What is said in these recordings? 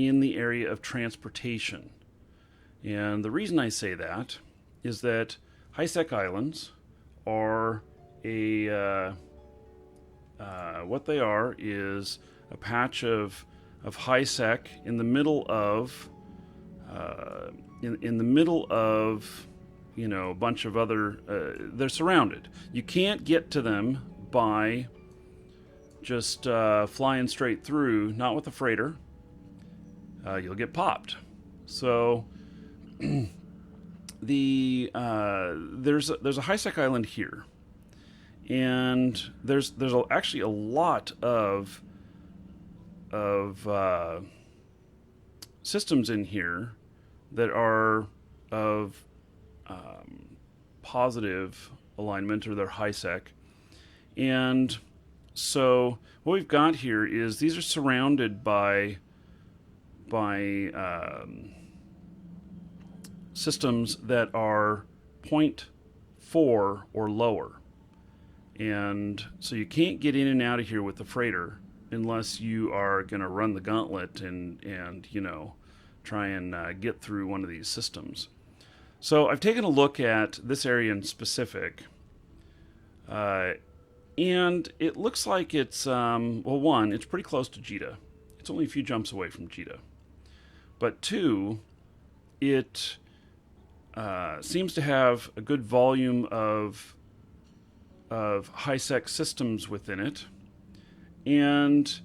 in the area of transportation. And the reason I say that is that ISK islands are what they are is a patch of high sec in the middle of in the middle of a bunch of other. They're surrounded. You can't get to them by just flying straight through. Not with a freighter. You'll get popped. So there's a high sec island here. And there's actually a lot of systems in here that are of positive alignment, or they're high sec. And so what we've got here is these are surrounded by systems that are 0.4 or lower. And so you can't get in and out of here with the freighter unless you are going to run the gauntlet and try and get through one of these systems. So I've taken a look at this area in specific, and it looks like it's, one, it's pretty close to Jita. It's only a few jumps away from Jita. But two, it seems to have a good volume of high sec systems within it, and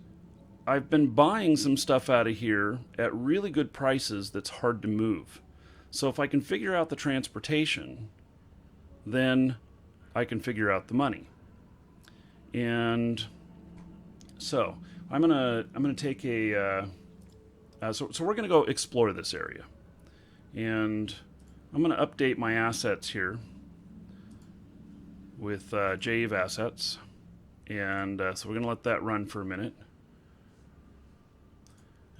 I've been buying some stuff out of here at really good prices that's hard to move. So if I can figure out the transportation, then I can figure out the money. And so I'm gonna take a so we're gonna go explore this area, and I'm gonna update my assets here with Jave assets, and so we're going to let that run for a minute,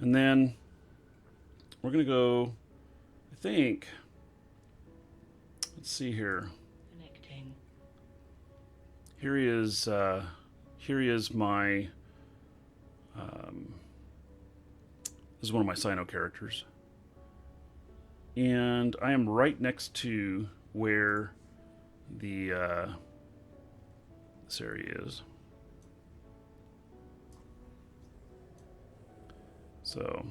and then we're going to go, I think, let's see here. Connecting. Here is my this is one of my Sino characters, and I am right next to where the this area is. So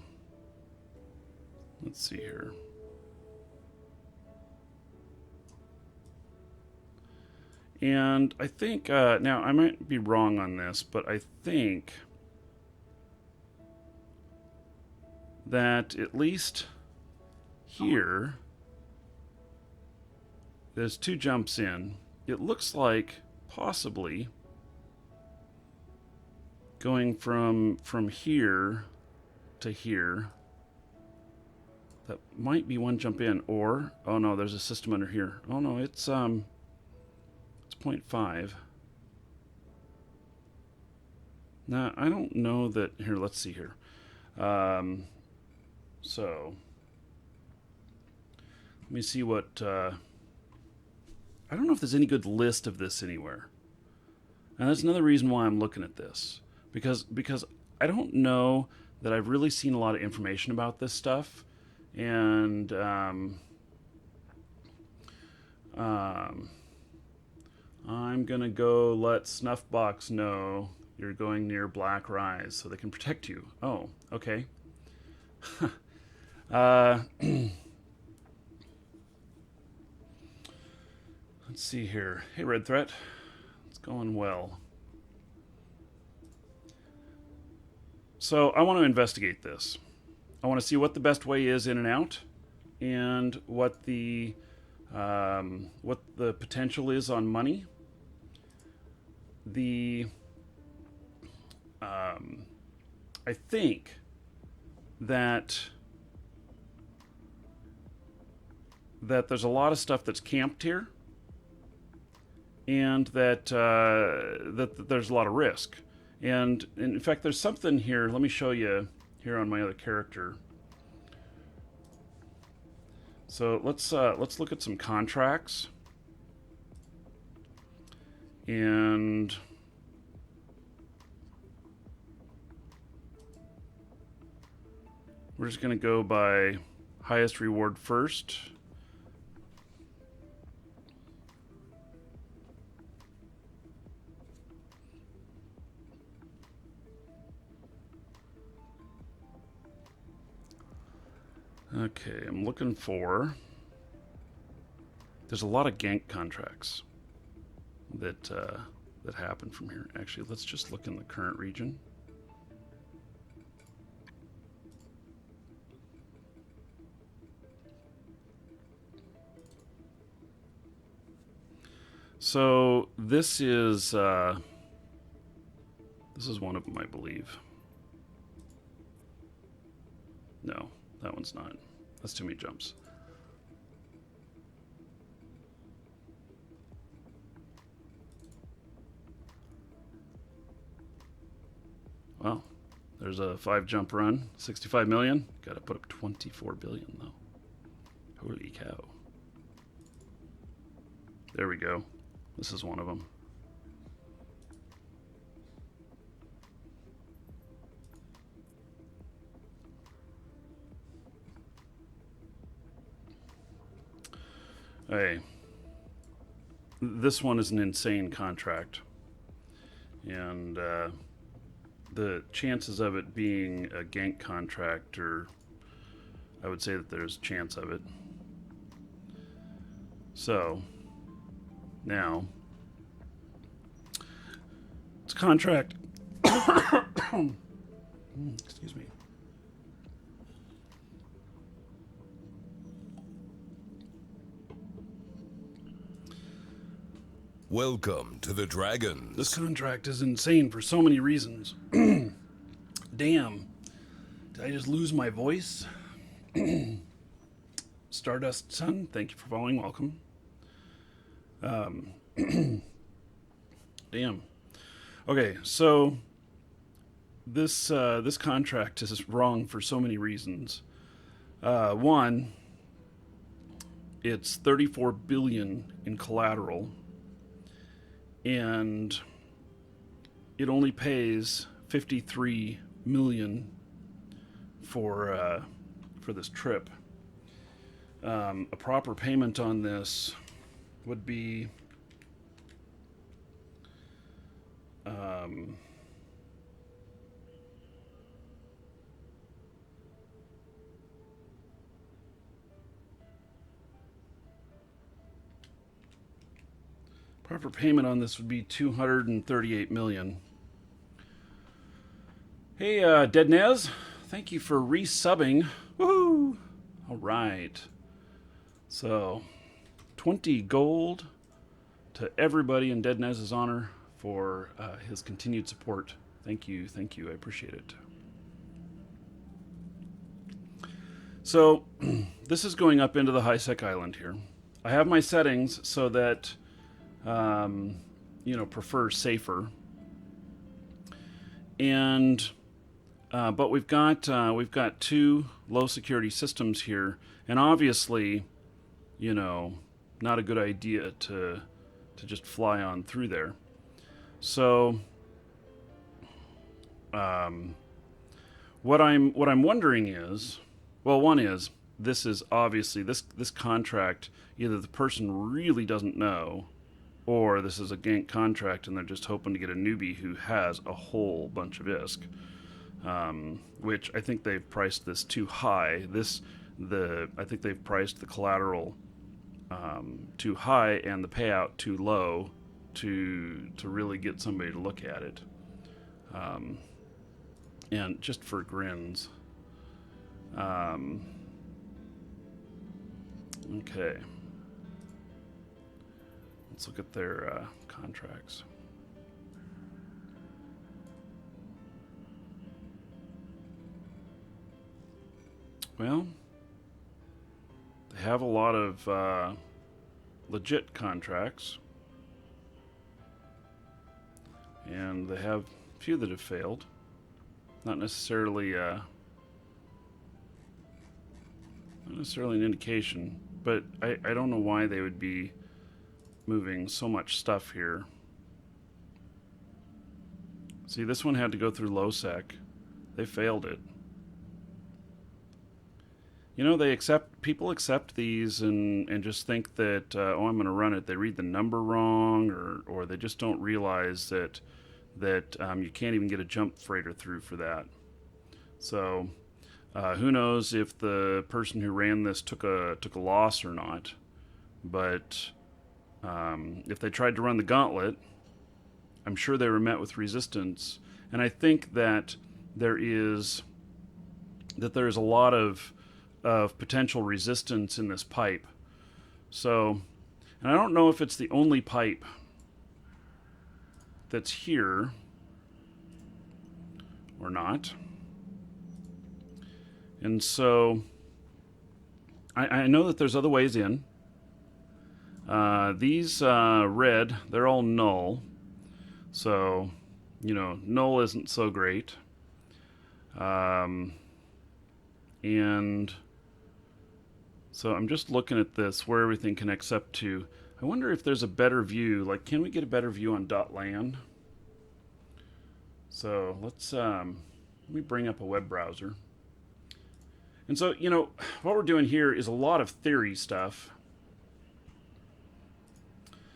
let's see here. And I think now I might be wrong on this, but I think that at least here there's two jumps in. It looks like possibly going from here to here. That might be one jump in, or oh no, there's a system under here. Oh no, it's 0.5. Now I don't know that here. Let's see here. So let me see what. I don't know if there's any good list of this anywhere. And that's another reason why I'm looking at this. Because I don't know that I've really seen a lot of information about this stuff. And I'm going to go let Snuffbox know you're going near Black Rise so they can protect you. Oh, okay. Let's see here. Hey, Red Threat. It's going well. So I want to investigate this. I want to see what the best way is in and out, and what the potential is on money. I think that there's a lot of stuff that's camped here, and that there's a lot of risk. And in fact, there's something here. Let me show you here on my other character. So let's look at some contracts. And We're just going to go by highest reward first. Okay, I'm looking for... There's a lot of gank contracts that that happen from here. Actually, let's just look in the current region. So this is one of them, I believe. No, that one's not. That's too many jumps. Well, there's a 5-jump run, 65 million. Got to put up 24 billion though. Holy cow. There we go. This is one of them. Hey, this one is an insane contract, and the chances of it being a gank contract, or I would say that there's a chance of it. So now it's contract. Excuse me. Welcome to the Dragons. This contract is insane for so many reasons. Damn. Did I just lose my voice? Stardust Sun, thank you for following. Welcome. Damn. Okay, so this contract is wrong for so many reasons. One, it's 34 billion in collateral, and it only pays 53 million for this trip. A proper payment on this would be proper payment on this would be 238 million. Hey, Dead Nez, thank you for resubbing. Woohoo! All right. So, 20 gold to everybody in Dead Nez's honor for his continued support. Thank you, I appreciate it. So, this is going up into the high-sec island here. I have my settings so that, prefer safer. And, but we've got 2 low security systems here, and obviously, not a good idea to just fly on through there. So, what I'm wondering is, well, one is, this is obviously this contract, either the person really doesn't know, or this is a gank contract and they're just hoping to get a newbie who has a whole bunch of ISK, which I think they've priced this too high. I think they've priced the collateral too high and the payout too low to really get somebody to look at it. And just for grins. Okay. Let's look at their contracts. Well, they have a lot of legit contracts, and they have a few that have failed. Not necessarily an indication, but I don't know why they would be moving so much stuff here. See, this one had to go through low sec. They failed it. People accept these and just think that oh, I'm going to run it. They read the number wrong, or they just don't realize that you can't even get a jump freighter through for that. So who knows if the person who ran this took a loss or not? But if they tried to run the gauntlet, I'm sure they were met with resistance, and I think that there's a lot of potential resistance in this pipe. So, and I don't know if it's the only pipe that's here or not. And so I know that there's other ways in. These red, they're all null. So, null isn't so great. And so I'm just looking at this, where everything connects up to. I wonder if there's a better view. Like, can we get a better view on .lan? So let me bring up a web browser. And so, what we're doing here is a lot of theory stuff.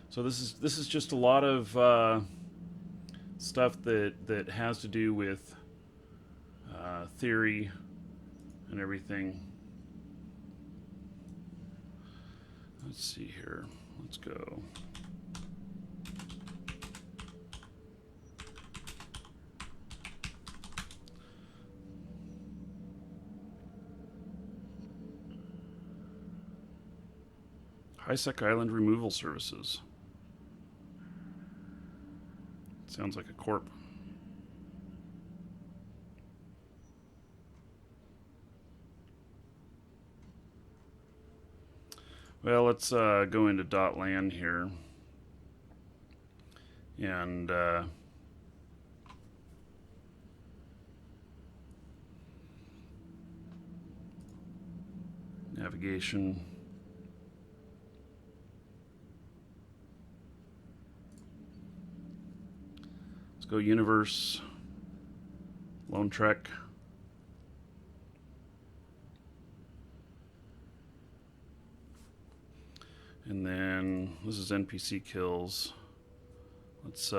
So this is just a lot of stuff that has to do with theory and everything. Let's see here. Let's go. ISK Island Removal Services. Sounds like a corp. Well, let's go into .lan here. And navigation. Let's go universe, Lone Trek. And then this is NPC kills. Let's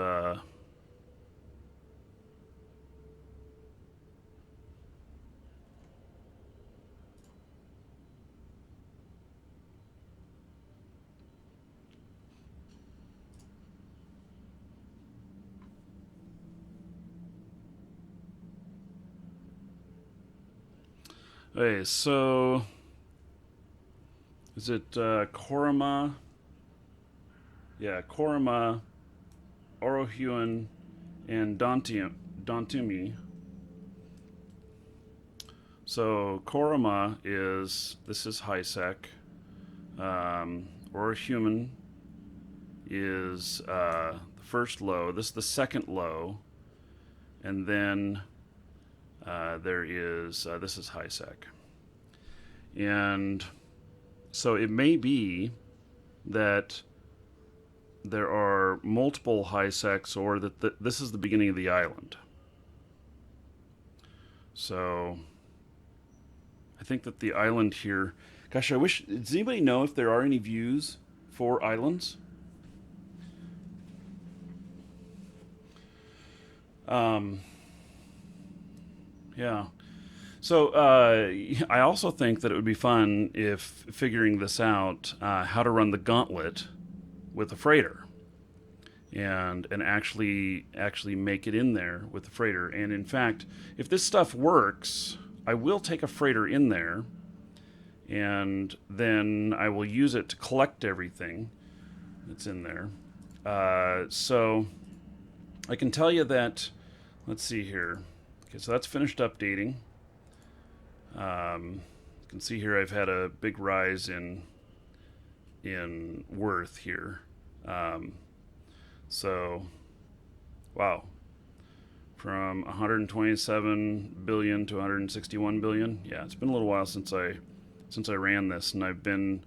okay, so is it Korima? Yeah, Korima, Orohuan, and Dantumi. So Korima this is HiSec. Orohuman is the first low. This is the second low. And then there is, this is HiSec. And so it may be that there are multiple HiSecs, or that this is the beginning of the island. So I think that the island here, gosh, I wish, does anybody know if there are any views for islands? Yeah. So I also think that it would be fun if figuring this out, how to run the gauntlet with a freighter, and actually make it in there with the freighter. And in fact, if this stuff works, I will take a freighter in there, and then I will use it to collect everything that's in there. So I can tell you that, let's see here. Okay, so that's finished updating. You can see here I've had a big rise in worth here. So, wow, from 127 billion to 161 billion. Yeah, it's been a little while since I ran this, and I've been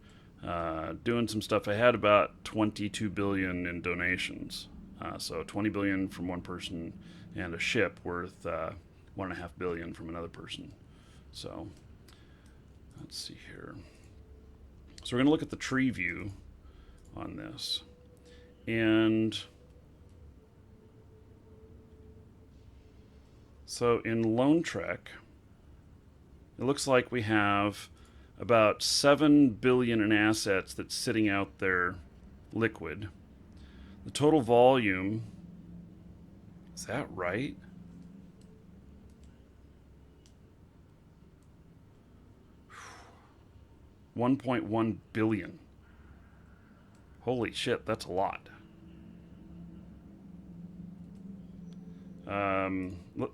doing some stuff. I had about 22 billion in donations, so 20 billion from one person, and a ship worth 1.5 billion from another person. So Let's see here. So we're going to look at the tree view on this. And so in Lone Trek, it looks like we have about 7 billion in assets that's sitting out there liquid. The total volume, is that right? $1.1 billion. Holy shit, that's a lot.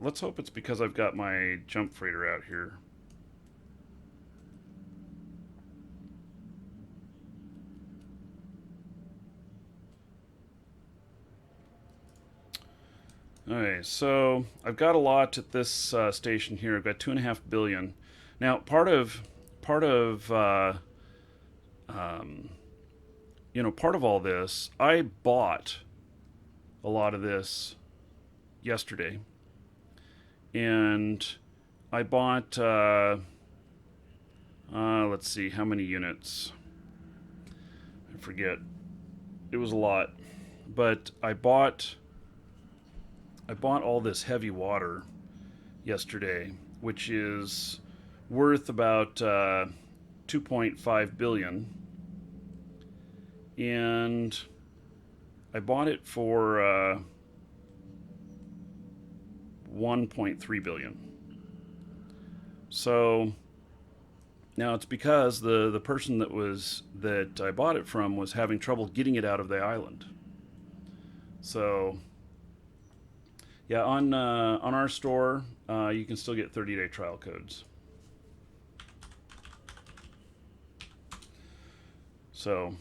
Let's hope it's because I've got my jump freighter out here. Okay, so I've got a lot at this station here. I've got 2.5 billion. Now, part of all this, I bought a lot of this yesterday, and I bought let's see, how many units? I forget. It was a lot, but I bought all this heavy water yesterday, which is worth about 2.5 billion, and I bought it for 1.3 billion. So now it's because the person that I bought it from was having trouble getting it out of the island. So yeah, on our store, you can still get 30-day trial codes. So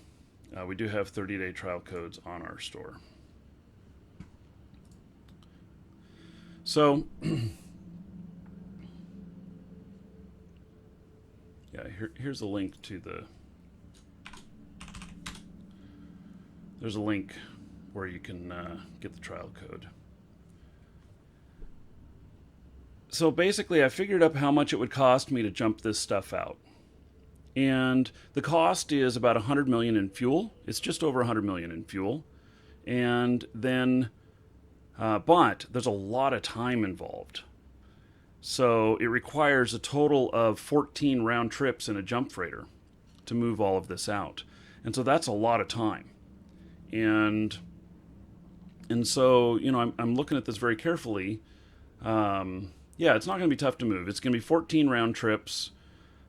we do have 30-day trial codes on our store. So yeah, here's a link to there's a link where you can get the trial code. So basically, I figured up how much it would cost me to jump this stuff out. And the cost is about 100 million in fuel. It's just over 100 million in fuel. And then, but there's a lot of time involved. So it requires a total of 14 round trips in a jump freighter to move all of this out. And so that's a lot of time. And so, you know, I'm looking at this very carefully. Yeah, it's not going to be tough to move. It's going to be 14 round trips.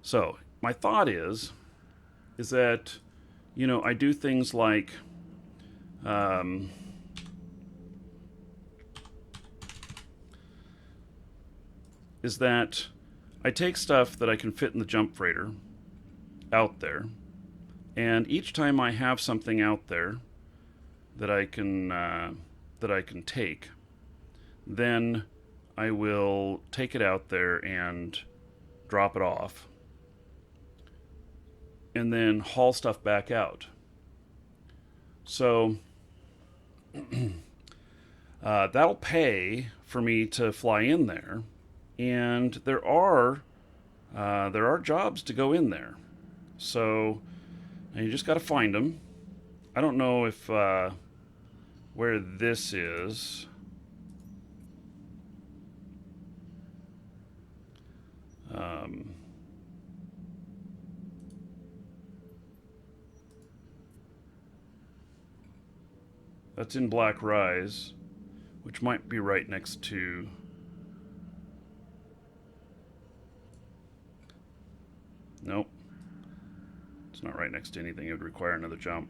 So my thought is that, you know, I do things like, is that I take stuff that I can fit in the jump freighter out there, and each time I have something out there that I can take, then I will take it out there and drop it off, and then haul stuff back out. So that'll pay for me to fly in there, and there are jobs to go in there. So you just got to find them. I don't know if where this is. That's in Black Rise, which might be right next to... Nope. It's not right next to anything. It would require another jump.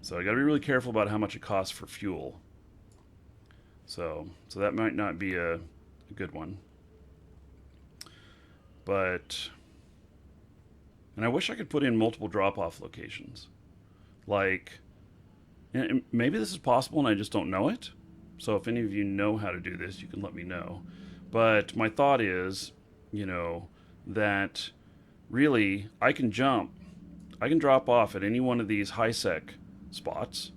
So I got to be really careful about how much it costs for fuel. So that might not be a good one. But... And I wish I could put in multiple drop-off locations. Like... And maybe this is possible and I just don't know it. So if any of you know how to do this, you can let me know. But my thought is, you know, that really I can drop off at any one of these high-sec spots,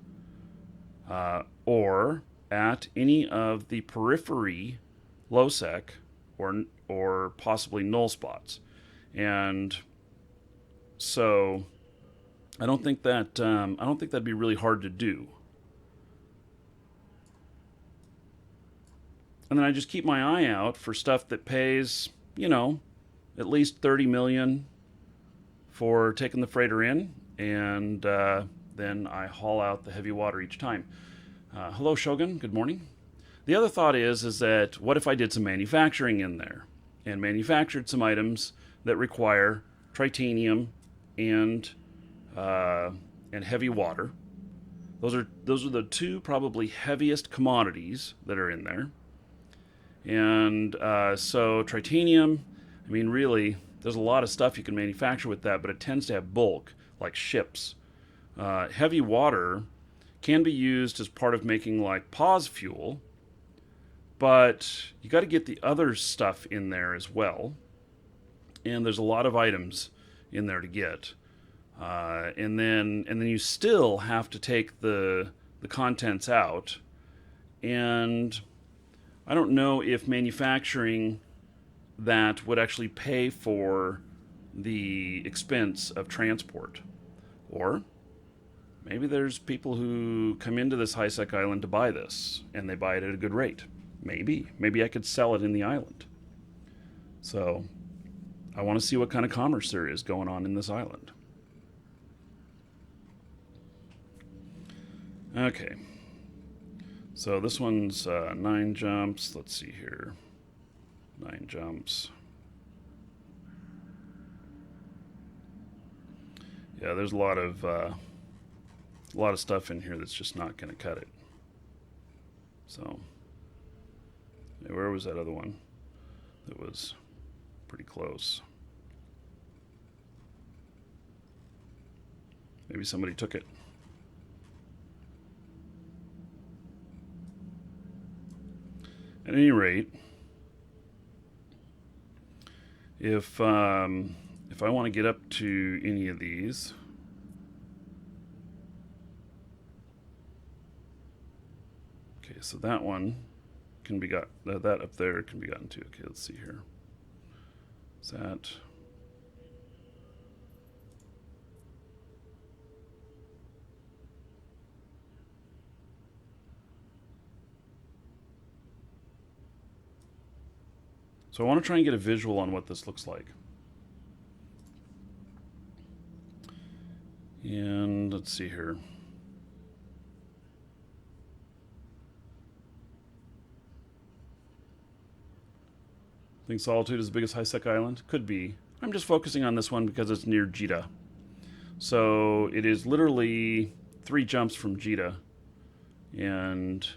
or at any of the periphery low-sec or possibly null spots. And So I don't think that'd be really hard to do. And then I just keep my eye out for stuff that pays, at least 30 million for taking the freighter in, and then I haul out the heavy water each time. Hello, Shogun. Good morning. The other thought is that what if I did some manufacturing in there and manufactured some items that require titanium and heavy water? Those are the two probably heaviest commodities that are in there. And so titanium, I mean, really, there's a lot of stuff you can manufacture with that, but it tends to have bulk, like ships. Heavy water can be used as part of making like pause fuel, but you got to get the other stuff in there as well. And there's a lot of items in there to get. And then you still have to take the contents out. And I don't know if manufacturing that would actually pay for the expense of transport. Or maybe there's people who come into this high-sec island to buy this, and they buy it at a good rate. Maybe I could sell it in the island. So I want to see what kind of commerce there is going on in this island. Okay. So this one's 9 jumps. Let's see here. 9 jumps. Yeah, there's a lot of stuff in here that's just not going to cut it. So, where was that other one? That was pretty close. Maybe somebody took it. At any rate, if I want to get up to any of these, okay, so that one can be got, that up there can be gotten to. Okay, let's see here. Is that? So I want to try and get a visual on what this looks like. And let's see here. I think Solitude is the biggest high-sec island. Could be. I'm just focusing on this one because it's near Jita. So it is literally 3 jumps from Jita. And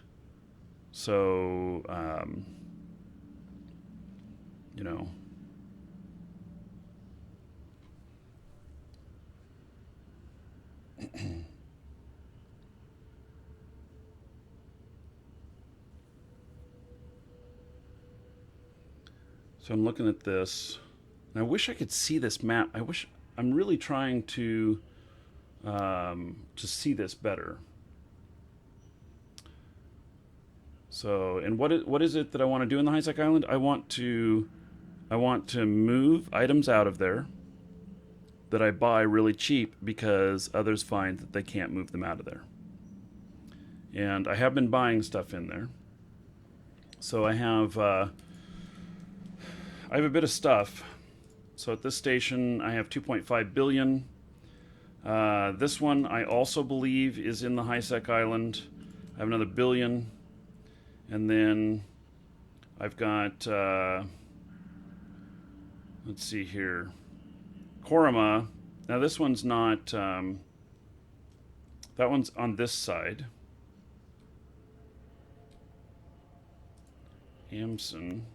so, you know, so I'm looking at this, and I wish I could see this map. I'm really trying to see this better. So, and what is it that I want to do in the high-sec island? I want to move items out of there that I buy really cheap because others find that they can't move them out of there. And I have been buying stuff in there. So I have a bit of stuff. So at this station, I have 2.5 billion. This one I also believe is in the high-sec island. I have another billion. And then I've got, let's see here, Korama. Now this one's not, that one's on this side. Amson.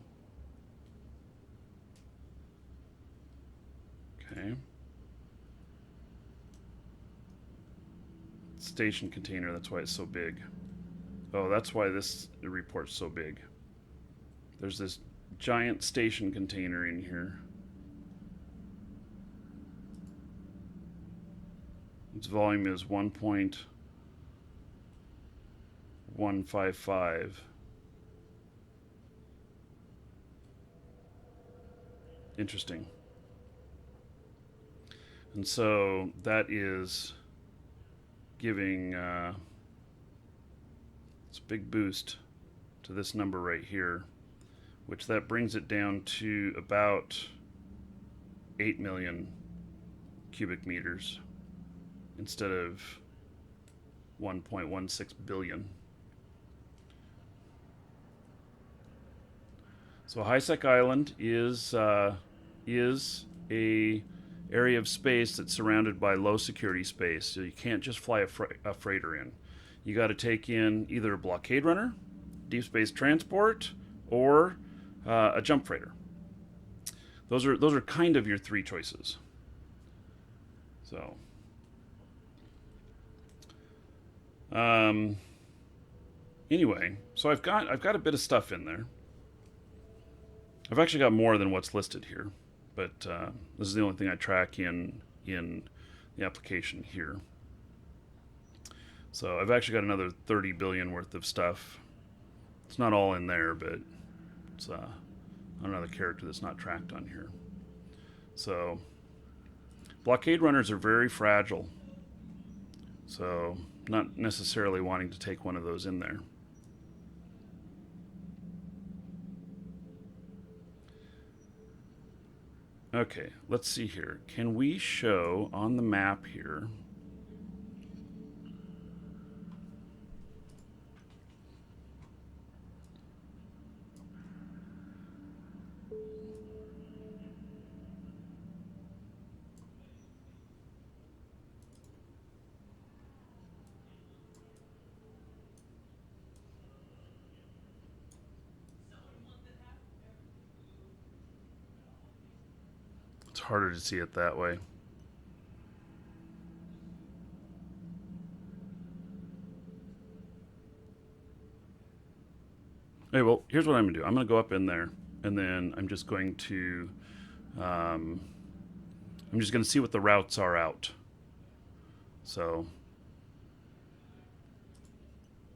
Okay. Station container, that's why it's so big. Oh, that's why this report's so big. There's this giant station container in here. Its volume is 1.155. Interesting. And so that is giving it's a big boost to this number right here, which that brings it down to about 8 million cubic meters instead of 1.16 billion. So HiSec Island is a area of space that's surrounded by low security space. So you can't just fly a freighter in. You got to take in either a blockade runner, deep space transport, or a jump freighter. Those are kind of your three choices. So, anyway, so I've got a bit of stuff in there. I've actually got more than what's listed here, but this is the only thing I track in the application here. So I've actually got another 30 billion worth of stuff. It's not all in there, but it's another character that's not tracked on here. So blockade runners are very fragile, so not necessarily wanting to take one of those in there. Okay, let's see here. Can we show on the map here? It's harder to see it that way. Okay, well, here's what I'm gonna do. I'm gonna go up in there, and then I'm just going to, I'm just gonna see what the routes are out. So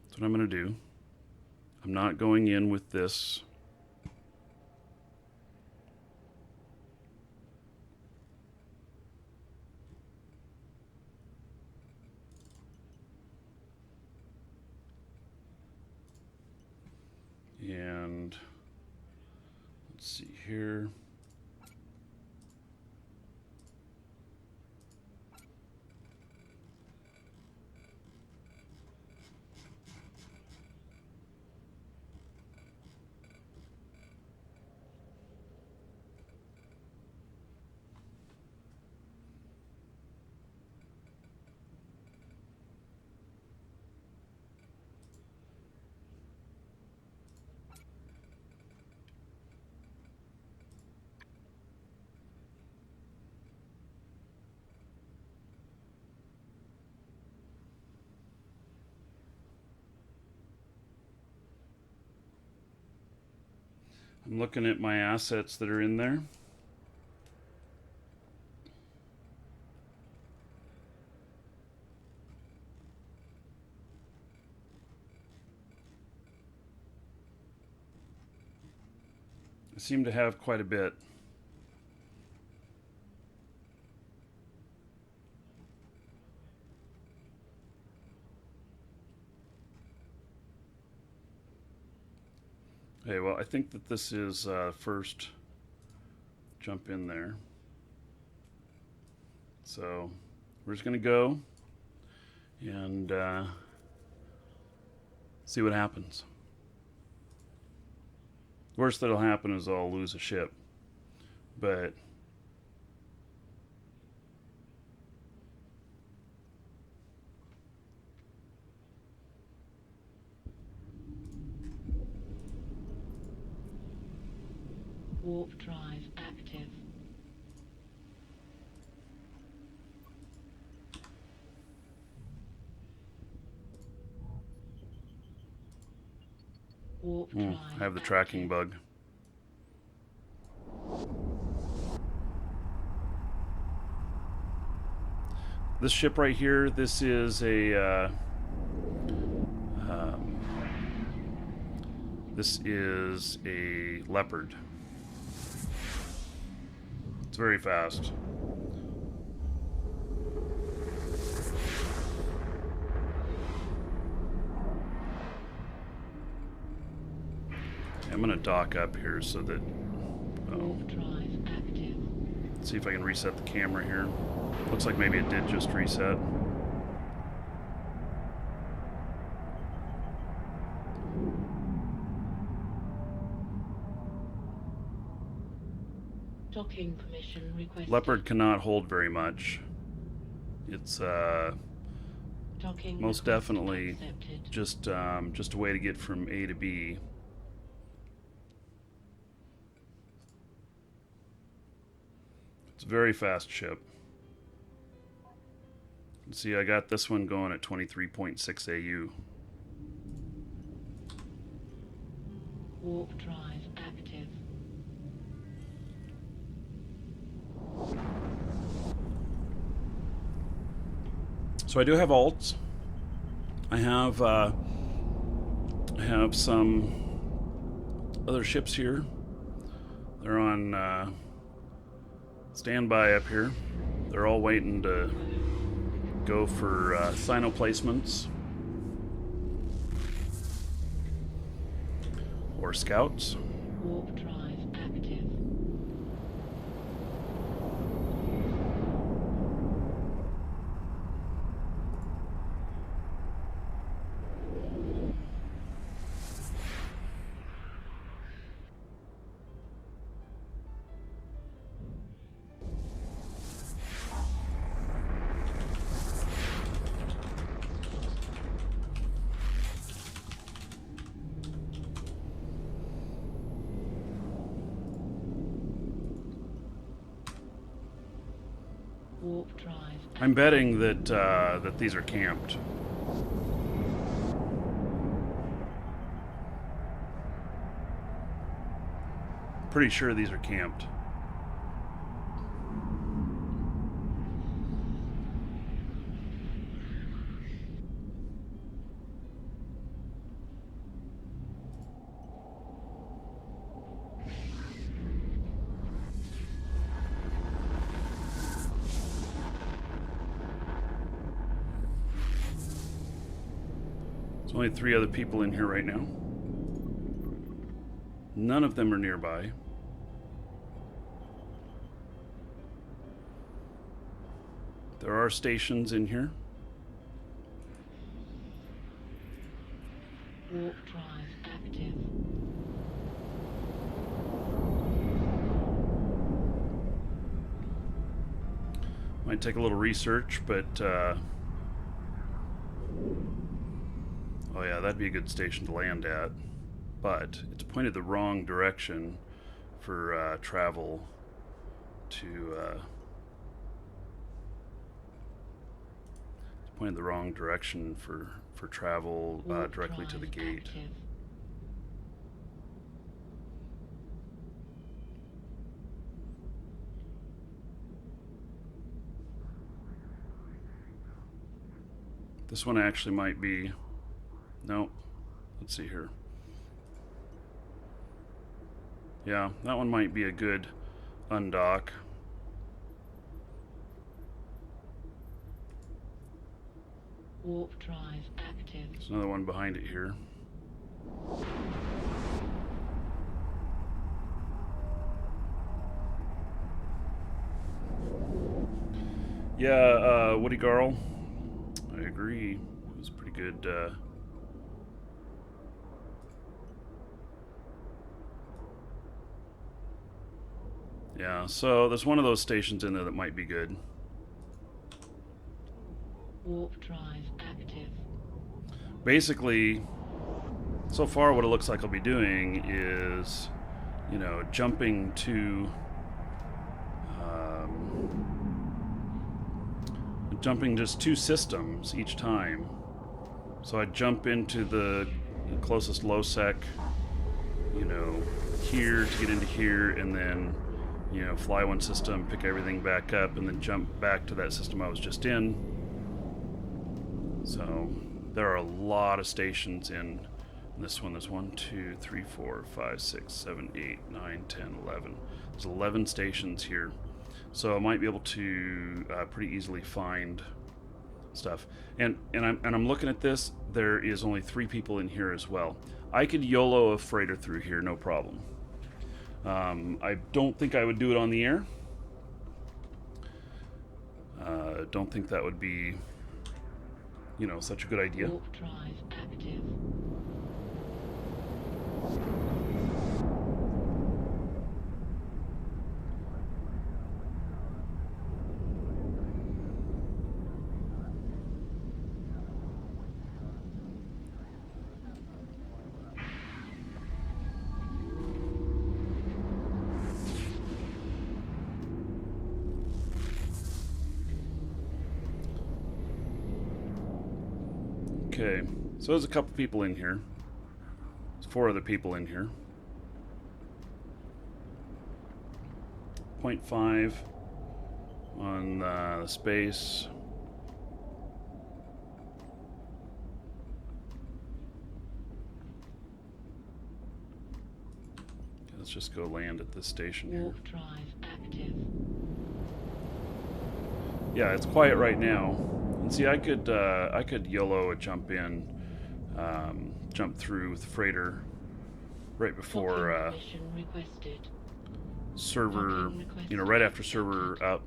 that's what I'm gonna do. I'm not going in with this. And let's see here. I'm looking at my assets that are in there. I seem to have quite a bit. Okay, well, I think that this is first jump in there. So we're just gonna go and see what happens. Worst that'll happen is I'll lose a ship, but warp drive active. Warp drive I have the tracking active. bug. This ship right here, this is a Leopard. It's very fast. I'm going to dock up here so that... Warp drive active. see if I can reset the camera here. Looks like maybe it did just reset. Docking permission requested. Leopard cannot hold very much. It's Docking most request definitely accepted. just a way to get from A to B. It's a very fast ship. See, I got this one going at 23.6 AU. Warp drive active. So I do have alts. I have some other ships here. They're on standby up here. They're all waiting to go for sino placements or scouts. Warp drive active. Warp drive. I'm betting that that these are camped. Pretty sure these are camped. There's only 3 other people in here right now. None of them are nearby. There are stations in here. Warp drive active. Might take a little research, but oh yeah, that'd be a good station to land at. But it's pointed the wrong direction for travel to. It's pointed the wrong direction for travel Warp directly to the drive gate. active. This one actually might be. No, let's see here. Yeah, that one might be a good undock. Warp drive active. There's another one behind it here. Yeah, Woody Garl. I agree. It was pretty good. Yeah, so there's one of those stations in there that might be good. Warp drive active. Basically, so far what it looks like I'll be doing is, you know, jumping to jumping just 2 systems each time. So I jump into the closest low sec, you know, here to get into here, and then, you know, fly one system, pick everything back up, and then jump back to that system I was just in. So there are a lot of stations in this one. There's 1, 2, 3, 4, 5, 6, 7, 8, 9, 10, 11. There's 11 stations here. So I might be able to pretty easily find stuff. And I'm looking at this. There is only 3 people in here as well. I could YOLO a freighter through here, no problem. I don't think I would do it on the air. Don't think that would be, such a good idea. Warp drive active. Okay, so there's a couple people in here. There's 4 other people in here. 0.5 on the space. Let's just go land at this station here. Warp drive active. Yeah, it's quiet right now. And see, I could YOLO a jump in, jump through with freighter right before Mission requested. server, right after server up.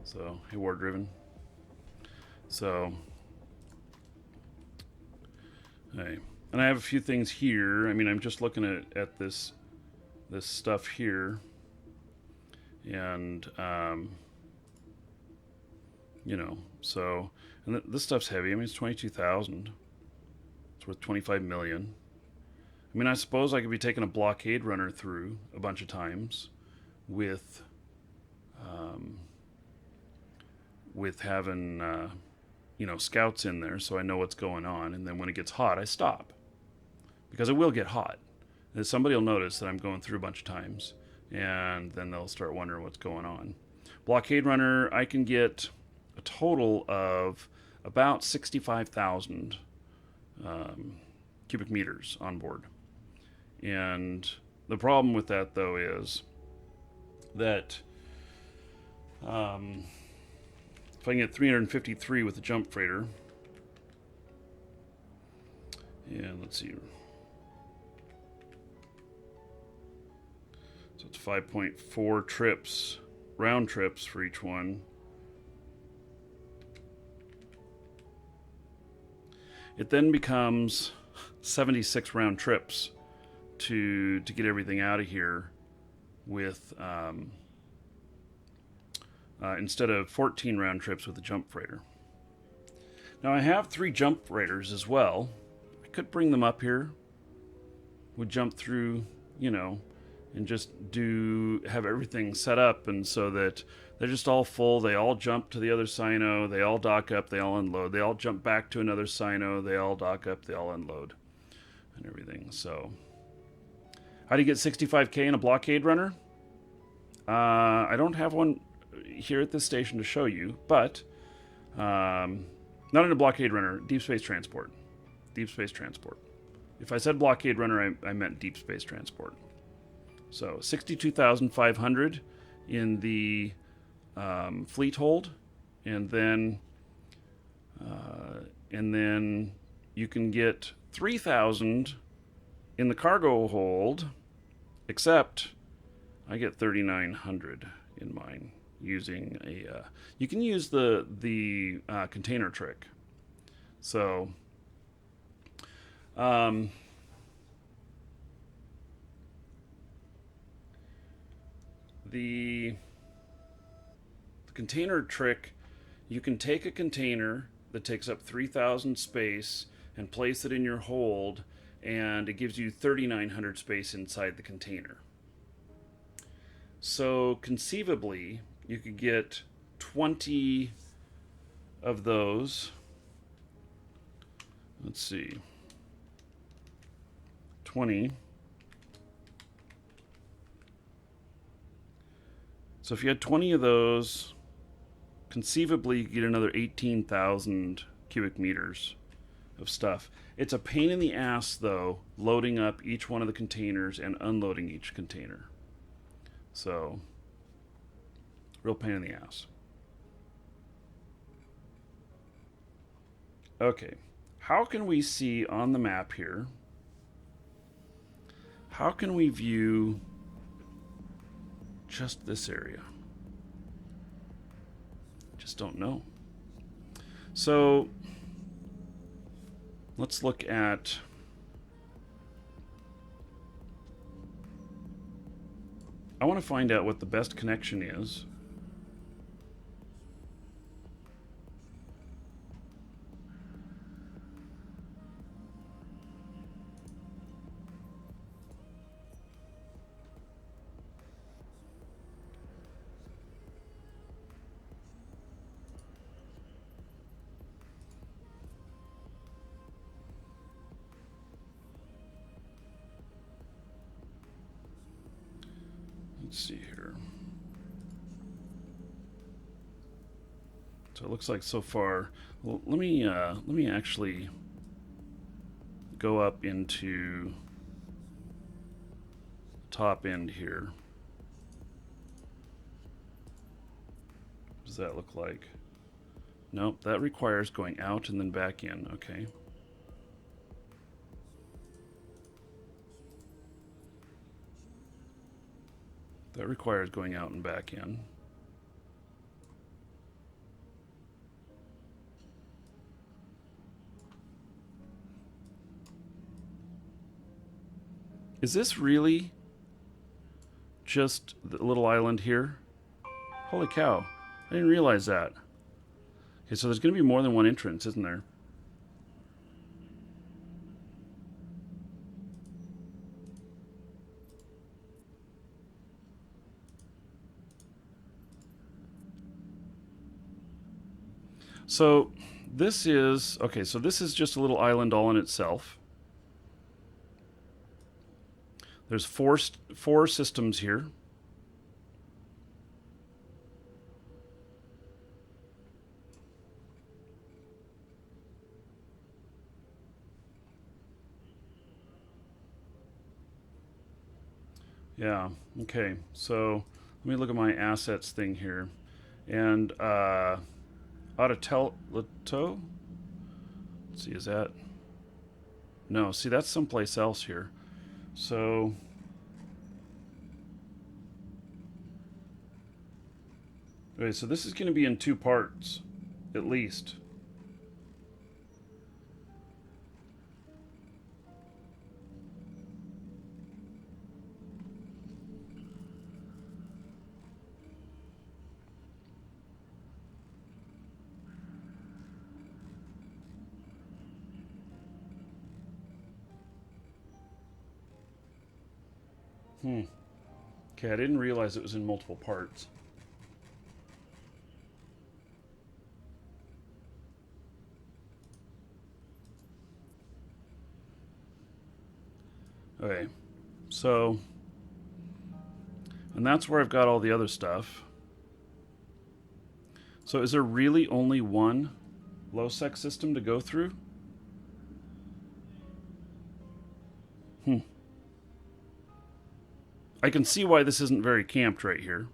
So, hey, war driven. So, hey, and I have a few things here. I mean, I'm just looking at this stuff here, and so, and this stuff's heavy. I mean, it's 22,000. It's worth 25 million. I mean, I suppose I could be taking a blockade runner through a bunch of times with having, scouts in there so I know what's going on. And then when it gets hot, I stop. Because it will get hot. And somebody will notice that I'm going through a bunch of times. And then they'll start wondering what's going on. Blockade runner, I can get a total of about 65,000 cubic meters on board. And the problem with that, though, is that if I can get 353 with the jump freighter, and let's see, so it's 5.4 trips, round trips for each one. It then becomes 76 round trips to get everything out of here with instead of 14 round trips with the jump freighter. Now I have 3 jump freighters as well. I could bring them up here, would jump through, and just have everything set up, and so that they're just all full. They all jump to the other sino. They all dock up. They all unload. They all jump back to another sino. They all dock up. They all unload, and everything. So, how do you get 65K in a blockade runner? I don't have one here at this station to show you, but not in a blockade runner. Deep space transport. Deep space transport. If I said blockade runner, I meant deep space transport. So 62,500 in the fleet hold, and then you can get 3,000 in the cargo hold, except I get 3,900 in mine using a. You can use the container trick. So. The container trick, you can take a container that takes up 3,000 space and place it in your hold, and it gives you 3,900 space inside the container. So conceivably, you could get 20 of those. Let's see. 20. So if you had 20 of those, conceivably you could get another 18,000 cubic meters of stuff. It's a pain in the ass, though, loading up each one of the containers and unloading each container. So, real pain in the ass. Okay. How can we see on the map here? How can we view just this area? Just don't know. So let's look at I want to find out what the best connection is. Let's see here. So it looks like so far. Well, let me actually go up into top end here. What does that look like? Nope, that requires going out and then back in. Okay. That requires going out and back in. Is this really just the little island here? Holy cow. I didn't realize that. Okay, so there's going to be more than one entrance, isn't there? So this is, okay, so this is just a little island all in itself. There's four systems here. Yeah, okay, so let me look at my assets thing here. And Autotelto? Let's see, is that? No, see, that's someplace else here. So okay, so this is going to be in two parts, at least. Okay, I didn't realize it was in multiple parts. Okay, so, and that's where I've got all the other stuff. So is there really only one low-sec system to go through? I can see why this isn't very camped right here.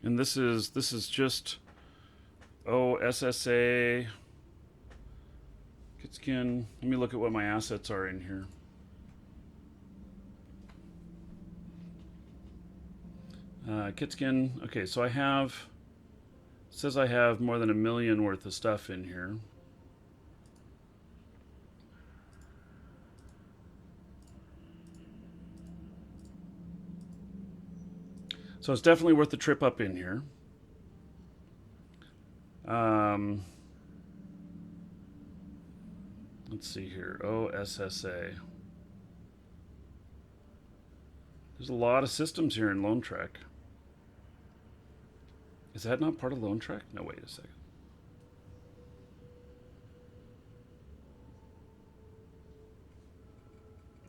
And this is just SSA Kitskin. Let me look at what my assets are in here. Kitskin. Okay, so I have. It says I have more than 1 million worth of stuff in here. So it's definitely worth the trip up in here. Let's see here. OSSA. There's a lot of systems here in Lone Trek. Is that not part of Lone Trek? No, wait a second.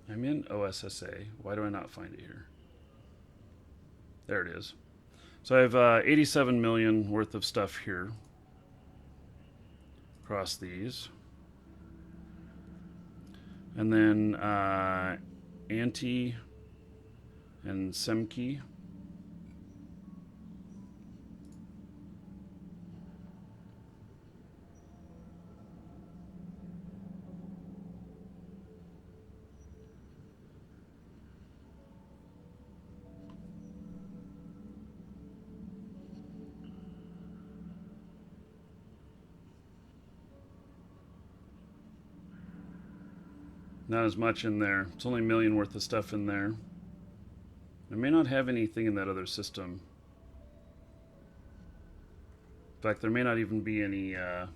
I'm in OSSA. Why do I not find it here? There it is. So I have 87 million worth of stuff here across these. And then anti and Semki. Not as much in there. It's only a million worth of stuff in there. I may not have anything in that other system. In fact, there may not even be any... Yeah,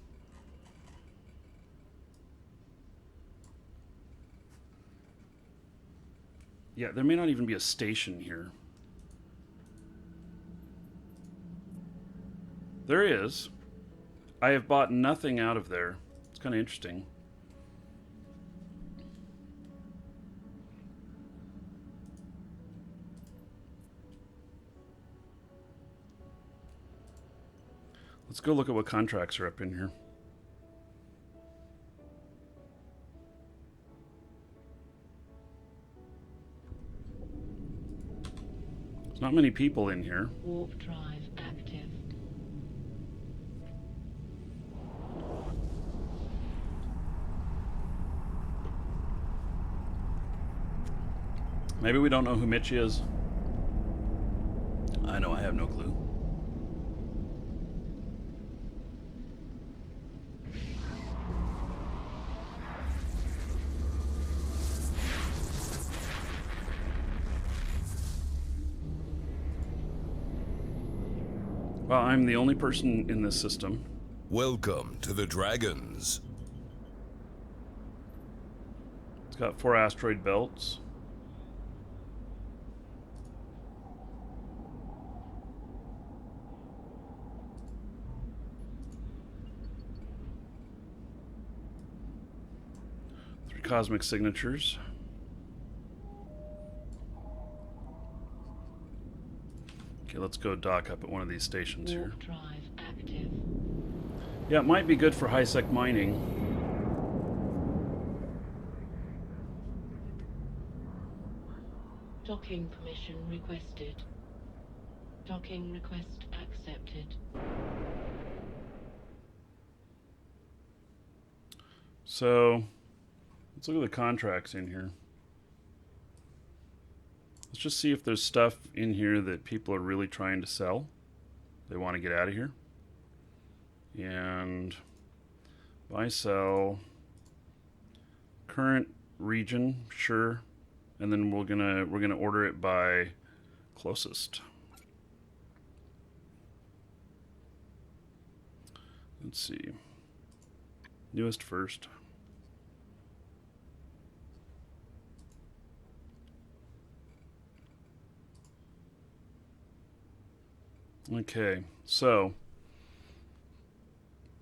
there may not even be a station here. There is. I have bought nothing out of there. It's kind of interesting. Let's go look at what contracts are up in here. There's not many people in here. Warp drive active. Maybe we don't know who Mitch is. I know I have no clue. Well, I'm the only person in this system. Welcome to the Dragons. It's got 4 asteroid belts. Three cosmic signatures. Okay, let's go dock up at one of these stations here. Warp drive active. Yeah, it might be good for high-sec mining. Docking permission requested. Docking request accepted. So, let's look at the contracts in here. Let's just see if there's stuff in here that people are really trying to sell. They want to get out of here. And buy, sell, current region, sure. And then we're gonna order it by closest. Let's see. Newest first. Okay, so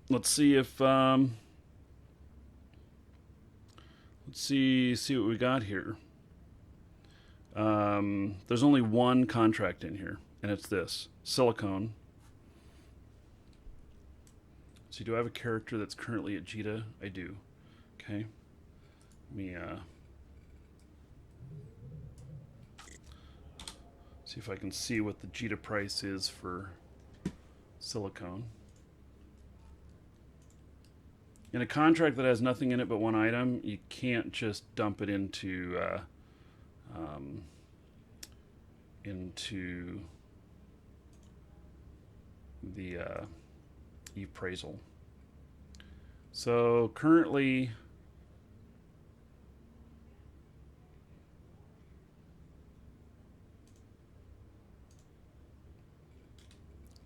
let's see if let's see what we got here. There's only one contract in here, and it's this silicone. So do I have a character that's currently at Jita? I do. Okay. Let me see if I can see what the Jita price is for silicone. In a contract that has nothing in it but one item, you can't just dump it into the appraisal. So currently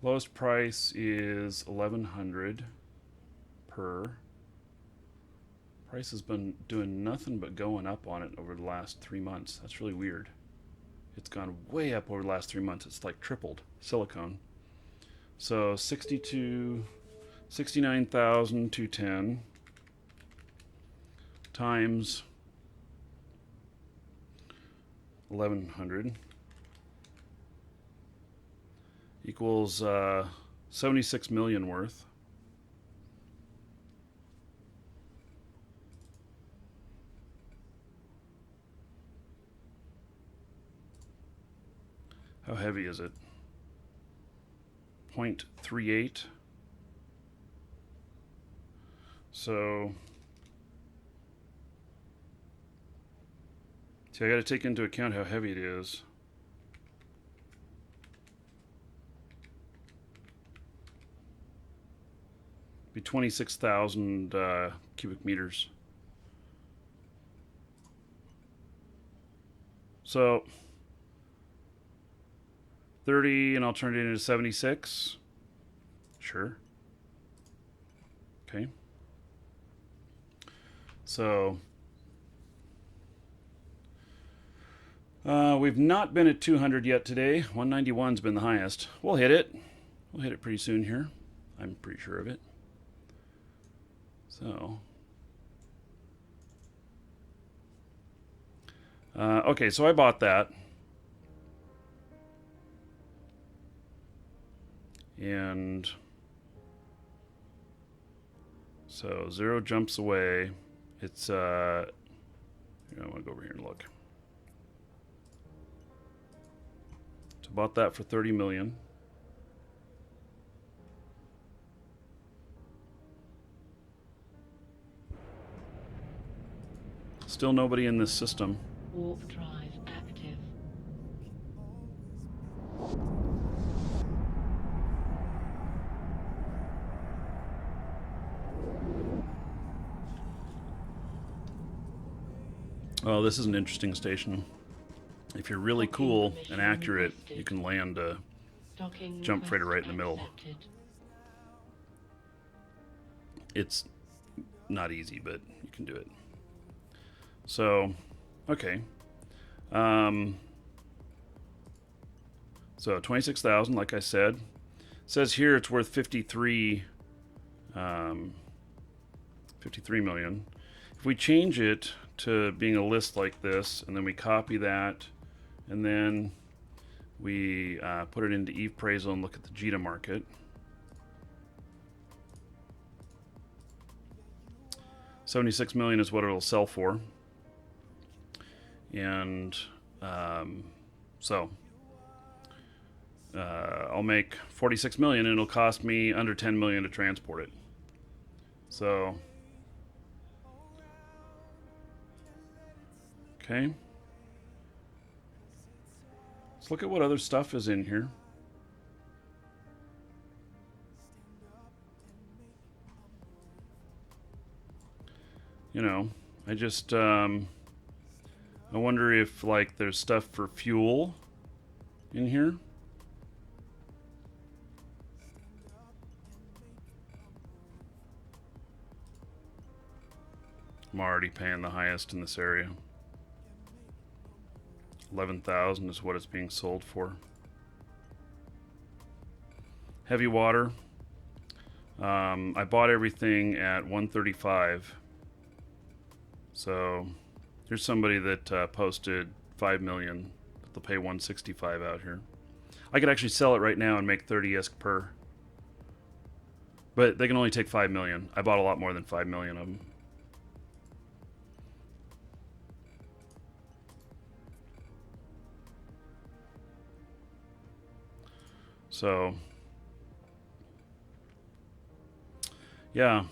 lowest price is 1100 per. Price has been doing nothing but going up on it over the last 3 months. That's really weird. It's gone way up over the last 3 months. It's like tripled. Silicone. So 69,210 times 1100 equals 76 million worth. How heavy is it? 0.38. So, see, I got to take into account how heavy it is. Be 26,000 cubic meters. So 30, and I'll turn it into 76. Sure. Okay. So we've not been at 200 yet today. 191's been the highest. We'll hit it. We'll hit it pretty soon here. I'm pretty sure of it. So, okay, so I bought that. And so 0 jumps away. It's, I want to go over here and look. So bought that for 30 million. Still nobody in this system. Warp drive active. Oh, this is an interesting station. If you're really cool and accurate, you can land a jump freighter right in the middle. It's not easy, but you can do it. So, okay. So 26,000, like I said. It says here it's worth 53 million. If we change it to being a list like this, and then we copy that, and then we put it into Eve appraisal and look at the JITA market. $76 million is what it'll sell for. And so I'll make 46 million, and it'll cost me under 10 million to transport it. So, okay. Let's look at what other stuff is in here. You know, I just I wonder if, like, there's stuff for fuel in here. I'm already paying the highest in this area. 11,000 is what it's being sold for. Heavy water. I bought everything at 135. So here's somebody that posted 5 million. They'll pay 165 out here. I could actually sell it right now and make 30 ISK per. But they can only take 5 million. I bought a lot more than 5 million of them. So, yeah,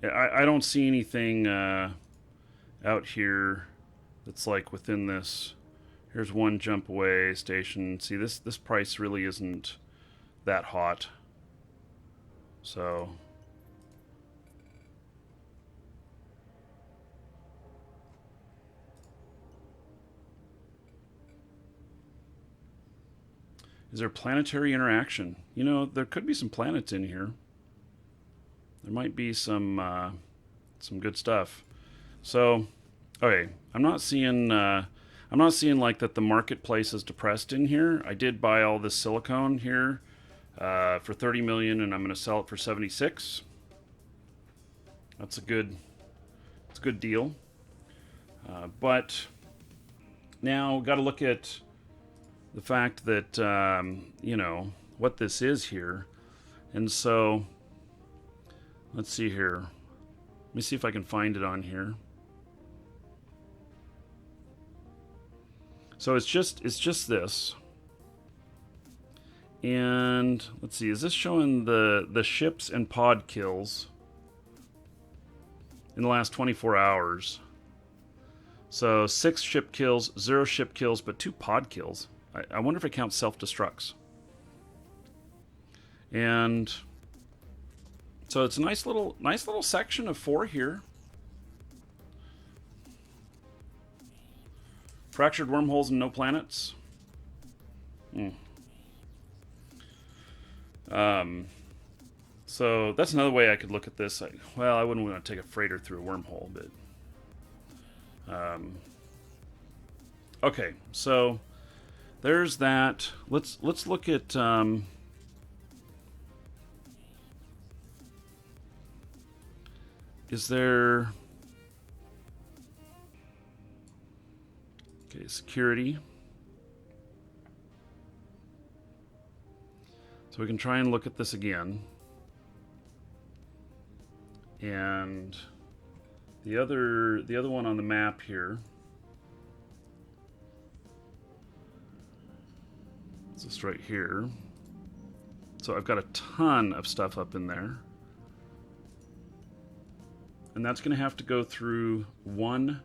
I don't see anything out here that's like within this. Here's one jump away station. See, this price really isn't that hot. So, is there planetary interaction? You know, there could be some planets in here. There might be some good stuff. So, okay, I'm not seeing like that the marketplace is depressed in here. I did buy all this silicone here for 30 million, and I'm going to sell it for 76. That's a good deal. But now got to look at the fact that you know what this is here, and so let's see here. Let me see if I can find it on here. So it's just this. And let's see, is this showing the ships and pod kills in the last 24 hours? So 6 ship kills, 0 ship kills, but 2 pod kills. I wonder if it counts self-destructs. And so it's a nice little section of 4 here. Fractured wormholes and no planets. So that's another way I could look at this. Well, I wouldn't want to take a freighter through a wormhole, but okay. So there's that. Let's look at is there security. So we can try and look at this again. And the other one on the map here. It's just right here. So I've got a ton of stuff up in there. And that's going to have to go through one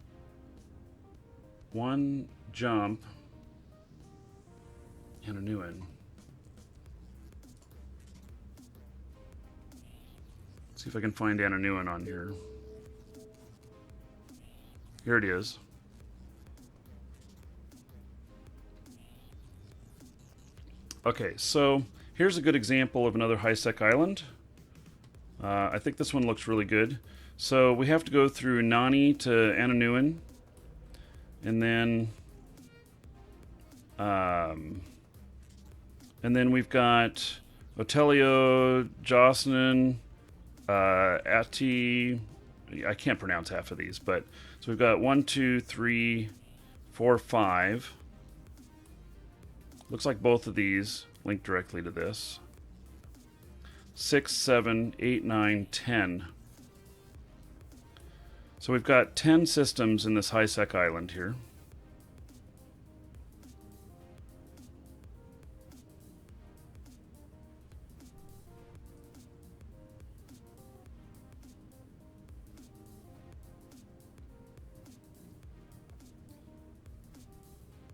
jump and a new one. See if I can find Ananuan on here. Here it is. Okay, so here's a good example of another high-sec island. I think this one looks really good. So we have to go through Nani to Ananuan, and then we've got Otelio, Jocelyn, Ati. I can't pronounce half of these, but so we've got 1, 2, 3, 4, 5. Looks like both of these link directly to this. 6, 7, 8, 9, 10. So we've got 10 systems in this high-sec island here.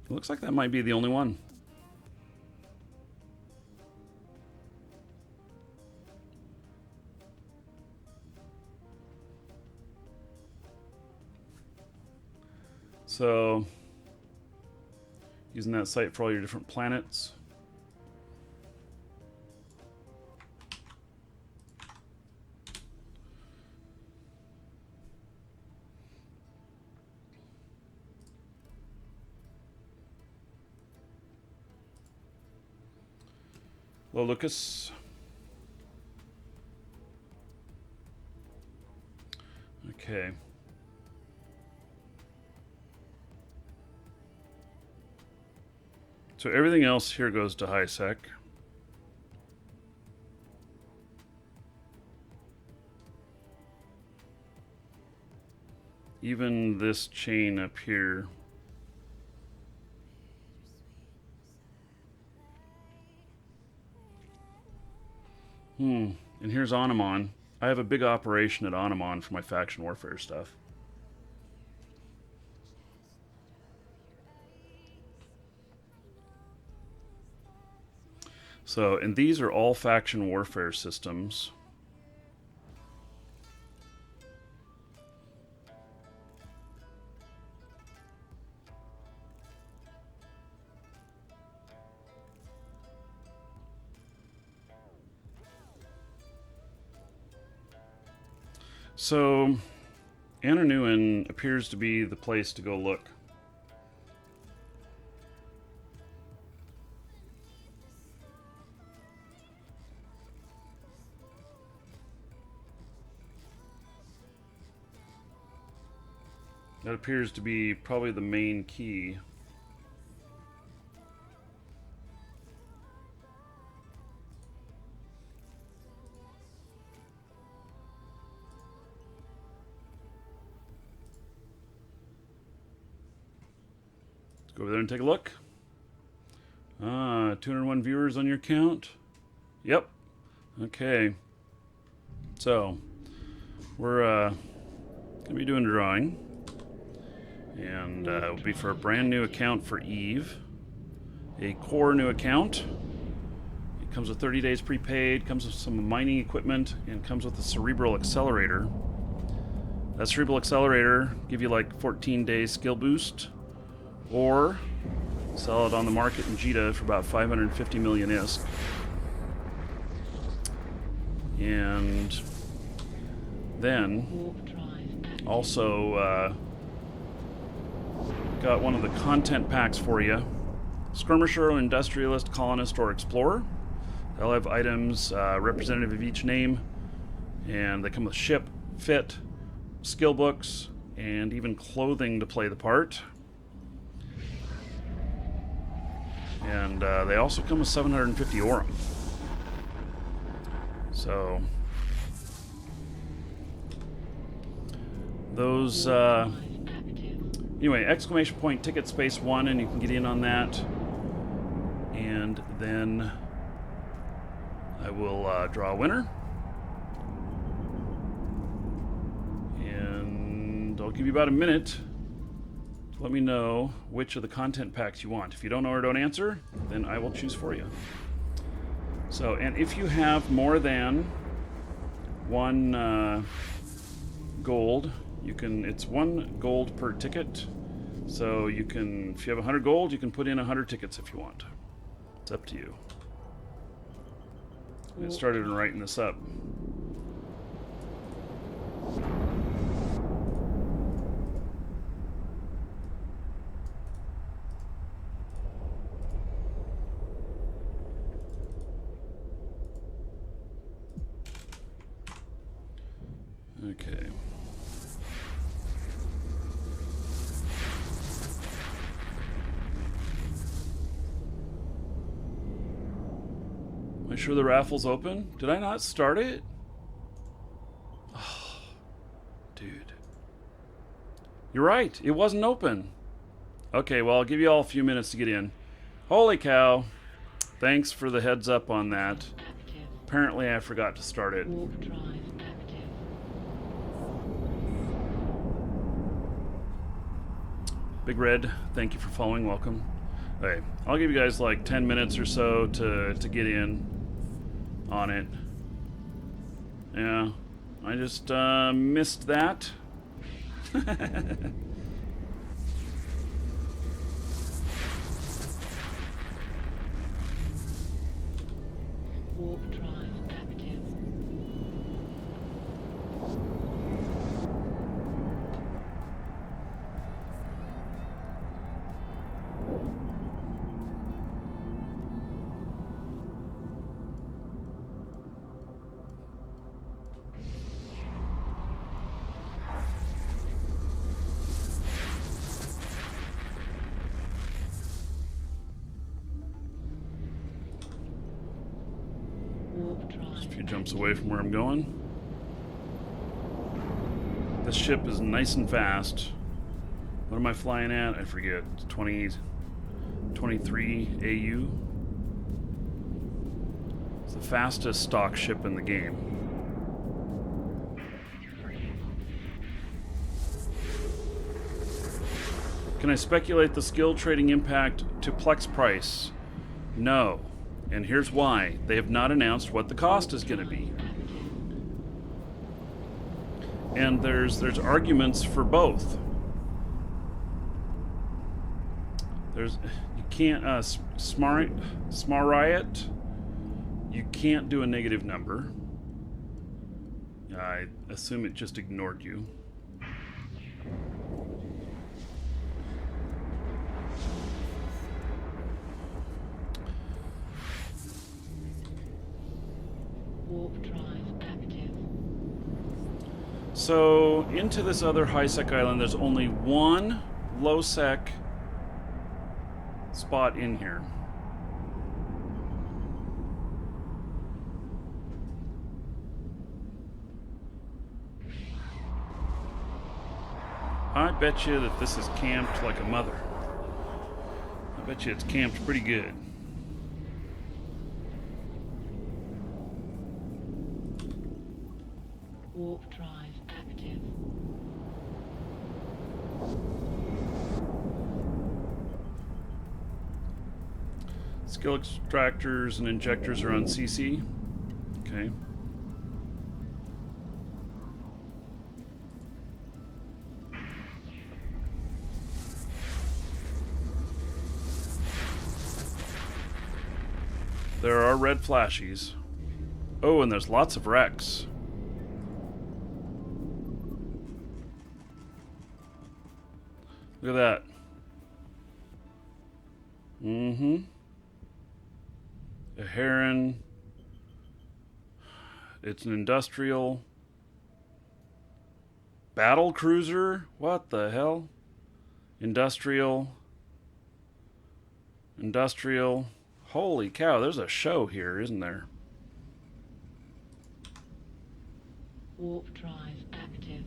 It looks like that might be the only one. So, using that site for all your different planets. Hello, Lucas. Okay. So everything else here goes to high sec. Even this chain up here. And here's Onamon. I have a big operation at Onamon for my faction warfare stuff. So, and these are all faction warfare systems. So, Ananuan appears to be the place to go look. That appears to be probably the main key. Let's go over there and take a look. 201 viewers on your account? Yep. Okay. So, we're going to be doing a drawing. And it will be for a brand new account for Eve. A core new account. It comes with 30 days prepaid, comes with some mining equipment, and comes with a cerebral accelerator. That cerebral accelerator give you like 14 days skill boost, or sell it on the market in Jita for about 550 million ISK. And then also got one of the content packs for you. Skirmisher, Industrialist, Colonist, or Explorer. They'll have items representative of each name, and they come with ship, fit, skill books, and even clothing to play the part. And they also come with 750 Aurum. So those anyway, exclamation point ticket space 1, and you can get in on that. And then I will draw a winner. And I'll give you about a minute to let me know which of the content packs you want. If you don't know or don't answer, then I will choose for you. So, and if you have more than one gold, you can, it's 1 gold per ticket. So you can, if you have 100 gold, you can put in 100 tickets if you want. It's up to you. I started writing this up. Okay. Am I sure the raffle's open? Did I not start it? Oh, dude. You're right. It wasn't open. Okay, well, I'll give you all a few minutes to get in. Holy cow. Thanks for the heads up on that. Apparently I forgot to start it. Big Red, thank you for following. Welcome. Okay, I'll give you guys like 10 minutes or so to get in on it. Yeah, I just missed that. Warp drive active. Just a few jumps away from where I'm going. This ship is nice and fast. What am I flying at? I forget. 23 AU. It's the fastest stock ship in the game. Can I speculate the skill trading impact to Plex price? No. And here's why. They have not announced what the cost is going to be. And there's arguments for both. You can't Smarriot. You can't do a negative number. I assume it just ignored you. Warp drive active. So, into this other high-sec island, there's only one low-sec spot in here. I bet you that this is camped like a mother. I bet you it's camped pretty good. Warp drive active. Skill extractors and injectors are on CC. Okay. There are red flashies. Oh, and there's lots of wrecks. Look at that. Mm-hmm. A heron. It's an industrial battle cruiser. What the hell? Industrial. Holy cow, there's a show here, isn't there? Warp drive active.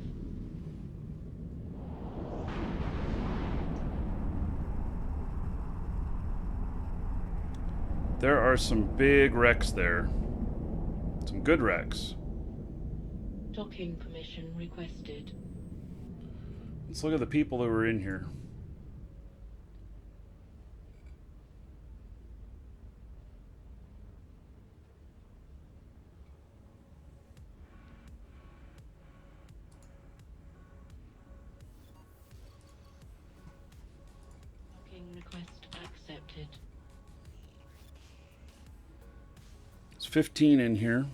There are some big wrecks there. Some good wrecks. Docking permission requested. Let's look at the people that were in here. Docking request accepted. There's 15 in here.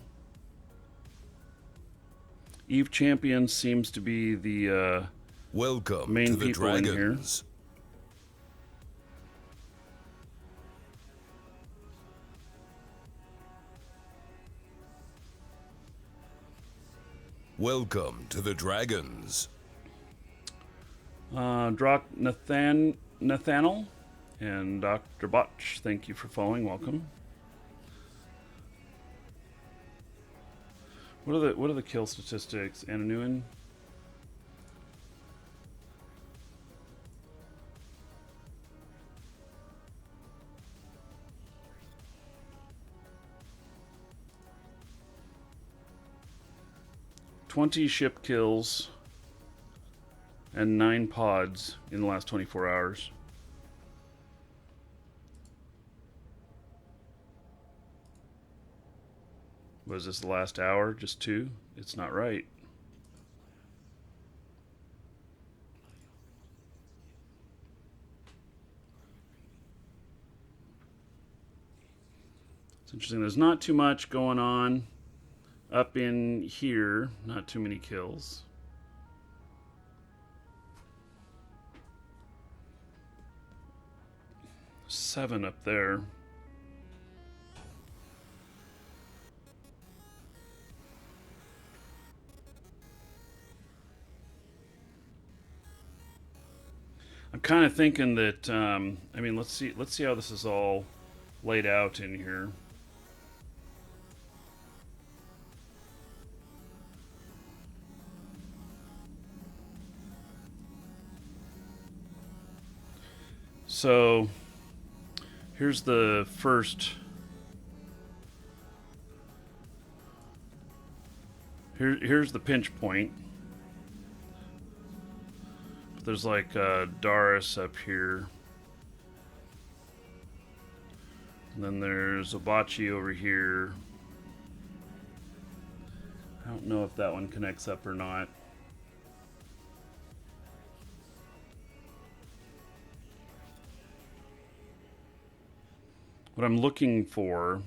Eve Champion seems to be the Welcome main to the people in here. Dragons. Welcome to the Dragons. Nathaniel and Dr. Botch, thank you for following. Welcome. What are the kill statistics? Ananuan? "20 ship kills and 9 pods in the last 24 hours. Was this the last hour? Just 2? It's not right. It's interesting. There's not too much going on up in here. Not too many kills. Seven up there. I'm kind of thinking that I mean, let's see how this is all laid out in here. So here's the first. Here's the pinch point. There's like Doris up here. And then there's Obachi over here. I don't know if that one connects up or not. What I'm looking for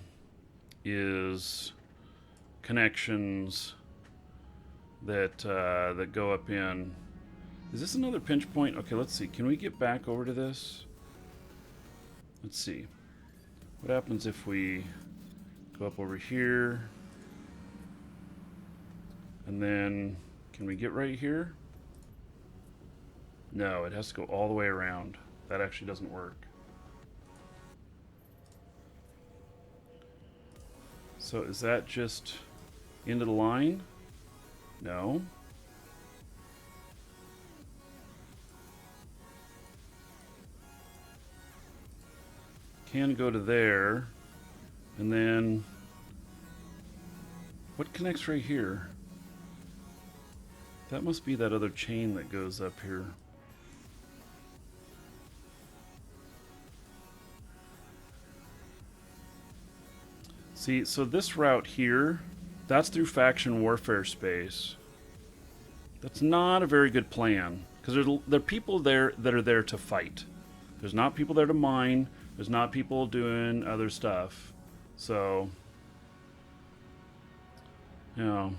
is connections that that go up in. Is this another pinch point? Okay, let's see. Can we get back over to this? Let's see. What happens if we go up over here? And then, can we get right here? No, it has to go all the way around. That actually doesn't work. So is that just into the line? No. Can go to there, and then what connects right here? That must be that other chain that goes up here. See, so this route here, that's through faction warfare space. That's not a very good plan, because there are people there that are there to fight. There's not people there to mine. There's not people doing other stuff. So, you know.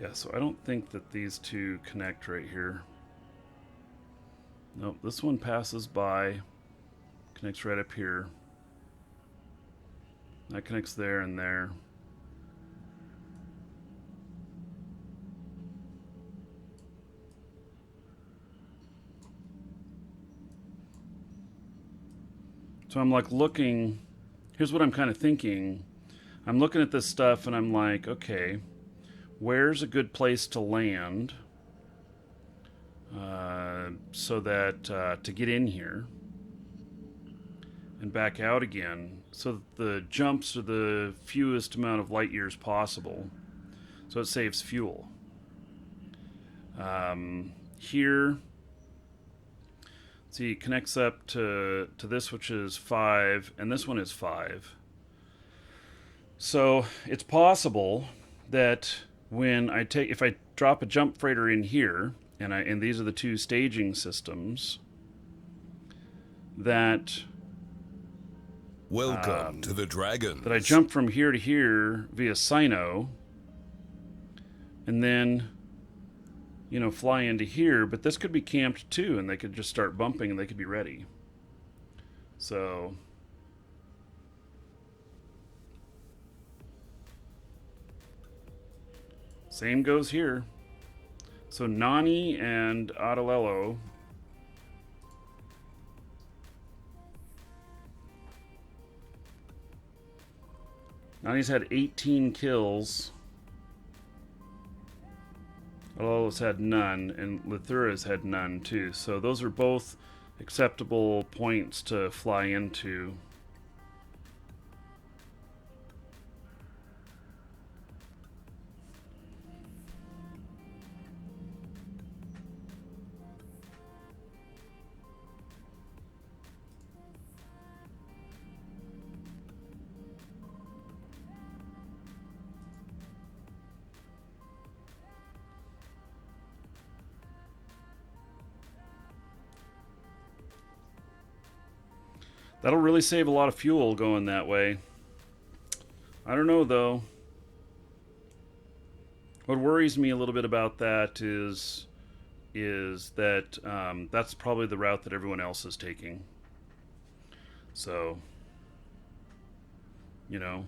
Yeah, so I don't think that these two connect right here. Nope, this one passes by, connects right up here. That connects there and there. So I'm like looking, here's what I'm kind of thinking. I'm looking at this stuff and I'm like, okay, where's a good place to land so that to get in here and back out again so that the jumps are the fewest amount of light years possible, so it saves fuel. Here, see, it connects up to this, which is 5, and this one is 5. So it's possible that when if I drop a jump freighter in here, and these are the two staging systems, that Welcome to the Dragons. that I jump from here to here via Sino, and then, you know, fly into here. But this could be camped too, and they could just start bumping, and they could be ready. So. Same goes here. So Nani and Adalello. Nani's had 18 kills. Adalello's had none, and Lithura's had none too. So those are both acceptable points to fly into. That'll really save a lot of fuel going that way. I don't know, though. What worries me a little bit about that is that that's probably the route that everyone else is taking. So, you know.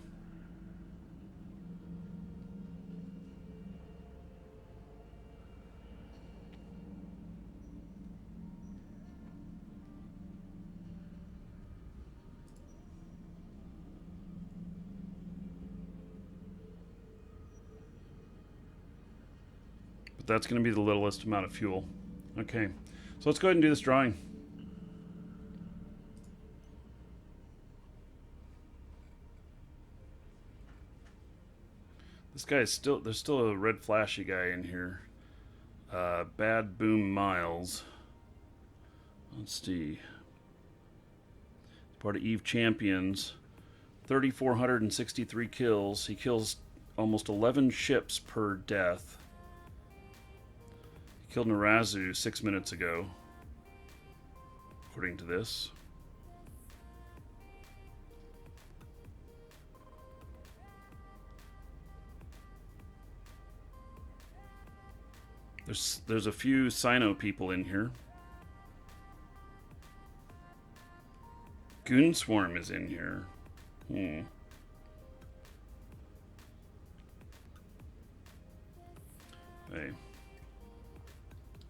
But that's going to be the littlest amount of fuel. Okay, so let's go ahead and do this drawing. This guy is still, there's still a red flashy guy in here. Bad Boom Miles. Let's see. Part of Eve Champions. 3,463 kills. He kills almost 11 ships per death. He killed Narazu 6 minutes ago, according to this. There's a few Sino people in here. Goon Swarm is in here. Hey.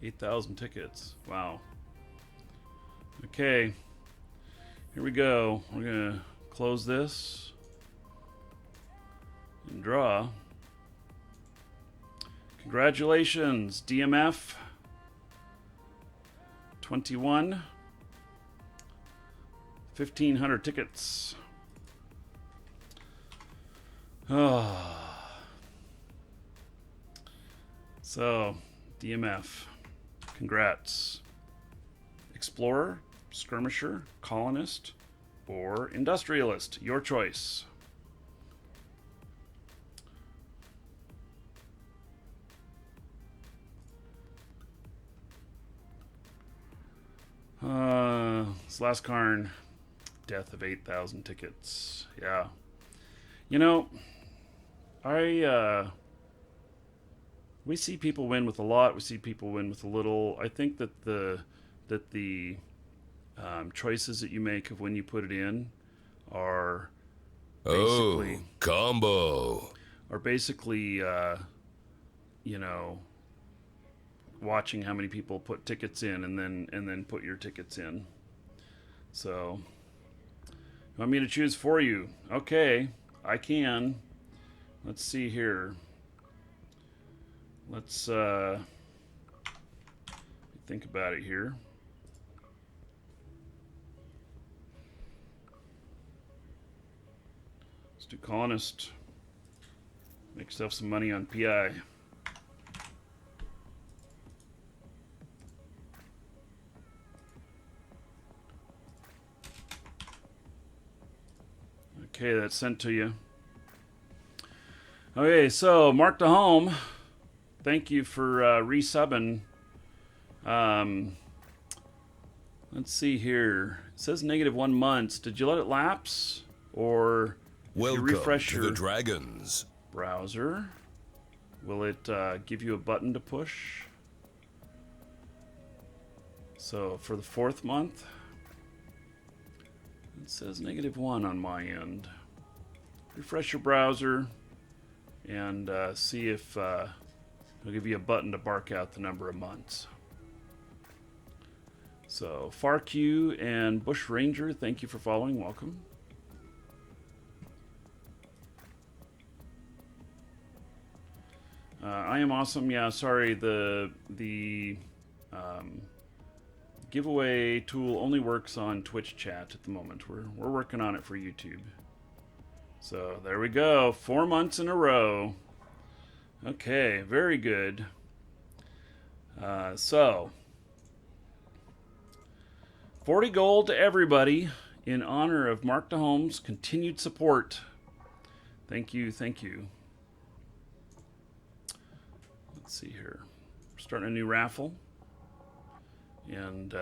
8,000 tickets. Wow. Okay. Here we go. We're going to close this and draw. Congratulations, DMF 21. 1,500 tickets. Oh. So, DMF. Congrats. Explorer, Skirmisher, Colonist, or Industrialist. Your choice. Slaskarn, death of 8,000 tickets. Yeah. You know, we see people win with a lot. We see people win with a little. I think that the choices that you make of when you put it in are basically combo. Are basically you know, watching how many people put tickets in and then put your tickets in. So, you want me to choose for you? Okay, I can. Let's see here. Let's think about it here. Let's do Colonist. Make yourself some money on PI. Okay, that's sent to you. Okay, so Mark to Home, thank you for resubbing. Let's see here. It says -1 months. Did you let it lapse? Or if you refresh to your the Dragons browser, will it give you a button to push? So for the 4th month, it says -1 on my end. Refresh your browser and see if it'll give you a button to bark out the number of months. So FarQ and Bush Ranger, thank you for following. Welcome. I am awesome. Yeah, sorry. The giveaway tool only works on Twitch chat at the moment. We're working on it for YouTube. So there we go. 4 months in a row. Okay, very good. So 40 gold to everybody in honor of Mark de Home's continued support. Thank you, thank you. Let's see here. We're starting a new raffle. And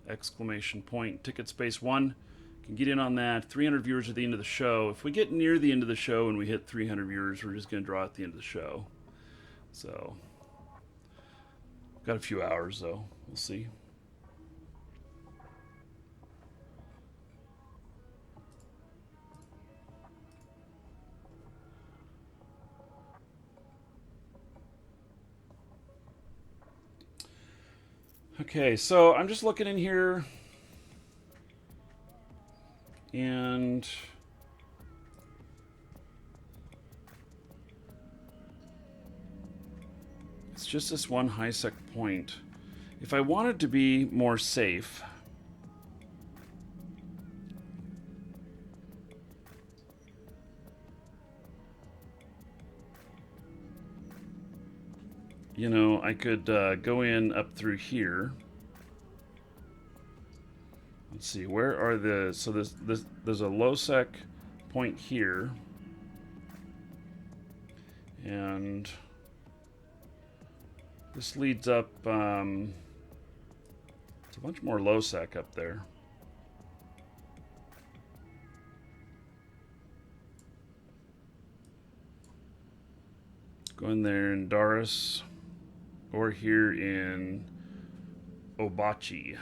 exclamation point ticket space 1. Can get in on that. 300 viewers at the end of the show. If we get near the end of the show and we hit 300 viewers, we're just going to draw at the end of the show. So, got a few hours though. We'll see. Okay, so I'm just looking in here, and it's just this one high sec point. If I wanted to be more safe, you know, I could go in up through here. Let's see, where are the... So there's a low sec point here. And this leads up... it's a bunch more low sec up there. Go in there in Doris. Or here in Obachi.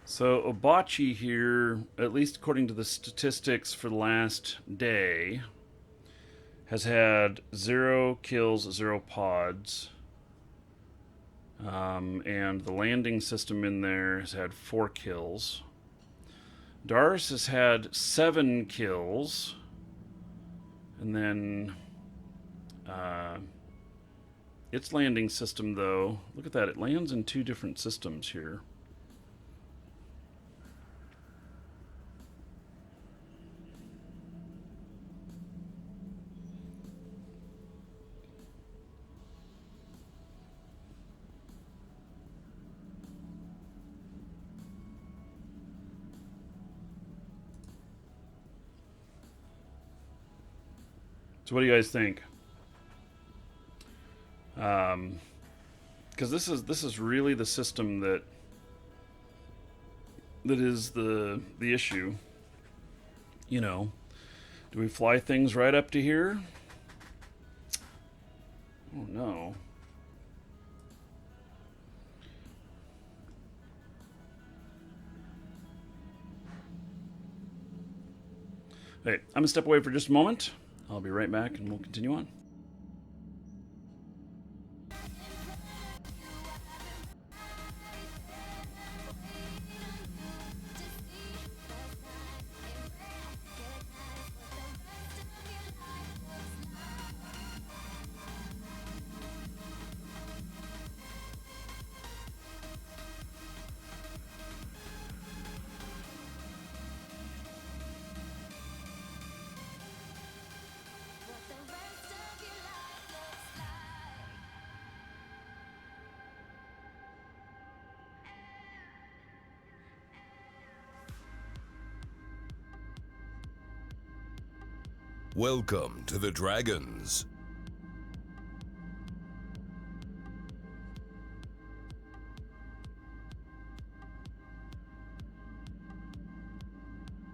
So Obachi here, at least according to the statistics for the last day, has had 0 kills, 0 pods. And the landing system in there has had 4 kills. Darius has had 7 kills. And then its landing system, though, look at that. It lands in 2 different systems here. So what do you guys think? Because this is really the system that is the issue. You know, do we fly things right up to here? Oh no. Hey, I'm gonna step away for just a moment. I'll be right back and we'll continue on. Welcome to the Dragons.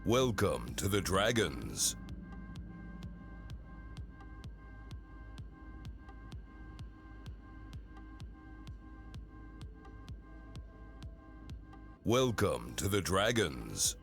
Welcome to the Dragons. Welcome to the Dragons.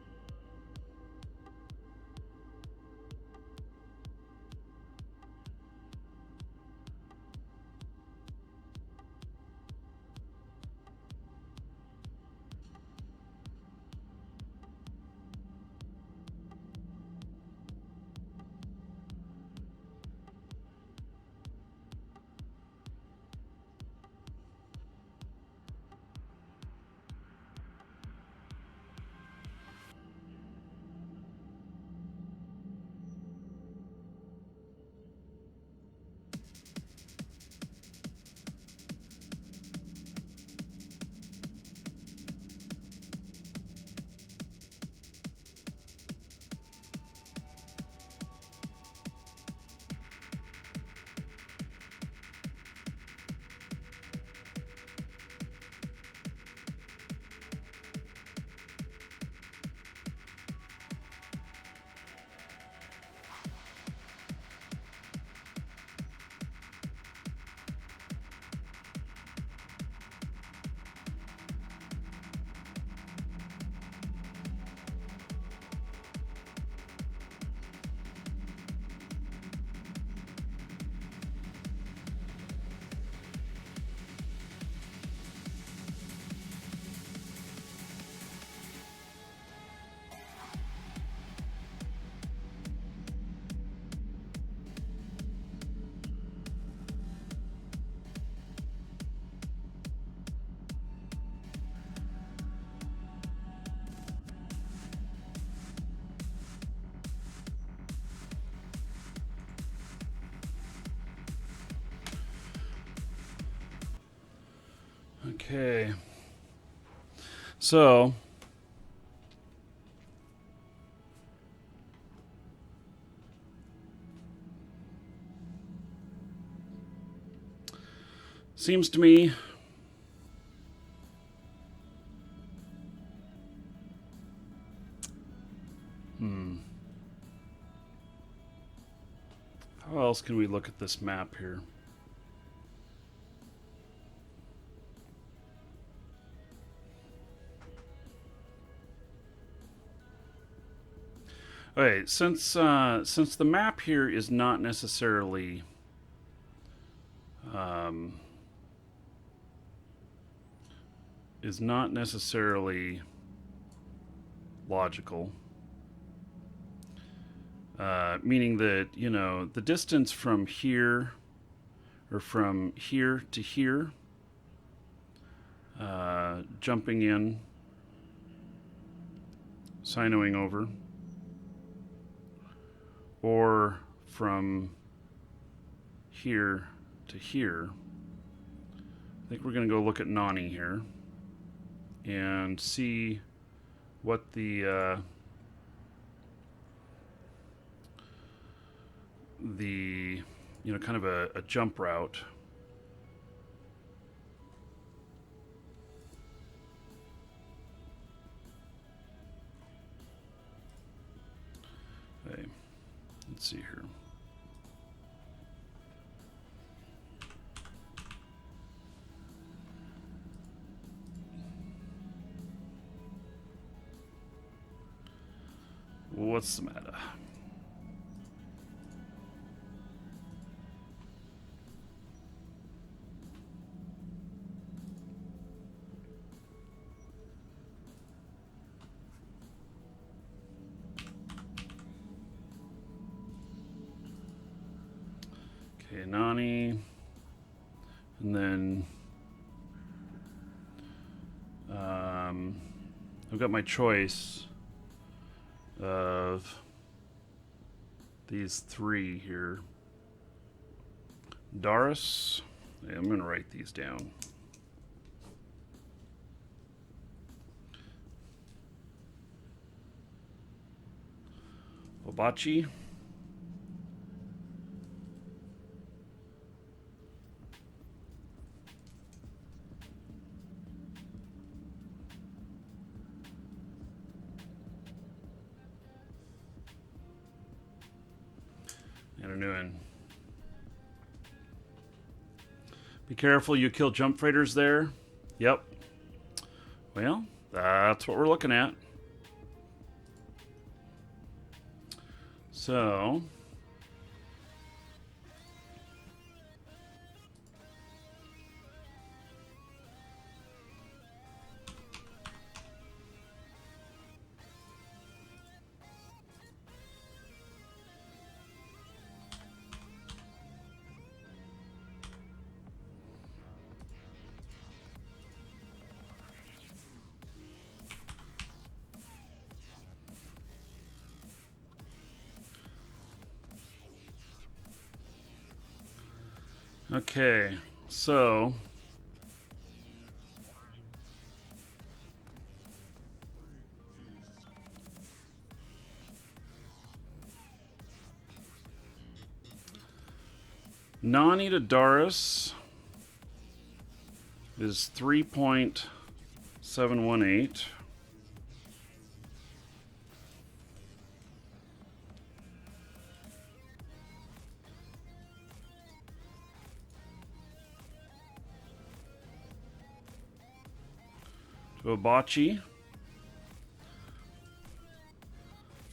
Okay. So seems to me how else can we look at this map here? Okay, since the map here is not necessarily logical. Meaning that, you know, the distance from here or from here to here, jumping in, sinoing over, or from here to here. I think we're going to go look at Nani here and see what the you know, kind of a jump route. Okay, let's see here. What's the matter? Okay, Nani. And then I've got my choice of these three here. Doris. Yeah, I'm going to write these down. Obachi. And a new one. Be careful, you kill jump freighters there. Yep. Well, that's what we're looking at. So, okay, so Nani to Doris is 3.718. To Obachi,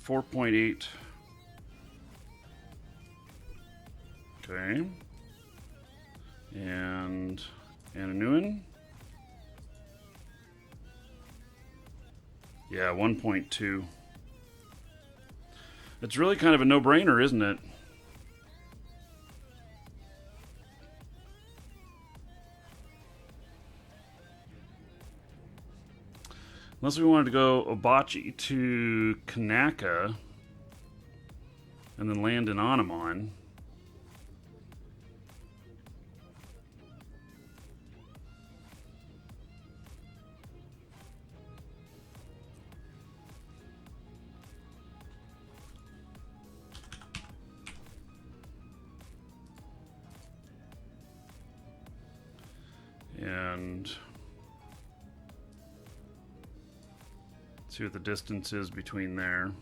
4.8. Okay. And Ananuan. Yeah, 1.2. It's really kind of a no-brainer, isn't it? Unless we wanted to go Obachi to Kanaka and then land in Anamon. And see what the distance is between there.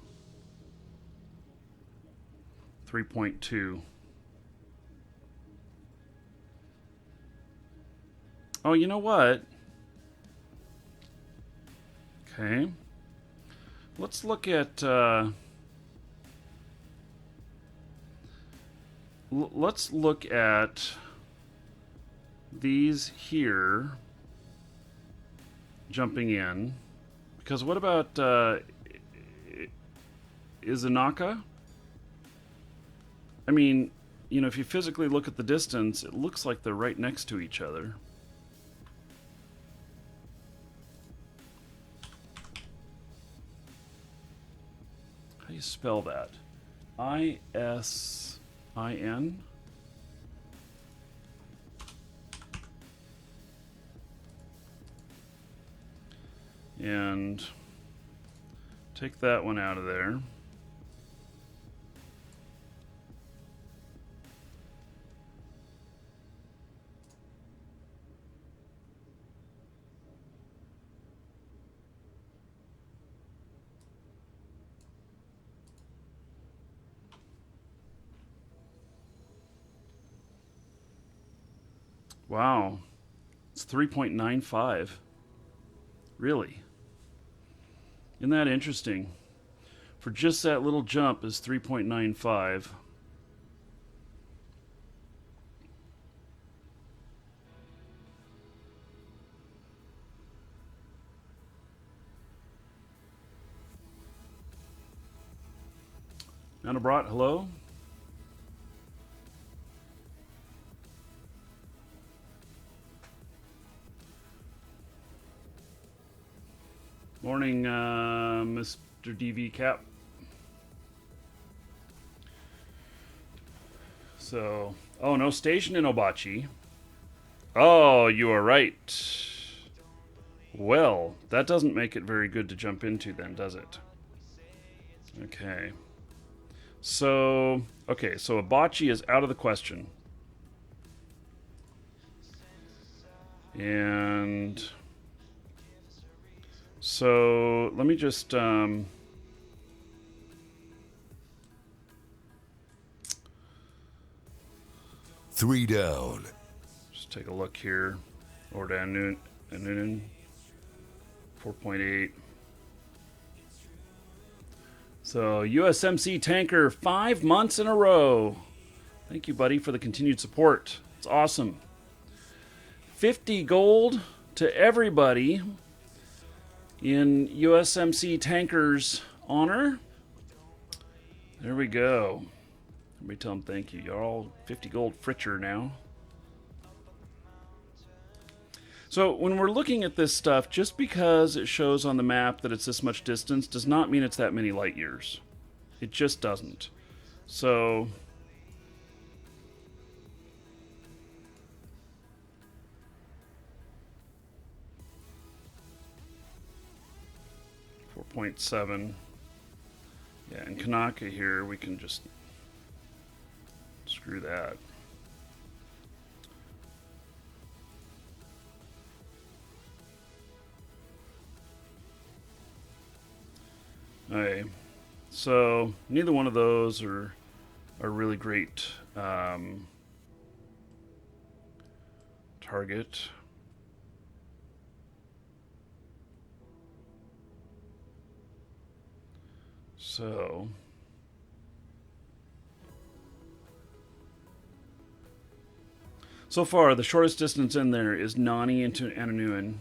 3.2. Oh, you know what? Okay. Let's look at let's look at these here jumping in, because what about Izanaka. I mean, you know, if you physically look at the distance, it looks like they're right next to each other. How do you spell that? I-S-I-N? And take that one out of there. Wow. It's 3.95. Really? Isn't that interesting? For just that little jump is 3.95. Mandelbrot, hello? Morning, Mr. DV Cap. So, oh, no station in Obachi. Oh, you are right. Well, that doesn't make it very good to jump into then, does it? Okay. So, okay, so Obachi is out of the question. And so let me just 3 down. just take a look here. Ordan Noonan 4.8. So USMC tanker 5 months in a row. Thank you, buddy, for the continued support. It's awesome. 50 gold to everybody in USMC Tanker's honor. There we go. Let me tell them thank you. You're all 50 gold Fritcher now. So when we're looking at this stuff, just because it shows on the map that it's this much distance does not mean it's that many light years. It just doesn't. So .7. Yeah, and Kanaka here, we can just screw that. Okay, so neither one of those are really great target. So far, the shortest distance in there is Nani into Ananuan.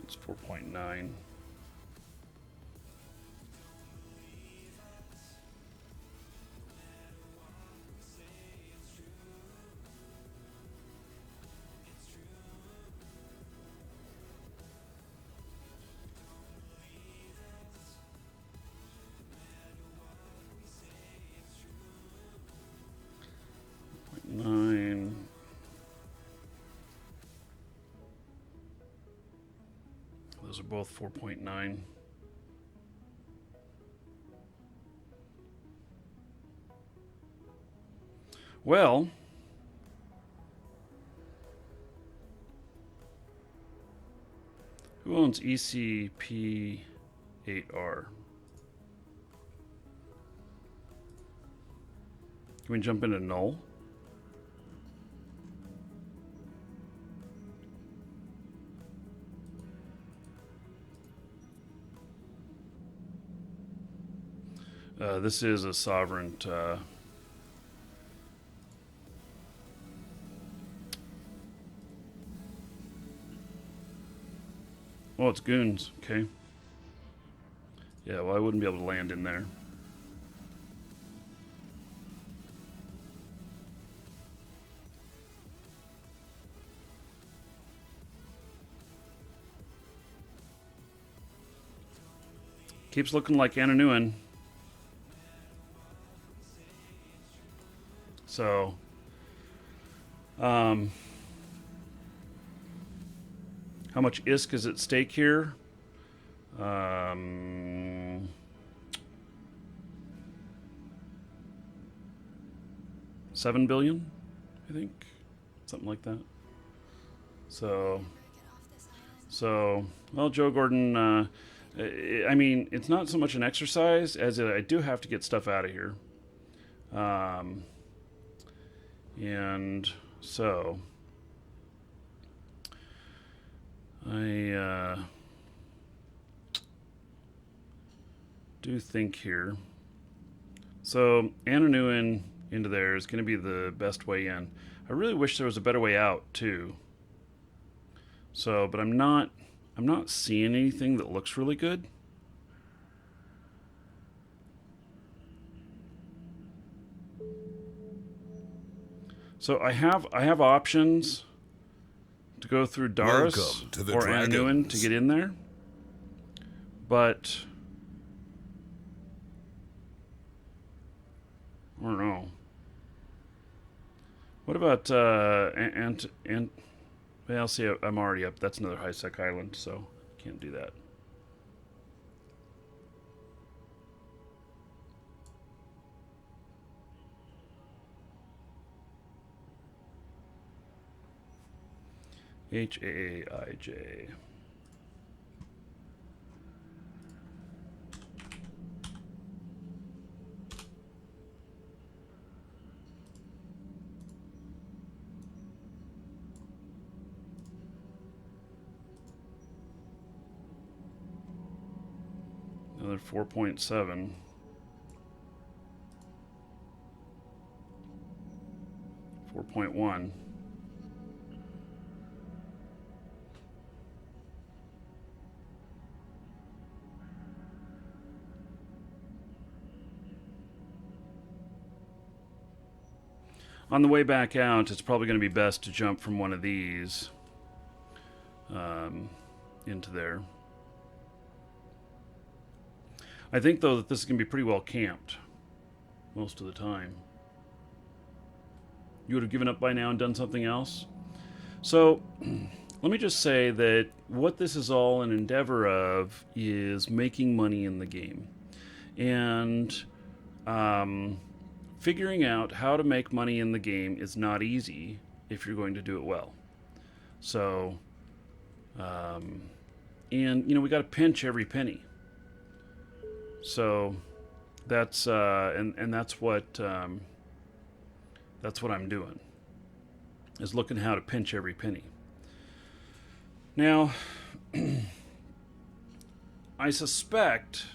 It's 4.9. Nine. Those are both 4.9. Well, who owns ECP8R? Can we jump into null? This is a sovereign. Oh, it's goons. Okay. Yeah, well, I wouldn't be able to land in there. Keeps looking like Ananuan. So, how much ISK is at stake here? 7 billion, I think, something like that. So, well, Joe Gordon. I mean, it's not so much an exercise as I do have to get stuff out of here. And so I do think here. So Ananuan into there is going to be the best way in. I really wish there was a better way out too. So, but I'm not seeing anything that looks really good. So I have options to go through Darius or Ananuan to get in there, but I don't know. What about and well, see, I'm already up. That's another high-sec island, so can't do that. Haij. Another 4.7. $4.1. On the way back out, it's probably going to be best to jump from one of these into there. I think, though, that this is going to be pretty well camped most of the time. You would have given up by now and done something else? So, let me just say that what this is all an endeavor of is making money in the game. And figuring out how to make money in the game is not easy if you're going to do it well. So, and, you know, we got to pinch every penny. So that's and that's what I'm doing, is looking how to pinch every penny. Now, I suspect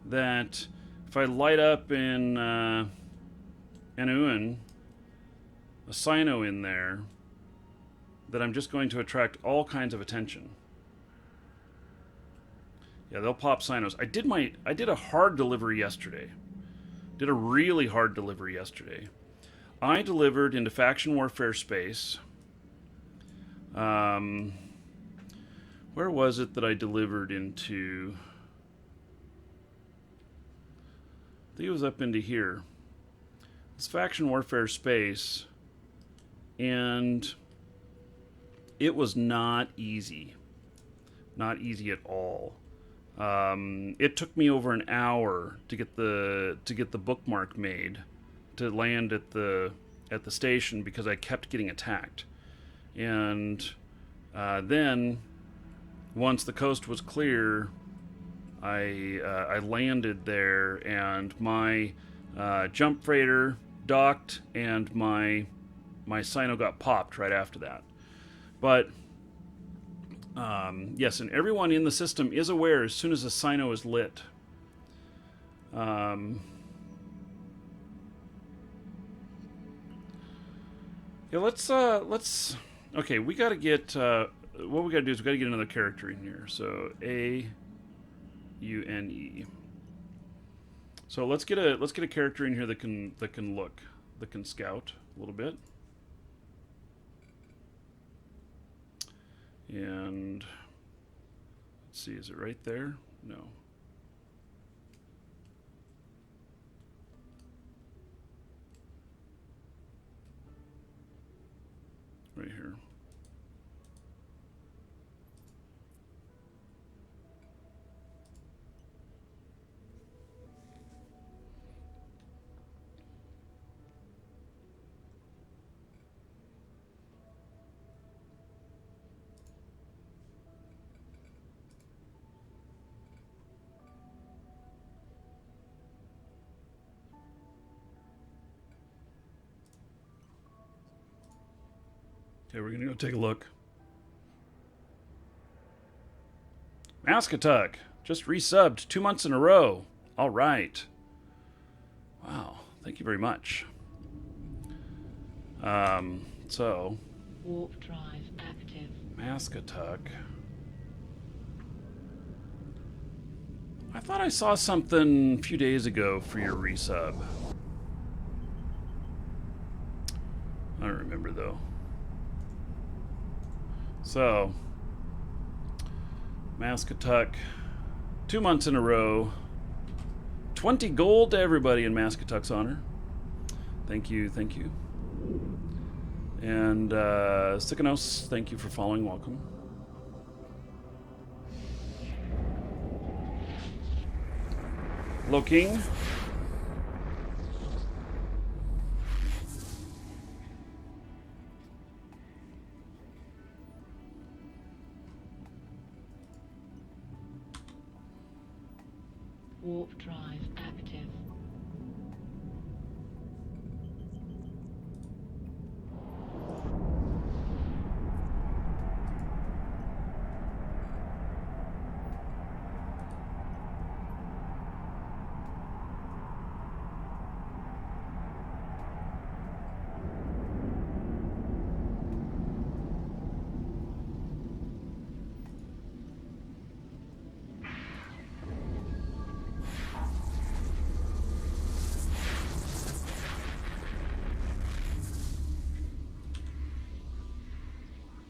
that if I light up in Ananuan, a Sino in there, that I'm just going to attract all kinds of attention. Yeah, they'll pop Sinos. I did a hard delivery yesterday. Did a really hard delivery yesterday. I delivered into faction warfare space. Where was it that I delivered into? I think it was up into here. It's faction warfare space, and it was not easy. Not easy at all. It took me over an hour to get the bookmark made to land at the station because I kept getting attacked. And then once the coast was clear, I landed there, and my Jump freighter docked, and my Sino got popped right after that. But yes, and everyone in the system is aware as soon as a Sino is lit. Yeah, let's. Okay, we got to get. What we got to do is we got to get another character in here. So AUNE. So let's get a character in here that can scout a little bit. And let's see, is it right there? No. Right here. Okay, we're gonna go take a look. Maskatuck just resubbed 2 months in a row. All right. Wow, thank you very much. So Warp drive active. Maskatuck. I thought I saw something a few days ago for your resub. I don't remember though. So, Maskatuck, 2 months in a row. 20 gold to everybody in Maskatuck's honor. Thank you, thank you. And Sikanos, thank you for following. Welcome. Looking. Warp drive active.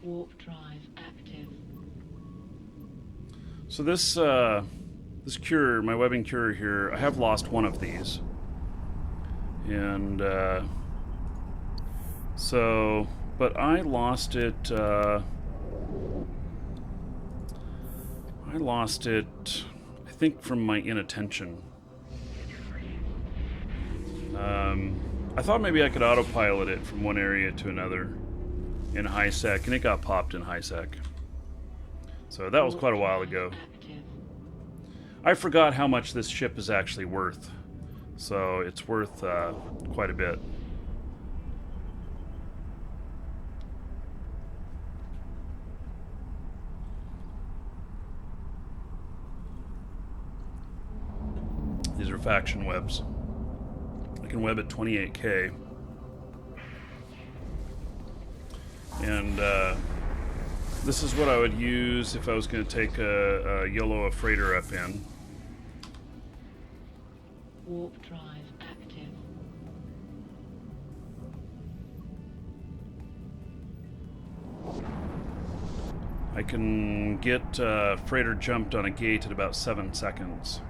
Warp drive active. So this cure, my webbing cure here, I have lost one of these, and so, but I lost it. I think, from my inattention. I thought maybe I could autopilot it from one area to another in high sec, and it got popped in high sec. So that was quite a while ago. I forgot how much this ship is actually worth. So it's worth quite a bit. These are faction webs. I can web at 28K. And this is what I would use if I was going to take a YOLO freighter up in. Warp drive active. I can get freighter jumped on a gate at about 7 seconds.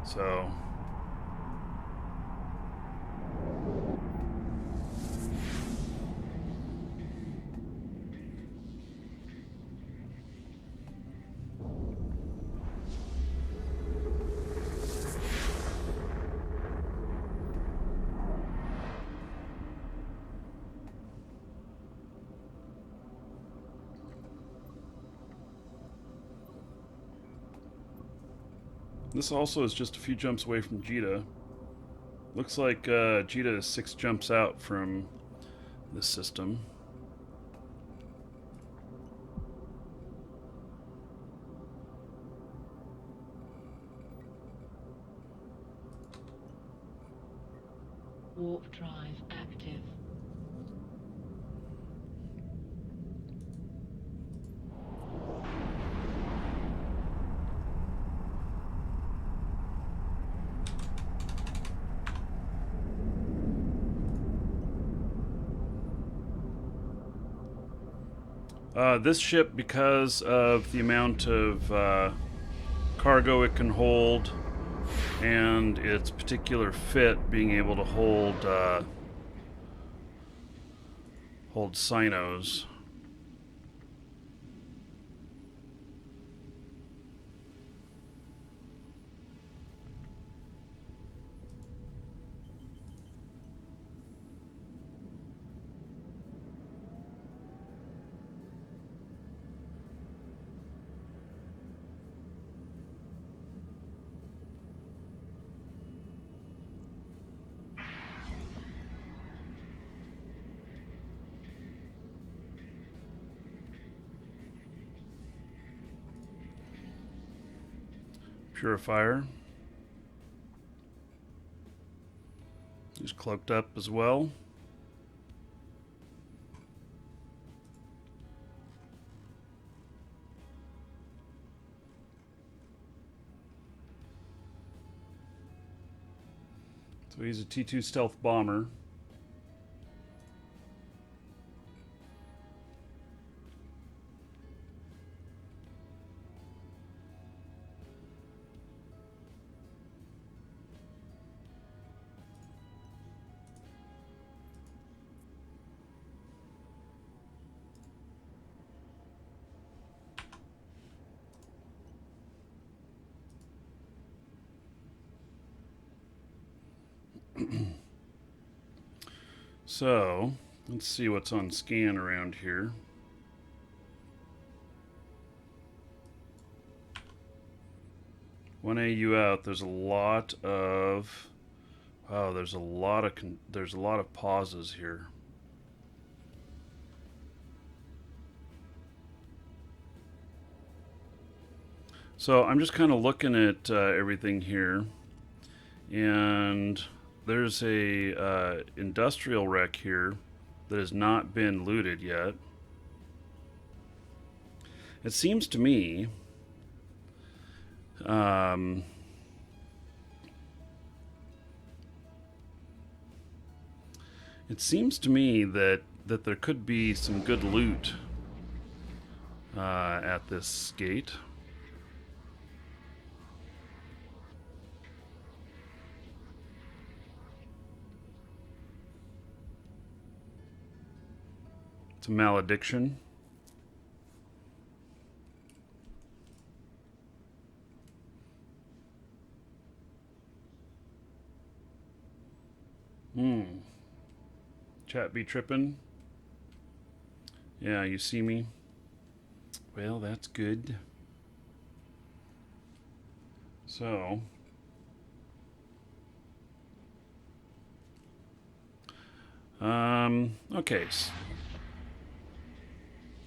So This also is just a few jumps away from Jita. Looks like Jita is 6 jumps out from this system. Warp drive active. This ship, because of the amount of cargo it can hold and its particular fit, being able to hold Sinos. Purifier. He's cloaked up as well. So he's a T2 stealth bomber. So, let's see what's on scan around here. One AU out. There's a lot of there's a lot of pauses here. So I'm just kind of looking at everything here, and there's a industrial wreck here that has not been looted yet. It seems to me that there could be some good loot at this gate. It's a malediction. Chat be tripping. Yeah, you see me. Well, that's good. So, okay.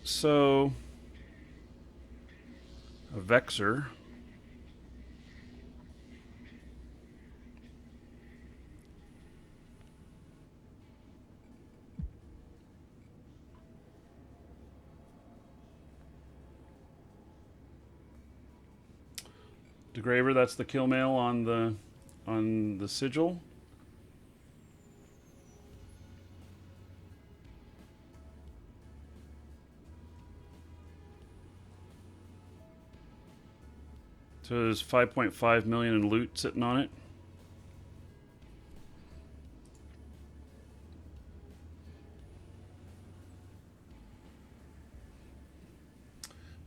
So, a Vexer. Degraver, that's the kill mail on the sigil. So there's 5.5 million in loot sitting on it.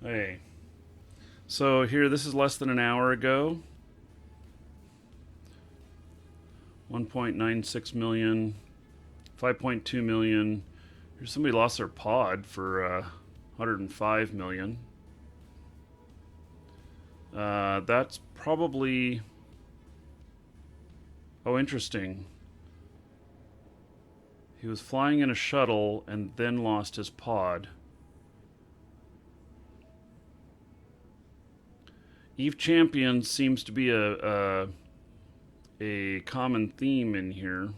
Hey. So here, this is less than an hour ago. 1.96 million, 5.2 million. Here's somebody lost their pod for 105 million. That's probably... Oh, interesting. He was flying in a shuttle and then lost his pod. Eve Champions seems to be a common theme in here.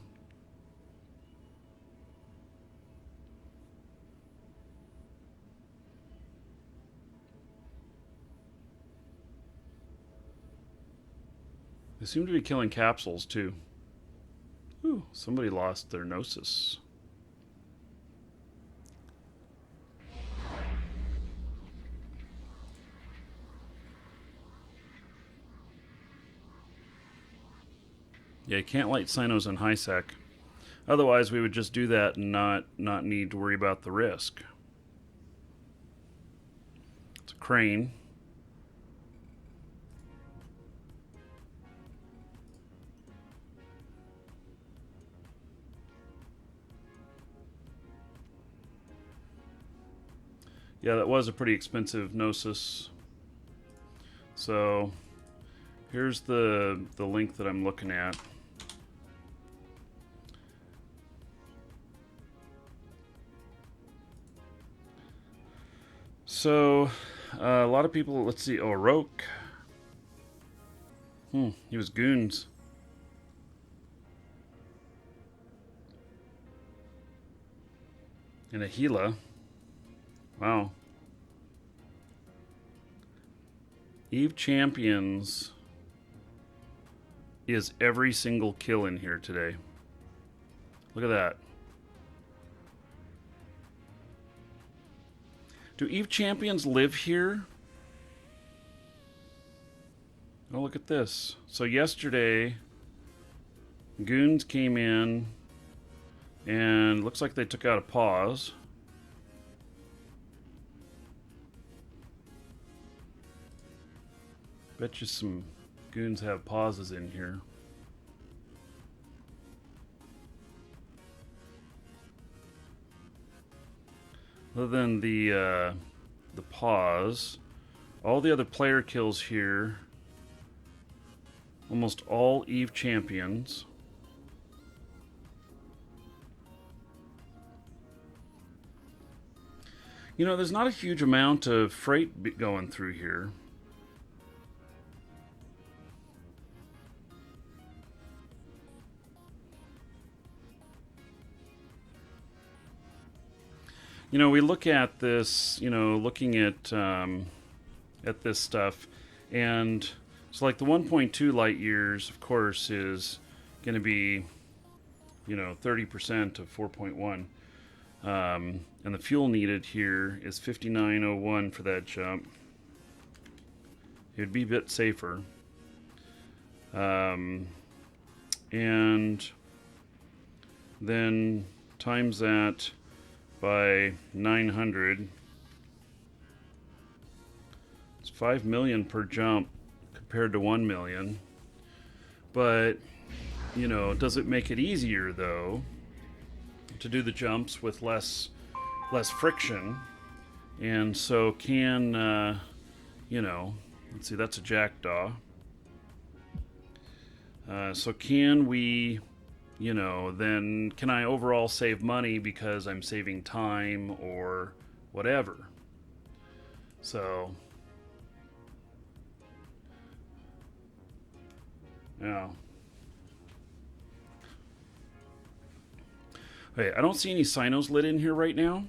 They seem to be killing capsules too. Ooh, somebody lost their Gnosis. Yeah, you can't light Sinos in high sec. Otherwise, we would just do that and not need to worry about the risk. It's a crane. Yeah, that was a pretty expensive Gnosis. So here's the link that I'm looking at. So a lot of people, let's see, oh, Roke. He was goons. And a Gila. Wow. Eve Champions is every single kill in here today. Look at that. Do Eve Champions live here? Oh, look at this. So yesterday, goons came in and looks like they took out a pause. Bet you some goons have pauses in here. Other than the pause, all the other player kills here, almost all Eve Champions. You know, there's not a huge amount of freight going through here. You know, we look at this, you know, looking at this stuff, and so like the 1.2 light years, of course, is going to be, you know, 30% of 4.1. And the fuel needed here is 5901 for that jump. It would be a bit safer. And then times that by 900. It's 5 million per jump compared to 1 million. But, you know, does it make it easier though to do the jumps with less friction? And so can you know, let's see, that's a jackdaw. So can we, you know, then can I overall save money because I'm saving time or whatever? So, yeah. Okay, I don't see any Sinos lit in here right now.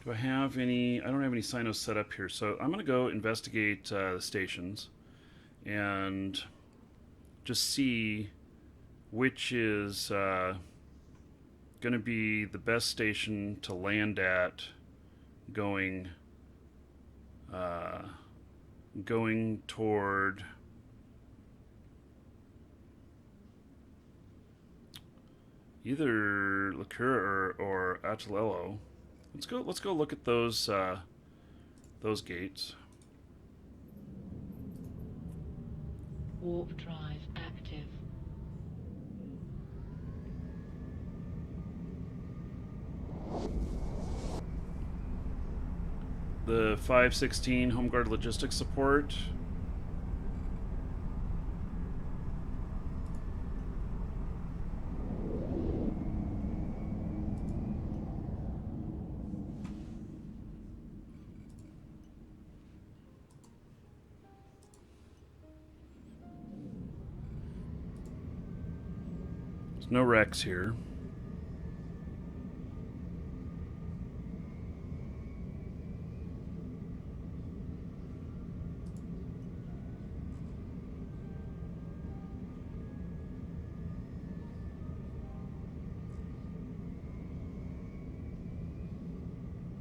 Do I have any? I don't have any Sinos set up here, so I'm going to go investigate the stations and just see which is going to be the best station to land at going toward either Liqueur or Atalello. Let's go look at those gates. Warp drive active. the 516 Home Guard logistics support. There's no wrecks here.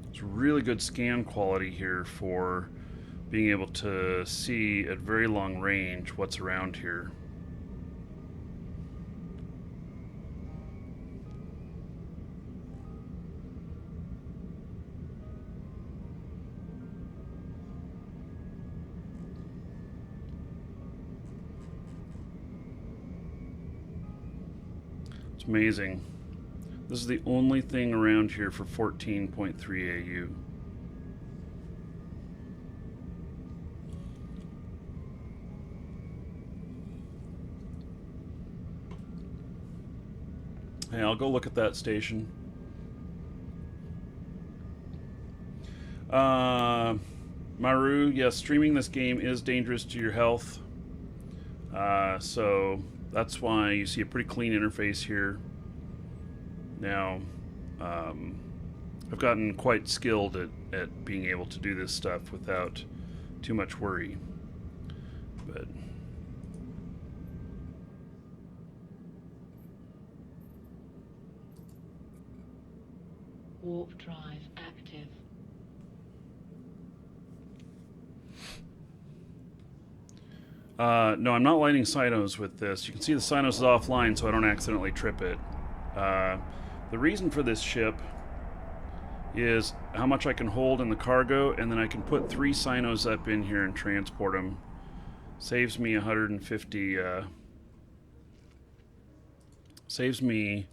It's really good scan quality here for being able to see at very long range what's around here. It's amazing. This is the only thing around here for 14.3 AU. Hey, I'll go look at that station. Maru, yes, streaming this game is dangerous to your health. So that's why you see a pretty clean interface here. Now, I've gotten quite skilled at being able to do this stuff without too much worry. But Warp drive active. no, I'm not lighting cynos with this. You can see the cynos is offline so I don't accidentally trip it. The reason for this ship is how much I can hold in the cargo, and then I can put 3 cynos up in here and transport them. Saves me 150, saves me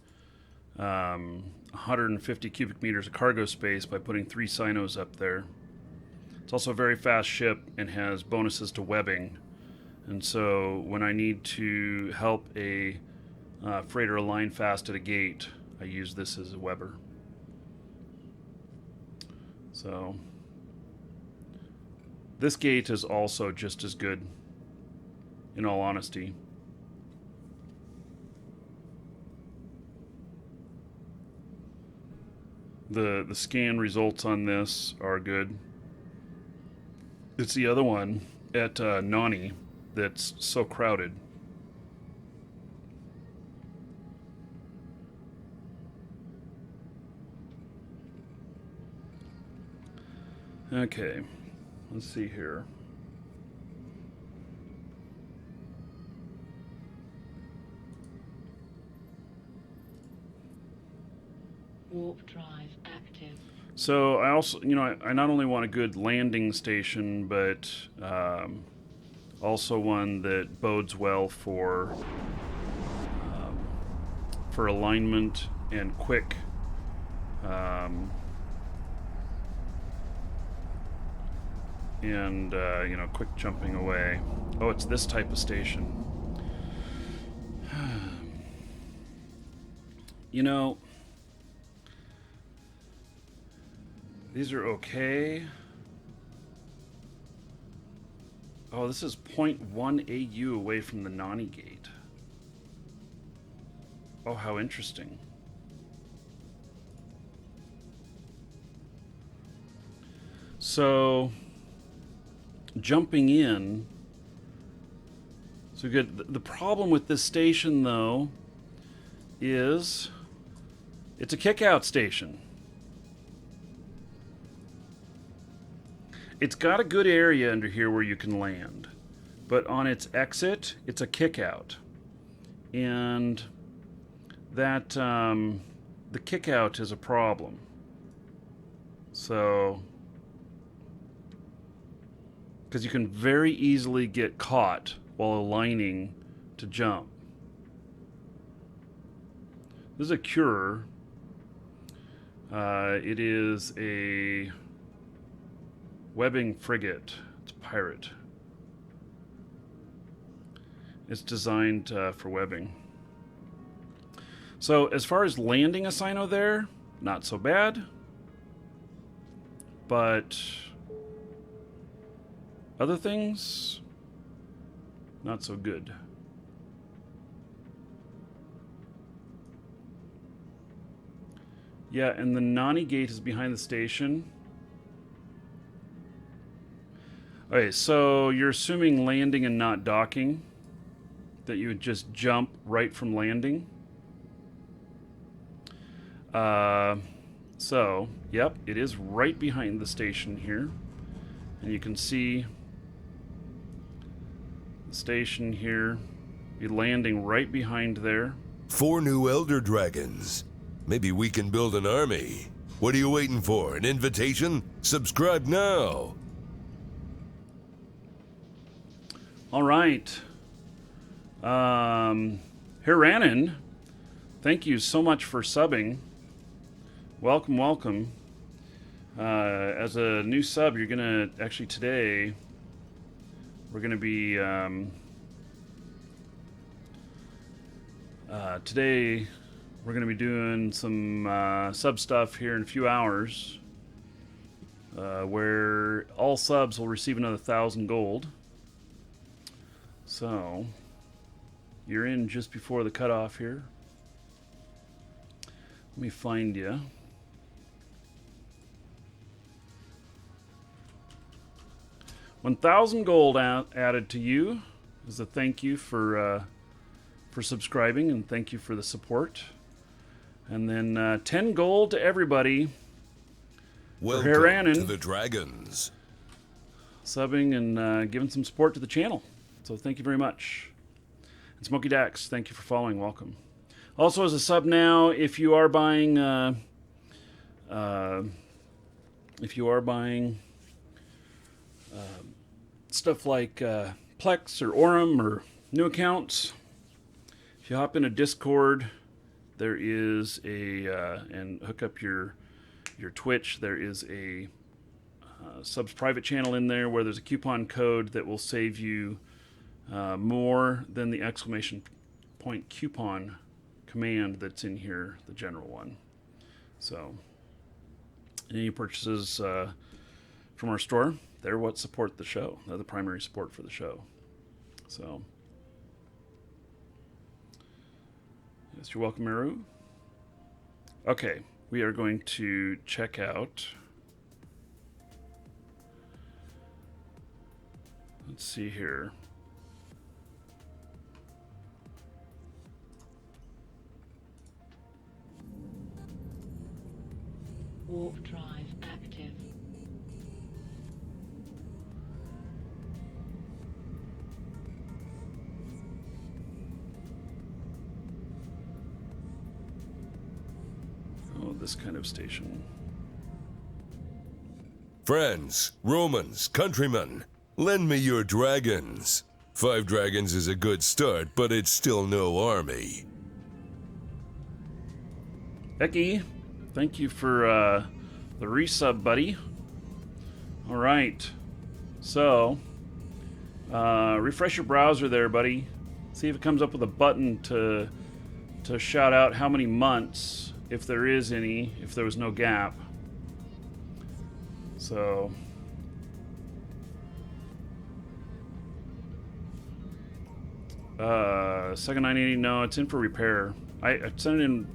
150 cubic meters of cargo space by putting 3 cynos up there. It's also a very fast ship and has bonuses to webbing. And so when I need to help a freighter align fast at a gate, I use this as a webber. So this gate is also just as good, in all honesty. The scan results on this are good. It's the other one at Nani that's so crowded. Okay, let's see here. Warp drive active. So I also, I not only want a good landing station, but also one that bodes well for alignment and quick quick jumping away. Oh, it's this type of station. These are okay. Oh, this is 0.1 AU away from the Nani gate. Oh, how interesting. So, jumping in. So good. The problem with this station, though, is it's a kick-out station. It's got a good area under here where you can land, but on its exit, it's a kick-out. And that, the kick-out is a problem. So, because you can very easily get caught while aligning to jump. This is a Cure. It is a Webbing frigate. It's a pirate. It's designed for webbing. So as far as landing a Sino there, not so bad. But other things, not so good. Yeah, and the Nani gate is behind the station. Okay, so you're assuming landing and not docking. That you would just jump right from landing. So, yep, it is right behind the station here. And you can see the station here. Be landing right behind there. 4 new Elder Dragons. Maybe we can build an army. What are you waiting for? An invitation? Subscribe now. All right. Hiranan, thank you so much for subbing. Welcome, welcome. As a new sub, you're gonna actually today. We're gonna be today. We're gonna be doing some sub stuff here in a few hours, where all subs will receive another 1,000 gold. So you're in just before the cutoff here. Let me find you. $1,000 gold added to you as a thank you for subscribing, and thank you for the support. And then 10 gold to everybody. Welcome Hiranan, to the Dragons. subbing and giving some support to the channel. So thank you very much. And Smokey Dax, thank you for following. Welcome. Also, as a sub now, if you are buying stuff like Plex or Orem or new accounts, if you hop into Discord, there is a and hook up your Twitch. There is a subs private channel in there where there's a coupon code that will save you more than the exclamation point coupon command that's in here, the general one. So any purchases from our store, they're what support the show. They're the primary support for the show. So yes, you're welcome, Meru. Okay, we are going to check out. Let's see here. Warp drive active. Oh, this kind of station. Friends, Romans, countrymen, lend me your dragons. 5 dragons is a good start, but it's still no army. Becky, thank you for the resub, buddy. All right. So, refresh your browser there, buddy. See if it comes up with a button to shout out how many months, if there is any, if there was no gap. So, second 980, no, it's in for repair. I sent it in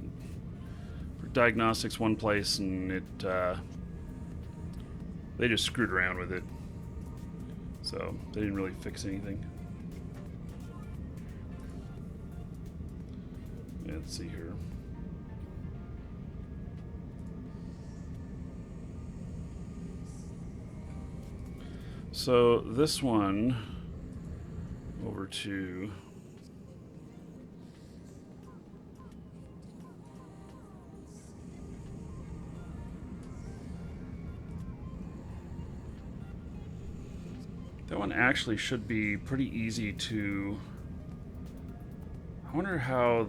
for diagnostics one place, and it they just screwed around with it. So they didn't really fix anything. Yeah, let's see here. So this one over to that one actually should be pretty easy to. I wonder how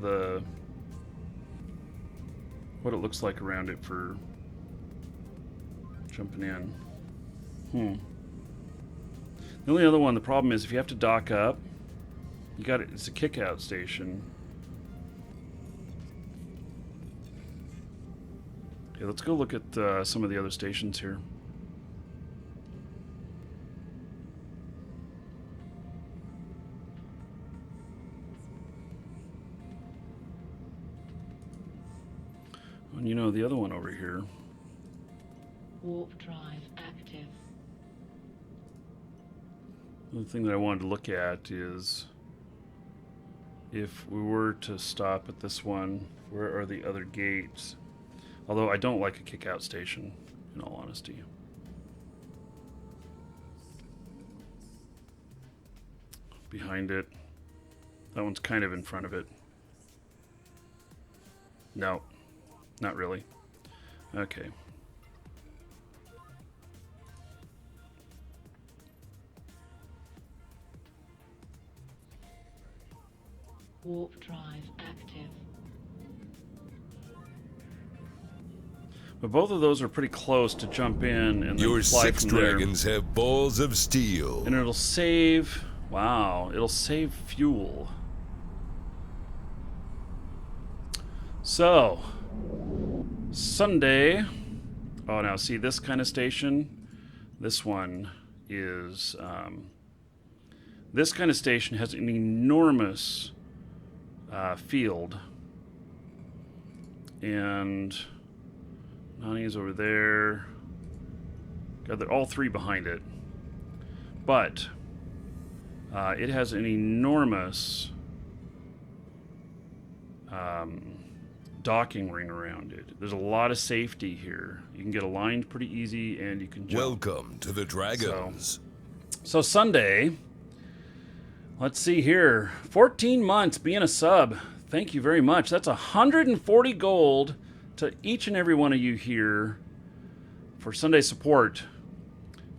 what it looks like around it for jumping in. The only other one, the problem is if you have to dock up, you got it. It's a kick-out station. Okay, let's go look at some of the other stations here. And you know, the other one over here. Warp drive active. The thing that I wanted to look at is if we were to stop at this one, where are the other gates? Although I don't like a kick-out station, in all honesty. Behind it. That one's kind of in front of it. No, not really. Okay. Warp drive active. But both of those are pretty close to jump in and then Your fly 6 from there. dragons have balls of steel. And it'll save... Wow, it'll save fuel. So, Sunday... Oh, now see this kind of station? This one is... this kind of station has an enormous field. And... Nani's over there. God, they're all three behind it. But it has an enormous docking ring around it. There's a lot of safety here. You can get aligned pretty easy, and you can jump. Welcome to the dragons. So Sunday, let's see here. 14 months being a sub. Thank you very much. That's 140 gold to each and every one of you here for Sunday support.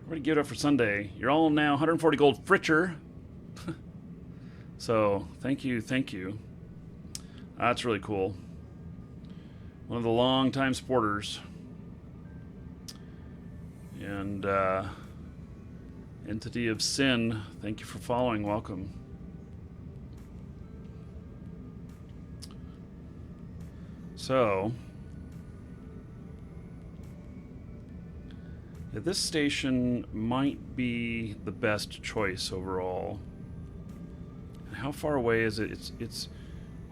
Everybody give it up for Sunday. You're all now 140 gold Fritcher. So, thank you, thank you. That's really cool. One of the long-time supporters. And, Entity of Sin, thank you for following. Welcome. So... this station might be the best choice overall. And how far away is it? It's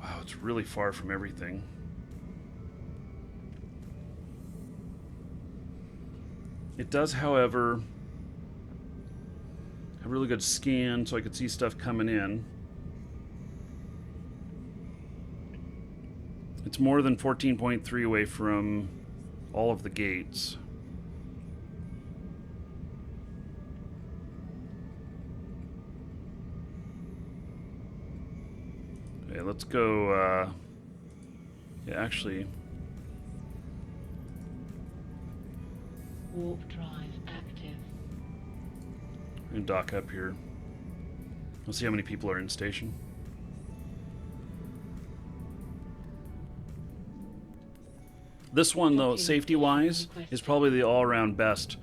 wow, it's really far from everything. It does, however, have a really good scan, so I could see stuff coming in. It's more than 14.3 away from all of the gates. Okay, let's go, yeah, actually... Warp drive active. I'm going to dock up here. Let's see how many people are in station. This one, though, safety-wise, is probably the all-around best.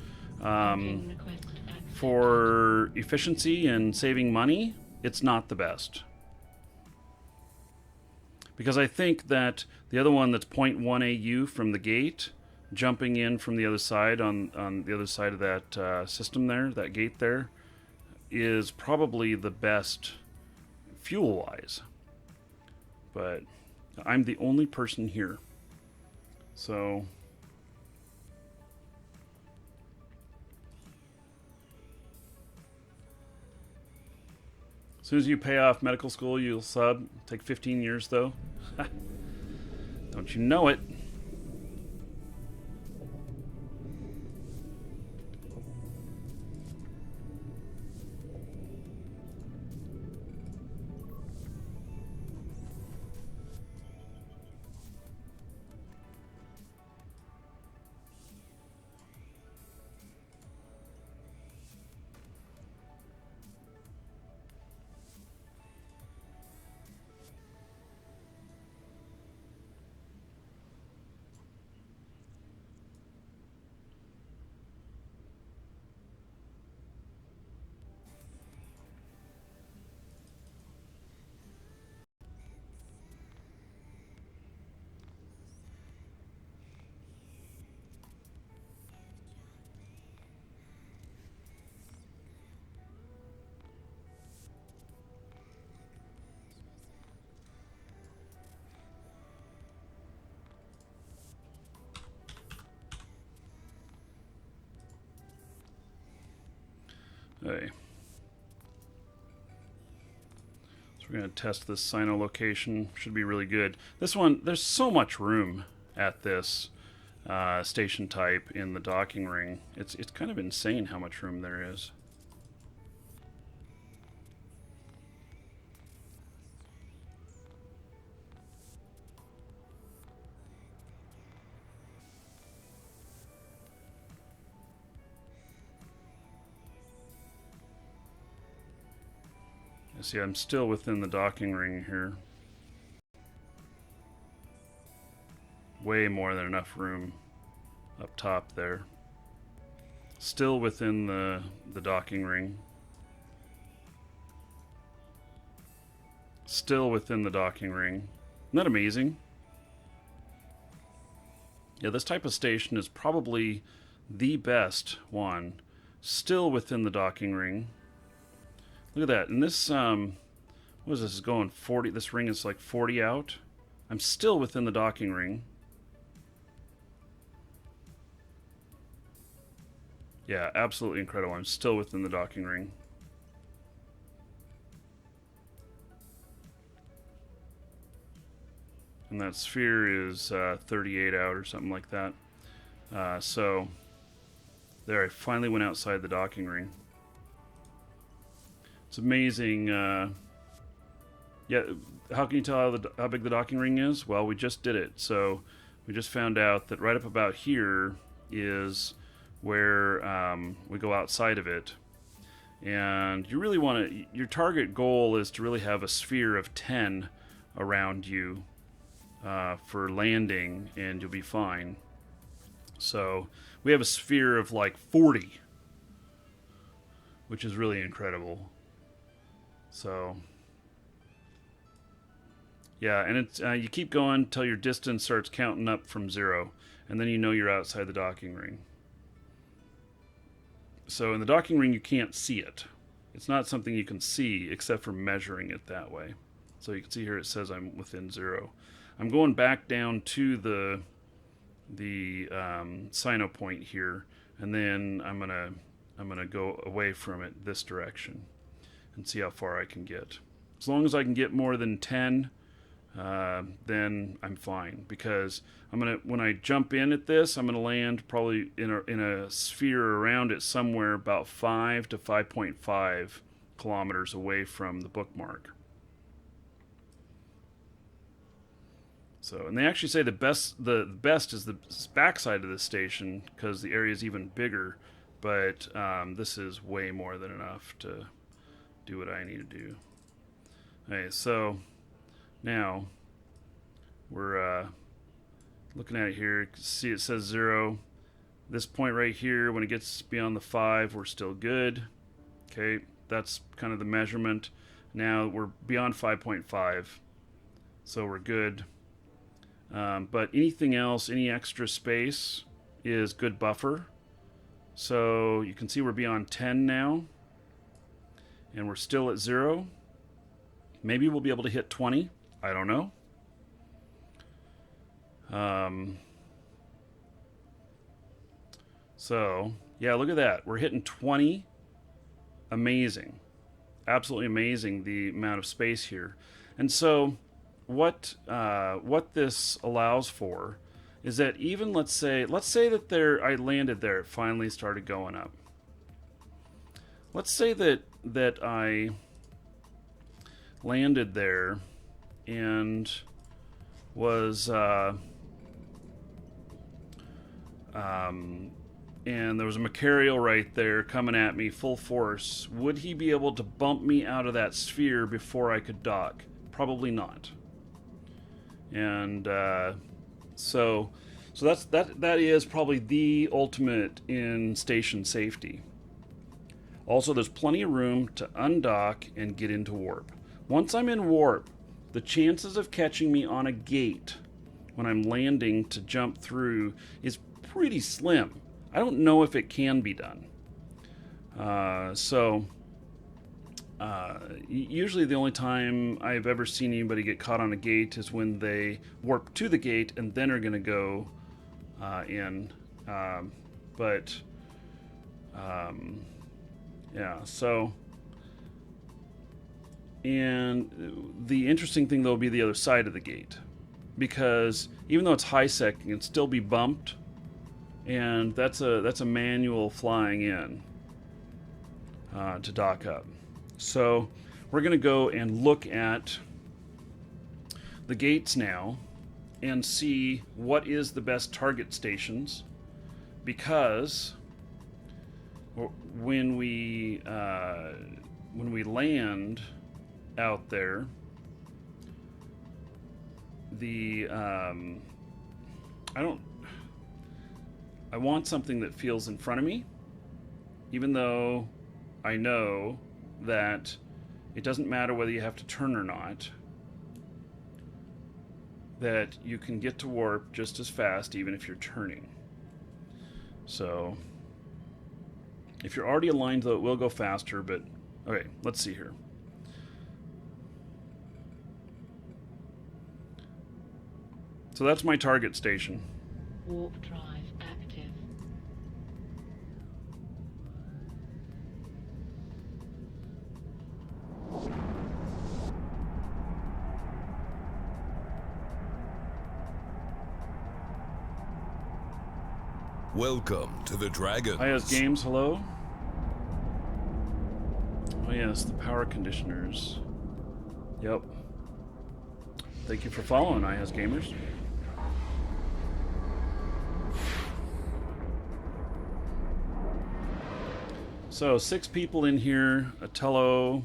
For efficiency and saving money, it's not the best. Because I think that the other one that's 0.1 AU from the gate, jumping in from the other side on the other side of that system there, that gate there, is probably the best fuel-wise. But I'm the only person here. So... as soon as you pay off medical school, you'll sub. Take 15 years, though. Don't you know it? Okay. So we're going to test this Sino location. Should be really good. This one, there's so much room at this station type in the docking ring. It's kind of insane how much room there is. See, I'm still within the docking ring here. Way more than enough room up top there. Still within the docking ring. Still within the docking ring. Isn't that amazing? Yeah, this type of station is probably the best one. Still within the docking ring. Look at that. And this, what is this? Is going 40. This ring is like 40 out. I'm still within the docking ring. Yeah, absolutely incredible. I'm still within the docking ring. And that sphere is 38 out or something like that. So, there, I finally went outside the docking ring. It's amazing. Yeah, how can you tell how big the docking ring is? Well, we just did it. So, we just found out that right up about here is where we go outside of it. And you really want to, your target goal is to really have a sphere of 10 around you for landing, and you'll be fine. So we have a sphere of like 40, which is really incredible. So yeah, and it's you keep going until your distance starts counting up from 0, and then you know you're outside the docking ring. So in the docking ring, you can't see it. It's not something you can see except for measuring it that way. So you can see here it says I'm within 0. I'm going back down to the Sino point here, and then I'm gonna go away from it this direction and see how far I can get. As long as I can get more than 10, then I'm fine, because when I jump in at this, I'm gonna land probably in a sphere around it somewhere about 5 to 5.5 kilometers away from the bookmark. So, and they actually say the best is the backside of the station, because the area is even bigger. But this is way more than enough to do what I need to do. Okay, so now we're looking at it here. You can see it says 0. This point right here, when it gets beyond the 5, we're still good. Okay, that's kind of the measurement. Now we're beyond 5.5, so we're good. But anything else, any extra space is good buffer. So you can see we're beyond 10 now, and we're still at 0. Maybe we'll be able to hit 20. I don't know. So yeah, look at that. We're hitting 20. Amazing. Absolutely amazing, the amount of space here. And so what this allows for is that even let's say that I landed there, it finally started going up. Let's say that I landed there and was and there was a Macarial right there coming at me full force. Would he be able to bump me out of that sphere before I could dock? Probably not. And so that is probably the ultimate in station safety. Also, there's plenty of room to undock and get into warp. Once I'm in warp, the chances of catching me on a gate when I'm landing to jump through is pretty slim. I don't know if it can be done. Usually the only time I've ever seen anybody get caught on a gate is when they warp to the gate and then are going to go in. Yeah, so... And the interesting thing, though, will be the other side of the gate. Because even though it's high sec, it can still be bumped. And that's a manual flying in to dock up. So we're going to go and look at the gates now and see what is the best target stations, because when we land out there, I want something that feels in front of me, even though I know that it doesn't matter whether you have to turn or not, that you can get to warp just as fast even if you're turning. So if you're already aligned, though, it will go faster, but okay, let's see here. So that's my target station. Warp drive active. Welcome to the Dragons. IS Games, hello. Oh yes, the power conditioners. Yep. Thank you for following, IS Gamers. So 6 people in here. Atello.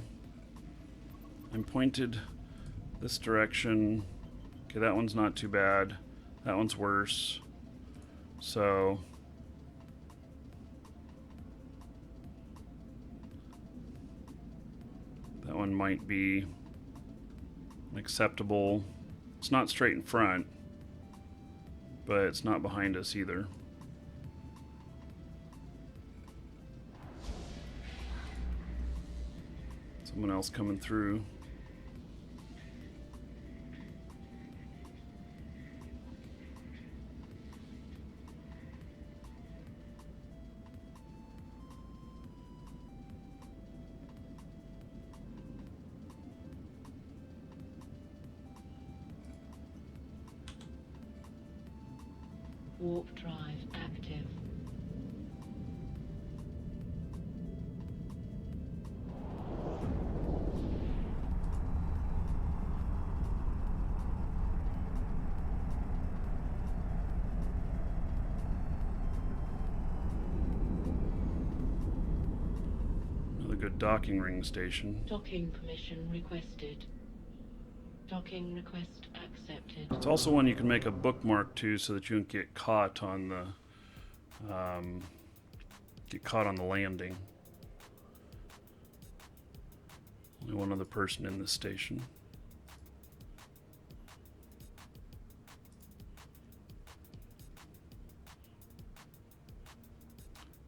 I'm pointed this direction. Okay, that one's not too bad. That one's worse. So that one might be acceptable. It's not straight in front, but it's not behind us either. Someone else coming through. Warp drive active. Another good docking ring station. Docking permission requested. Docking request accepted. It's also one you can make a bookmark to, so that you don't get caught on the landing. Only one other person in this station.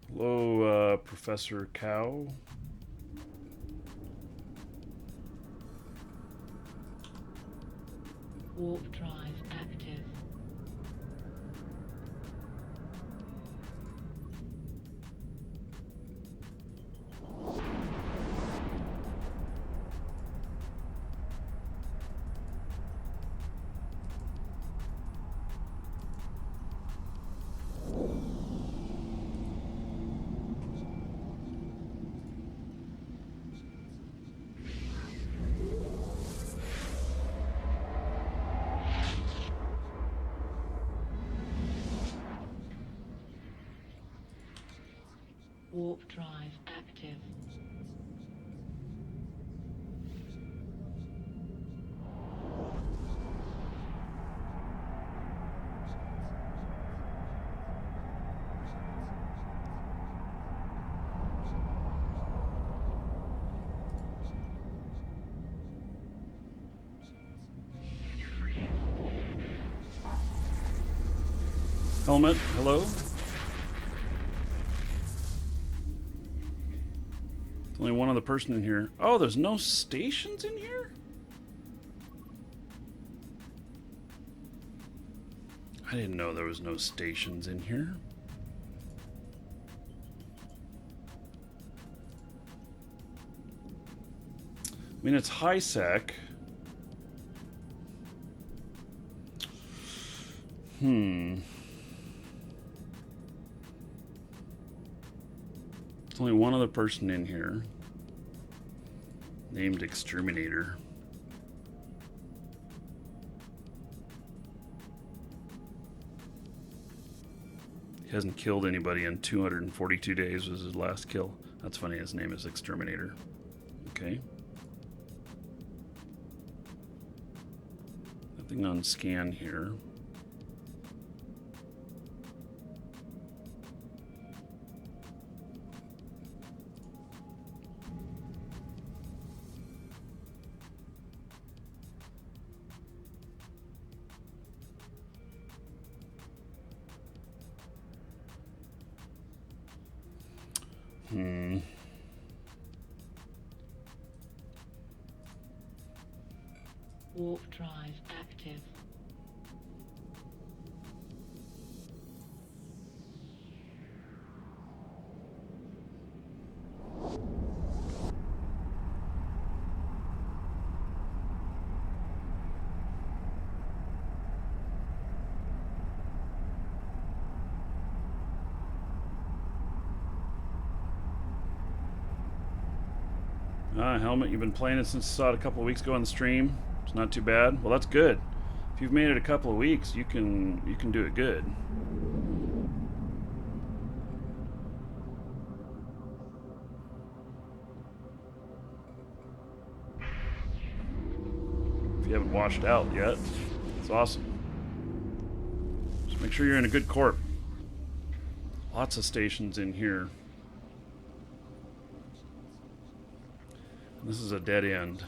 Hello, Professor Cow. Warp drive active. Warp drive active. Helmet, hello. There's only one other person in here. Oh, there's no stations in here? I didn't know there was no stations in here. I mean, it's high sec. There's only one other person in here named Exterminator. He hasn't killed anybody in 242 days was his last kill. That's funny, his name is Exterminator. Okay. Nothing on scan here. Warp drive active. Helmet, you've been playing it since you saw it a couple of weeks ago on the stream. It's not too bad. Well, that's good. If you've made it a couple of weeks, you can do it good. If you haven't washed out yet, it's awesome. Just make sure you're in a good corp. Lots of stations in here. This is a dead end.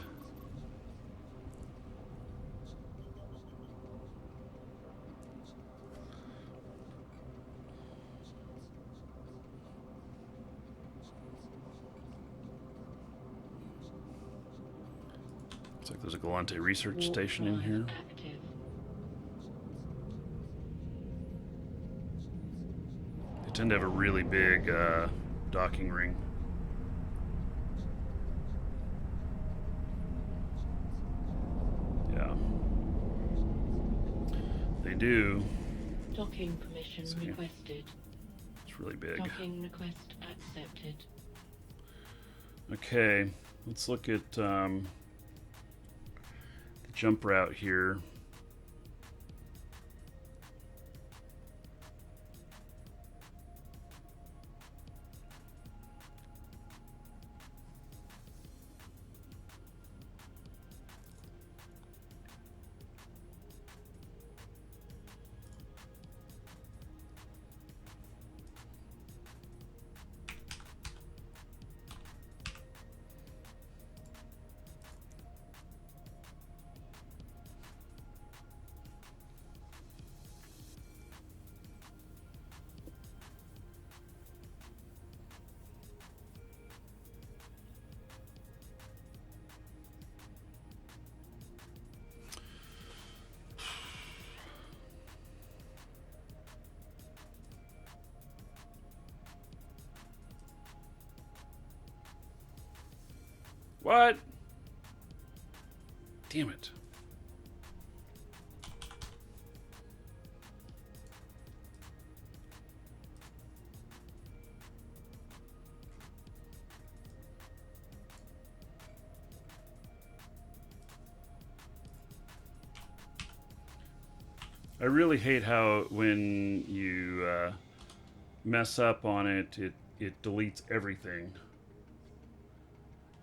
Looks like there's a Galante research station in here. Active. They tend to have a really big docking ring. Yeah. They do. Docking permission requested. It's really big. Docking request accepted. Okay, let's look at the jump route here. What? Damn it. I really hate how when you mess up on it, it deletes everything.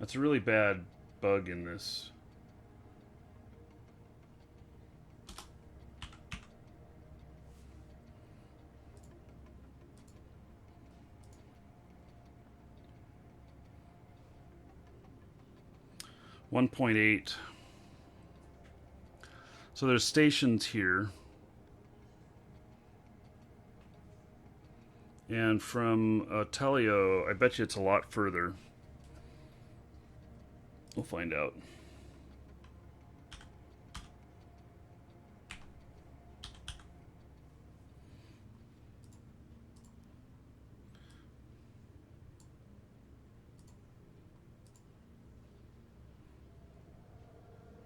That's a really bad bug in this. .8. So there's stations here. And from Telio, I bet you it's a lot further. We'll find out.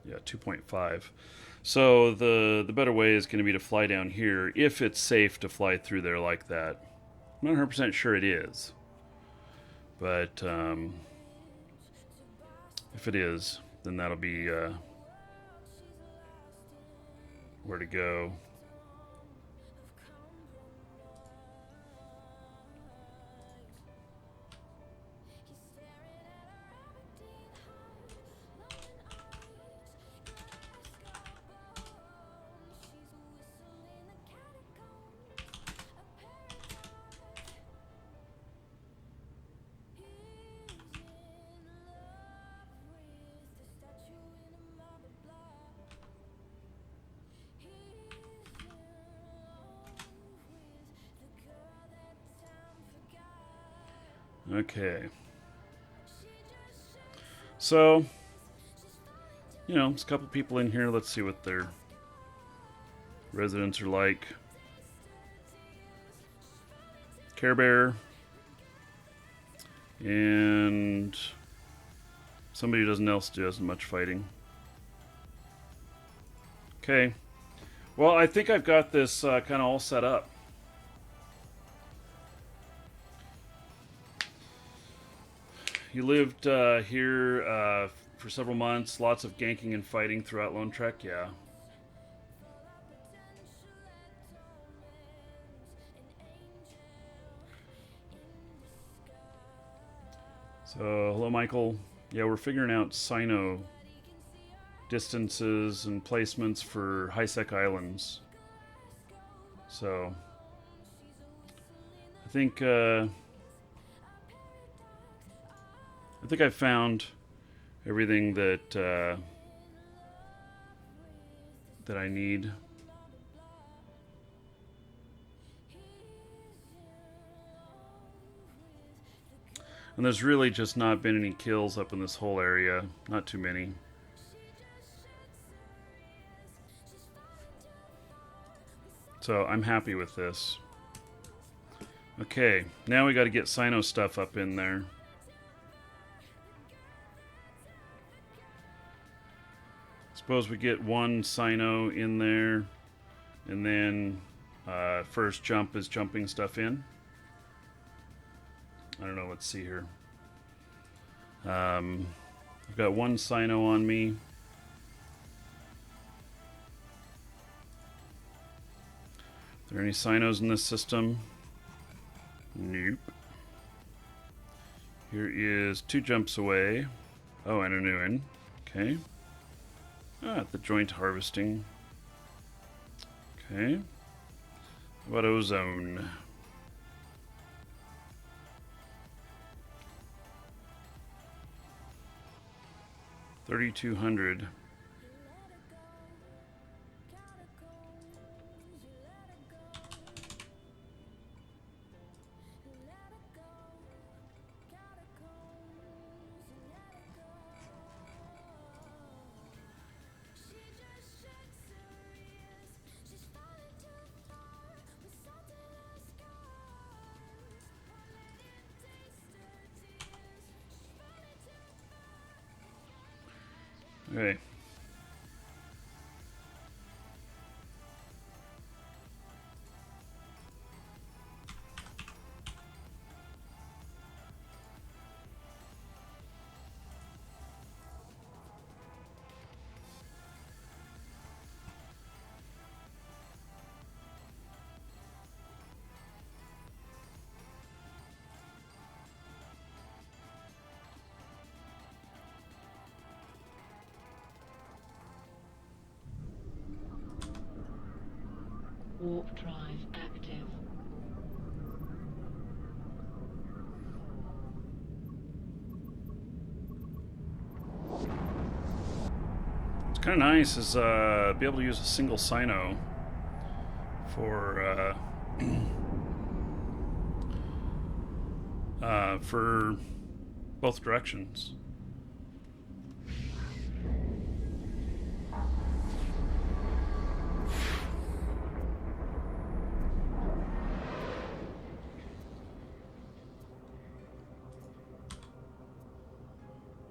Yeah, 2.5. So the better way is going to be to fly down here if it's safe to fly through there like that. I'm not 100% sure it is. But if it is, then that'll be where to go. Okay. So, there's a couple people in here. Let's see what their residents are like. Care Bear. And somebody who doesn't else does much fighting. Okay. Well, I think I've got this kind of all set up. You lived here for several months, lots of ganking and fighting throughout Lone Trek, yeah. So, hello, Michael. Yeah, we're figuring out Sino distances and placements for high-sec islands. So, I think I've found everything that I need. And there's really just not been any kills up in this whole area. Not too many. So I'm happy with this. Okay, now we got to get Sino stuff up in there. Suppose we get one Sino in there, and then first jump is jumping stuff in. I don't know, let's see here. I've got one Sino on me. Are there any Sinos in this system? Nope. Here is 2 jumps away. Oh, and a new one. Okay. The joint harvesting. Okay. How about ozone? $3,200. Okay. Warp drive active. It's kind of nice is be able to use a single Sino for for both directions.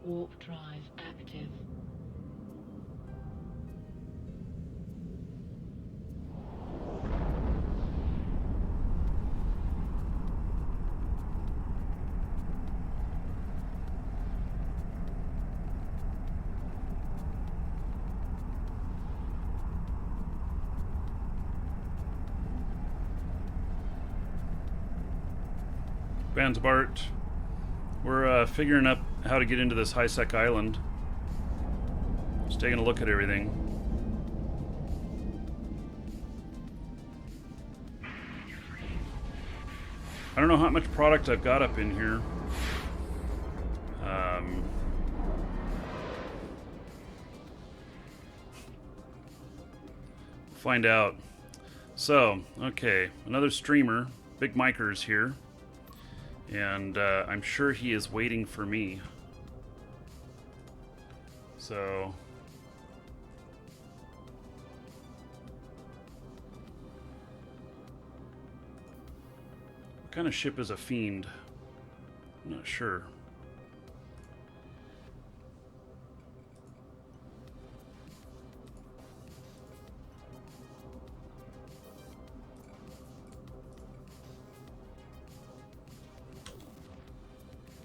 Warp drive active. Banzbart. We're figuring up how to get into this high-sec island. Just taking a look at everything. I don't know how much product I've got up in here. Find out. So, okay, another streamer, Big Miker's here, and I'm sure he is waiting for me. So, what kind of ship is a fiend? I'm not sure.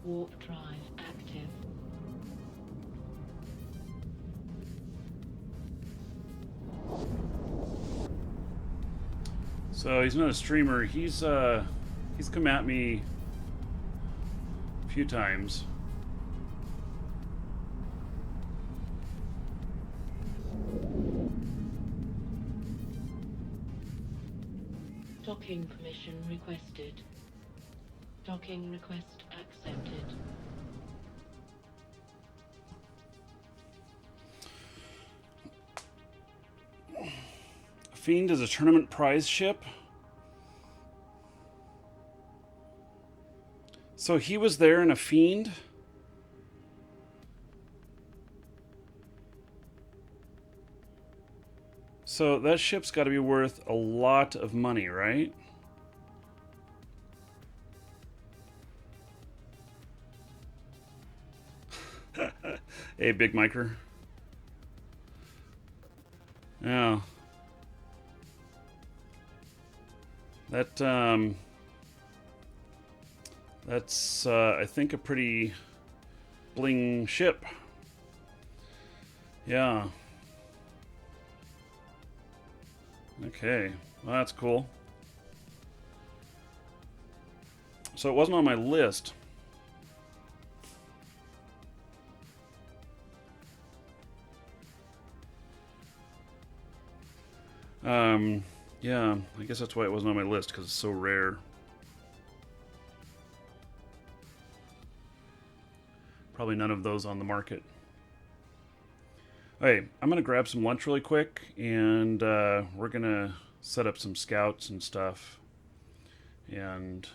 Warp drive active. So he's not a streamer. He's come at me a few times. Docking permission requested. Docking request accepted. Fiend is a tournament prize ship. So he was there in a Fiend? So that ship's got to be worth a lot of money, right? Hey, Big Miker. Yeah. That's I think a pretty bling ship. Yeah. Okay, well, that's cool. So it wasn't on my list. Yeah, I guess that's why it wasn't on my list, because it's so rare. Probably none of those on the market. Hey, I'm going to grab some lunch really quick, and we're going to set up some scouts and stuff. And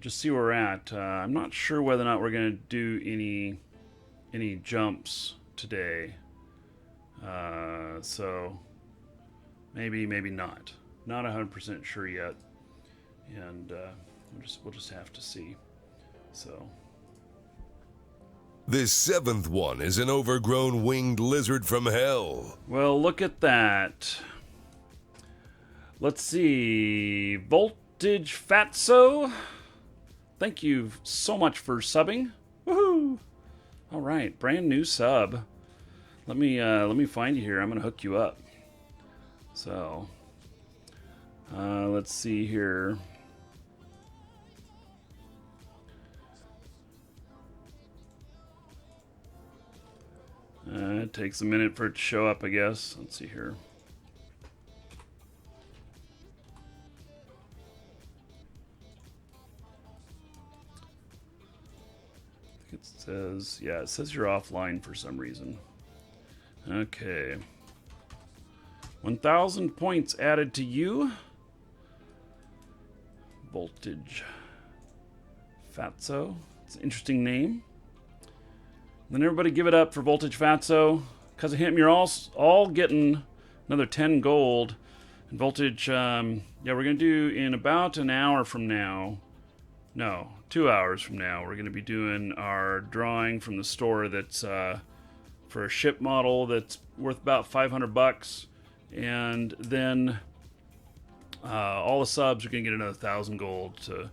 just see where we're at. I'm not sure whether or not we're going to do any jumps today. So maybe not. Not 100% sure yet. And we'll just have to see. So This seventh one is an overgrown winged lizard from hell. well, look at that. Let's see. Voltage Fatso. Thank you so much for subbing. Woohoo! All right, brand new sub. Let me find you here. I'm gonna hook you up. So let's see here. It takes a minute for it to show up, I guess. Let's see here. I think it says, yeah, it says you're offline for some reason. Okay. 1,000 points added to you. Voltage Fatso. It's an interesting name. Then everybody give it up for Voltage Fatso. Because of him, you're all getting another 10 gold. And Voltage, yeah, we're going to do in about an hour from now. No, 2 hours from now. We're going to be doing our drawing from the store that's for a ship model that's worth about $500. And then all the subs are going to get another 1,000 gold to,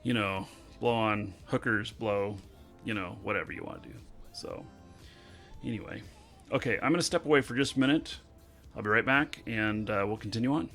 you know, blow on hookers, blow, you know, whatever you want to do. So, anyway. Okay, I'm going to step away for just a minute. I'll be right back, and we'll continue on.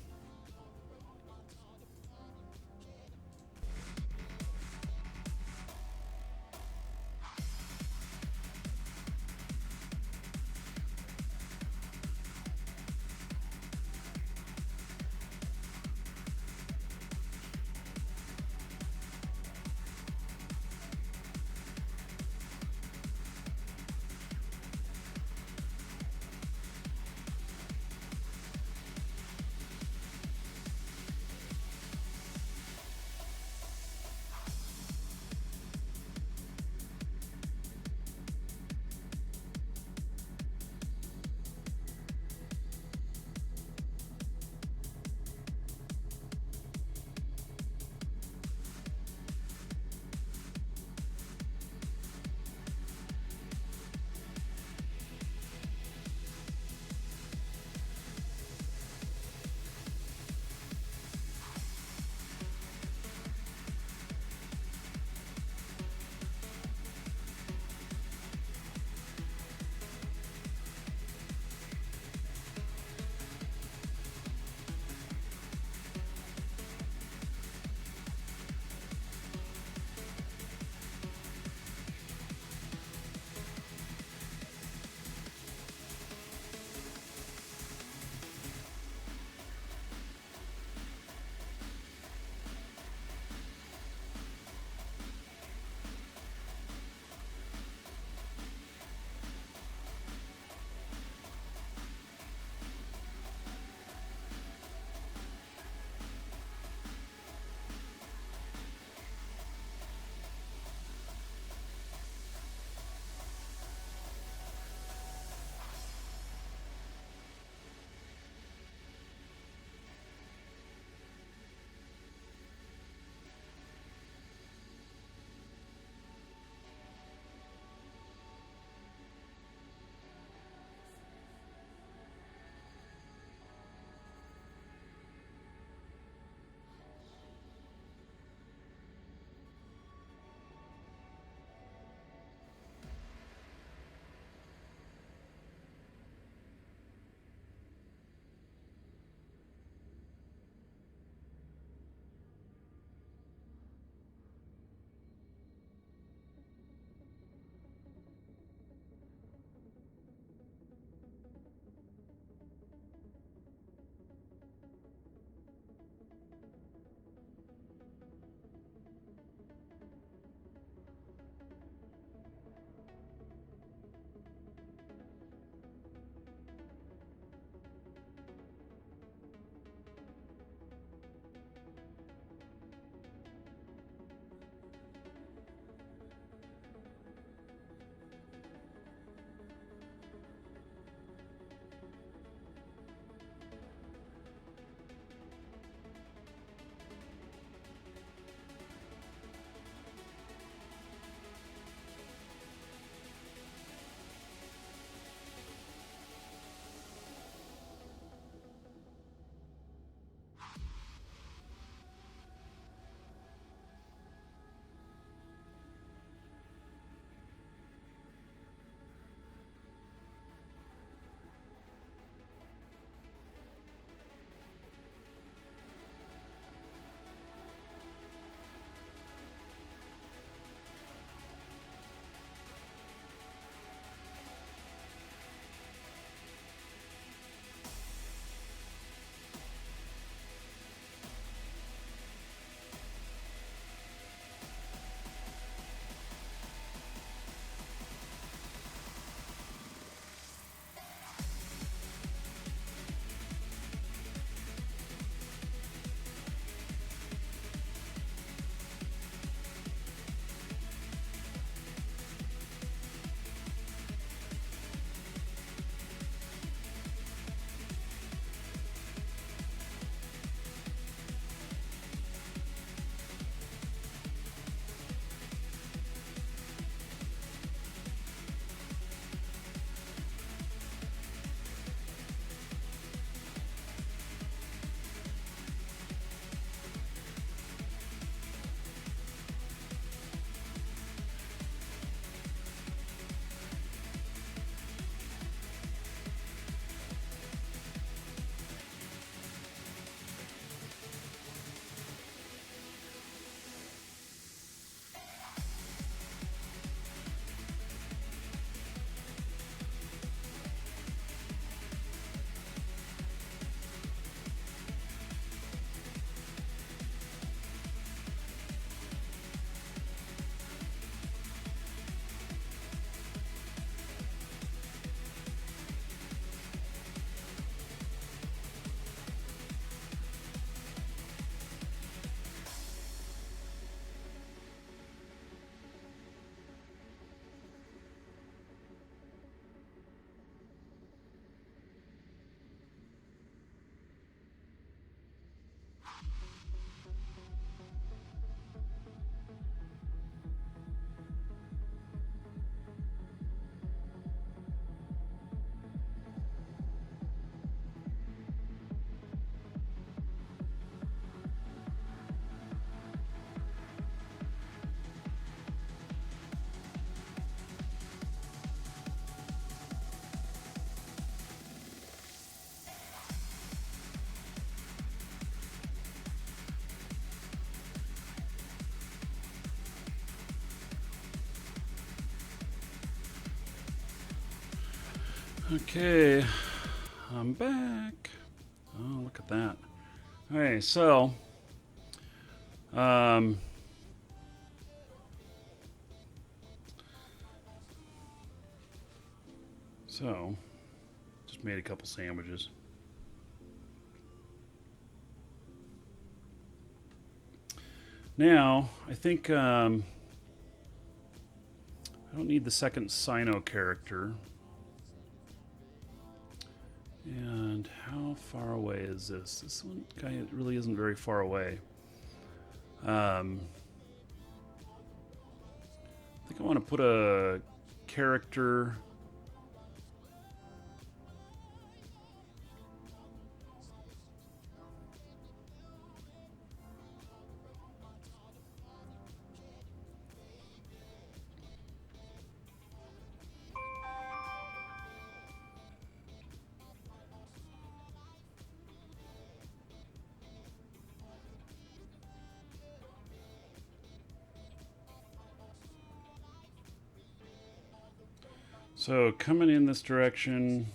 Okay, I'm back. Oh, look at that. Okay, so just made a couple sandwiches. Now, I think I don't need the second Sino character. And how far away is this? This one guy really isn't very far away. I think I want to put a character. So coming in this direction.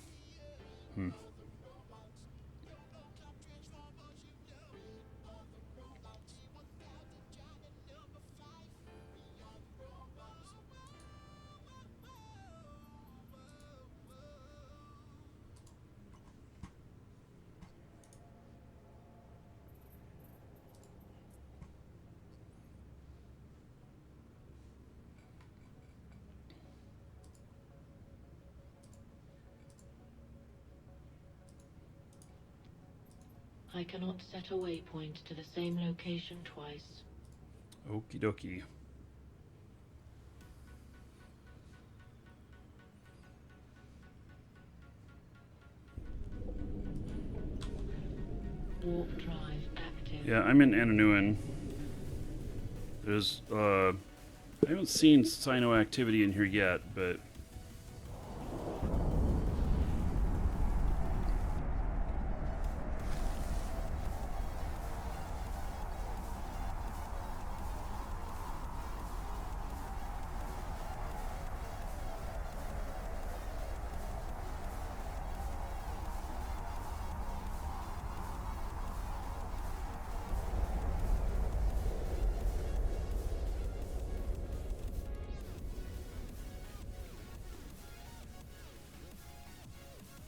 I cannot set a waypoint to the same location twice. Okie dokie. Warp drive active. Yeah, I'm in Ananuan. There's I haven't seen Sino activity in here yet, but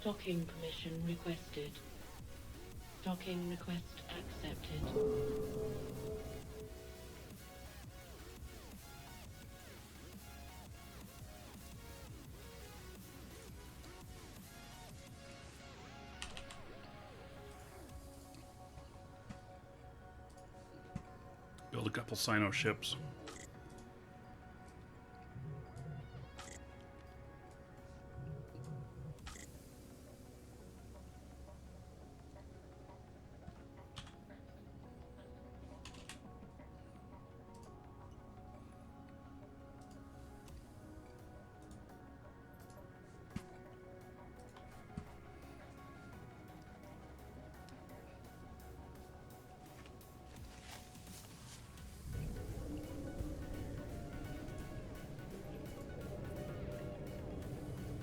Docking permission requested. Docking request accepted. build a couple Sino ships.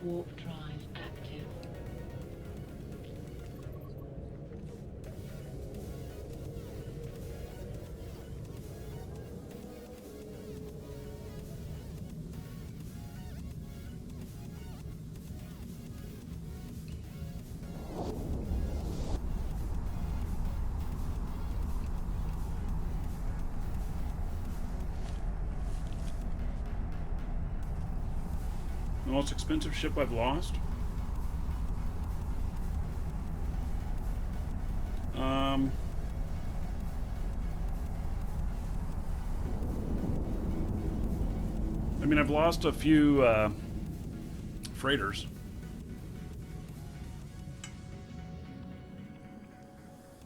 Warp drive active. The most expensive ship I've lost? I mean, I've lost a few freighters.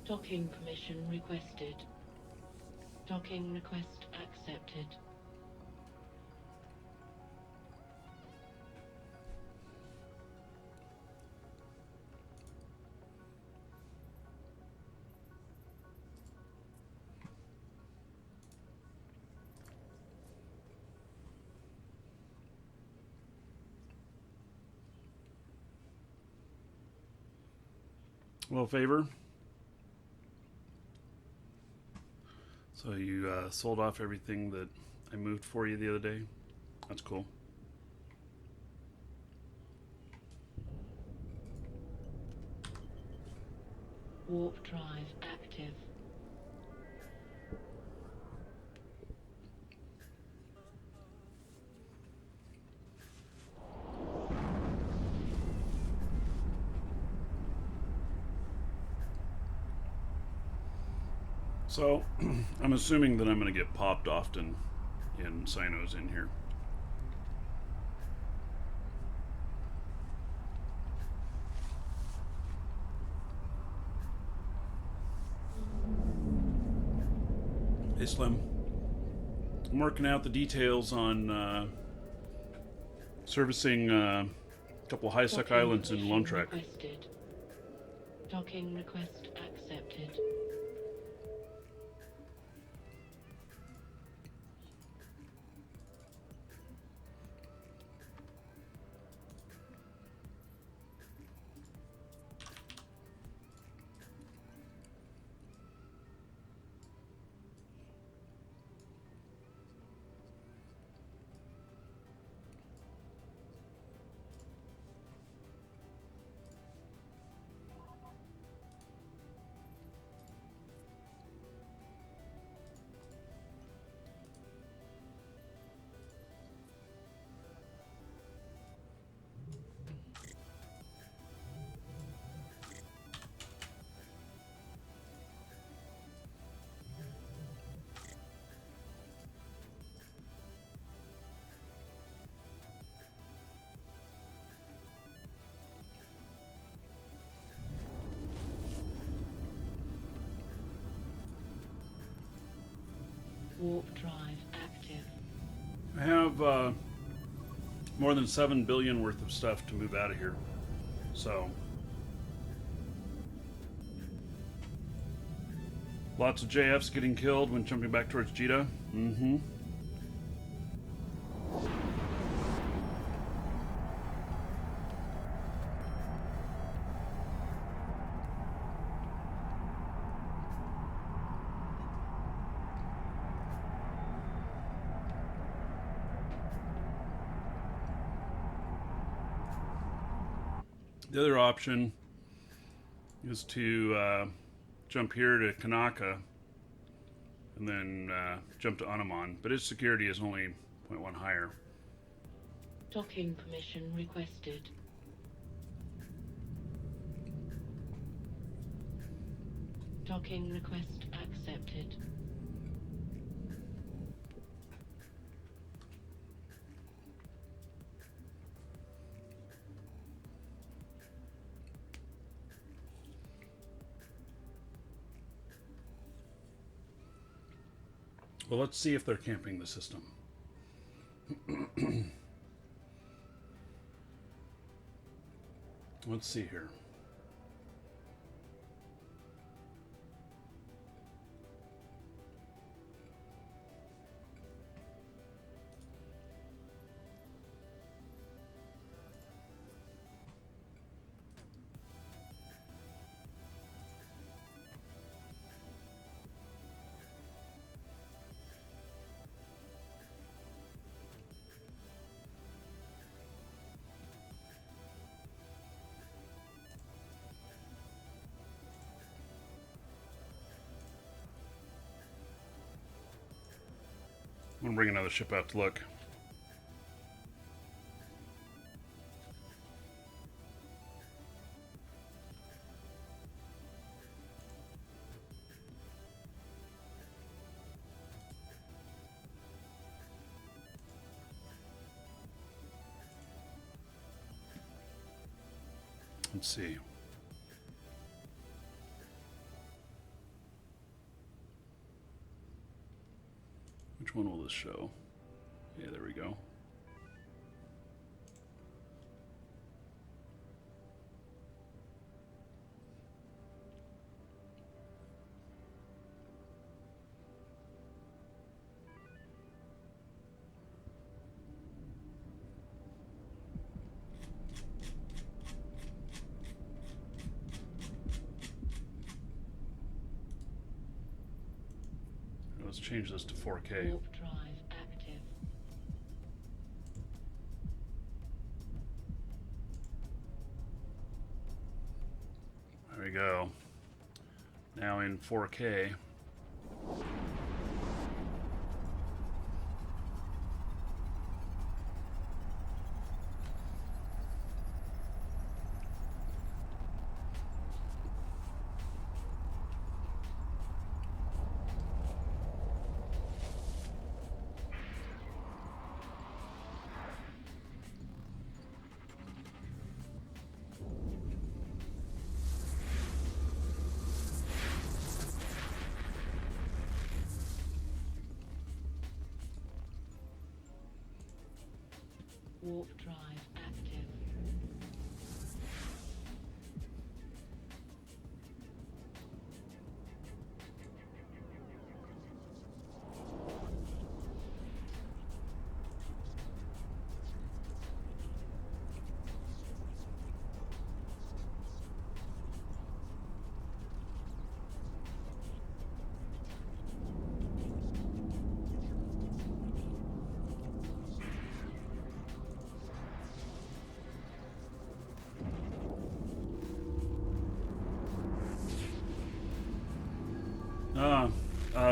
Docking permission requested. Docking request accepted. Well, favor. So you sold off everything that I moved for you the other day. That's cool. Warp drive active. So I'm assuming that I'm going to get popped often in Sinos in here. Hey, Slim. I'm working out the details on servicing a couple high suck Docking islands in Lone Trek. requested. Docking request accepted. Warp drive active. I have more than 7 billion worth of stuff to move out of here. So lots of JFs getting killed when jumping back towards Jita. Mm-hmm. The other option is to jump here to Kanaka and then jump to Anaman, but its security is only 0.1 higher. Docking permission requested. Docking request accepted. Well, let's see if they're camping the system. Let's see here. I'm gonna bring another ship out to look. Let's see. Which one will this show? Yeah, there we go. Let's change this to 4K. Warp drive active. There we go. Now in 4K. Warp drive active.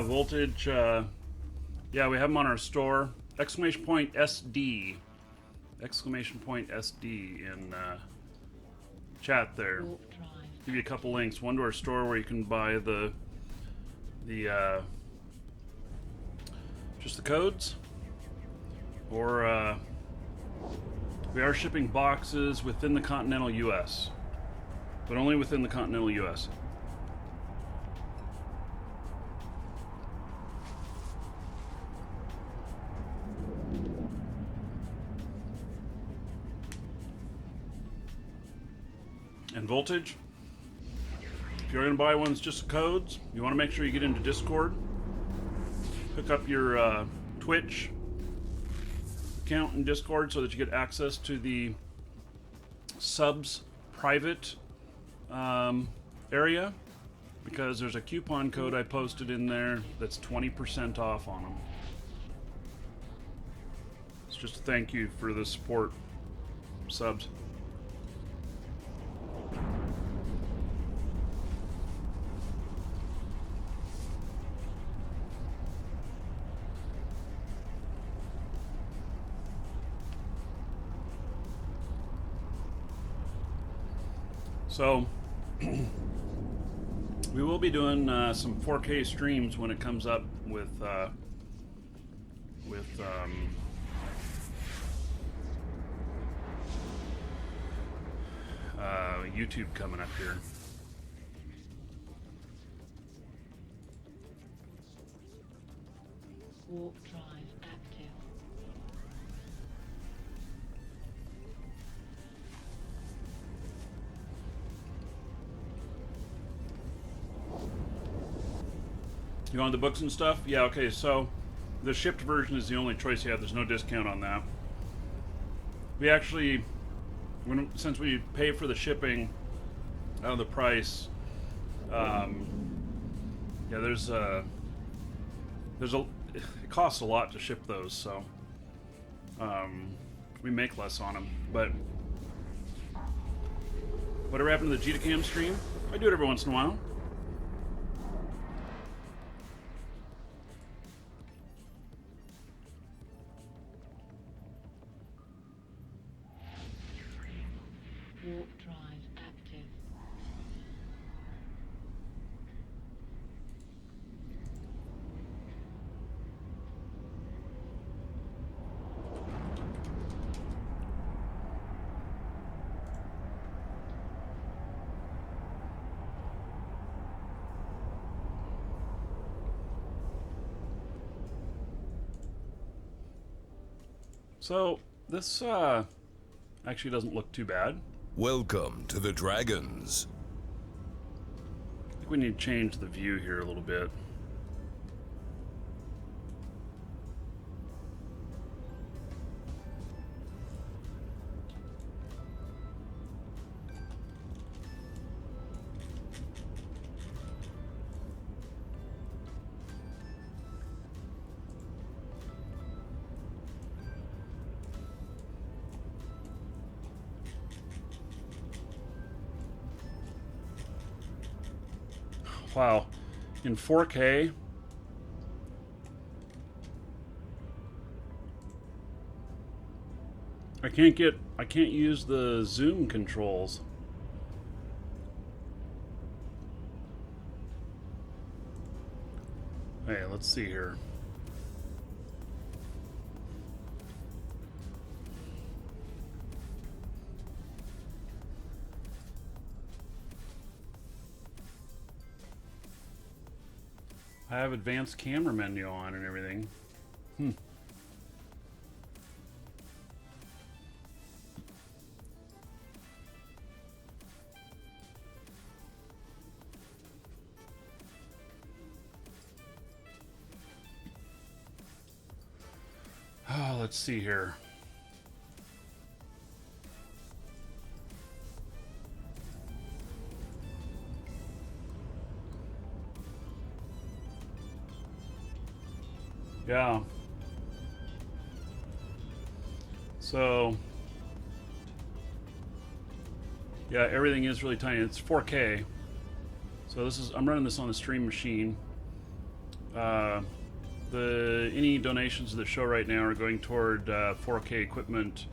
Voltage, yeah, we have them on our store. Exclamation point SD. Exclamation point SD in chat there. Warp drive. Give you a couple links. One to our store where you can buy the just the codes, or we are shipping boxes within the continental U.S., but only within the continental U.S. And voltage, if you're going to buy ones just codes, you want to make sure you get into Discord, hook up your Twitch account in Discord so that you get access to the subs private area, because there's a coupon code I posted in there that's 20% off on them. It's just a thank you for the support, subs. So we will be doing some 4K streams when it comes up with YouTube coming up here. Warp drive active. You want the books and stuff? Yeah, okay, so the shipped version is the only choice you have. There's no discount on that. We actually, since we pay for the shipping out of the price, yeah, it costs a lot to ship those, so we make less on them. But whatever happened to the GTCam stream? I do it every once in a while. Warp drive active. So this actually doesn't look too bad. Welcome to the Dragons. I think we need to change the view here a little bit. Wow. In 4K. I can't use the zoom controls. Hey, let's see here. I have advanced camera menu on and everything. Oh, let's see here. Yeah. So, yeah, everything is really tiny. It's 4K. So I'm running this on the stream machine. Any donations to the show right now are going toward 4K equipment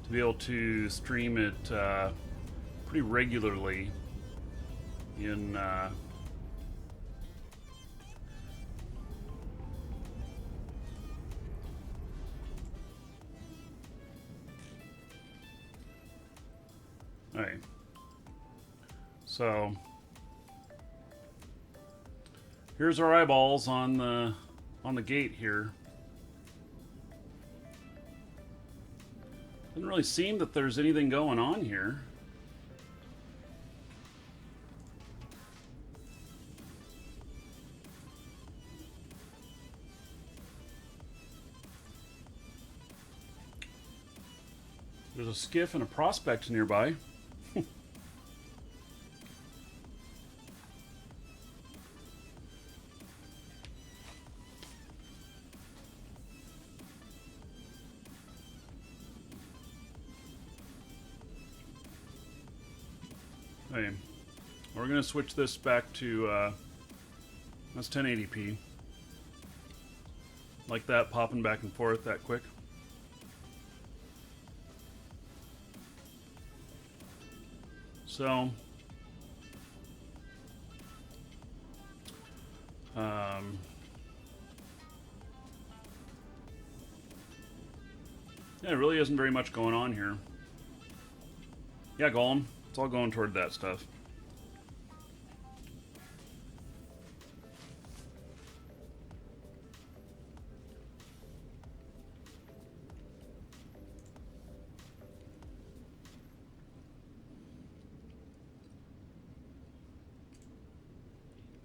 to be able to stream it pretty regularly in all right. So here's our eyeballs on the gate here. Doesn't really seem that there's anything going on here. There's a skiff and a prospect nearby. Hey, we're going to switch this back to that's 1080p. Like that, popping back and forth that quick. So, yeah, it really isn't very much going on here. Yeah, Golem. It's all going toward that stuff.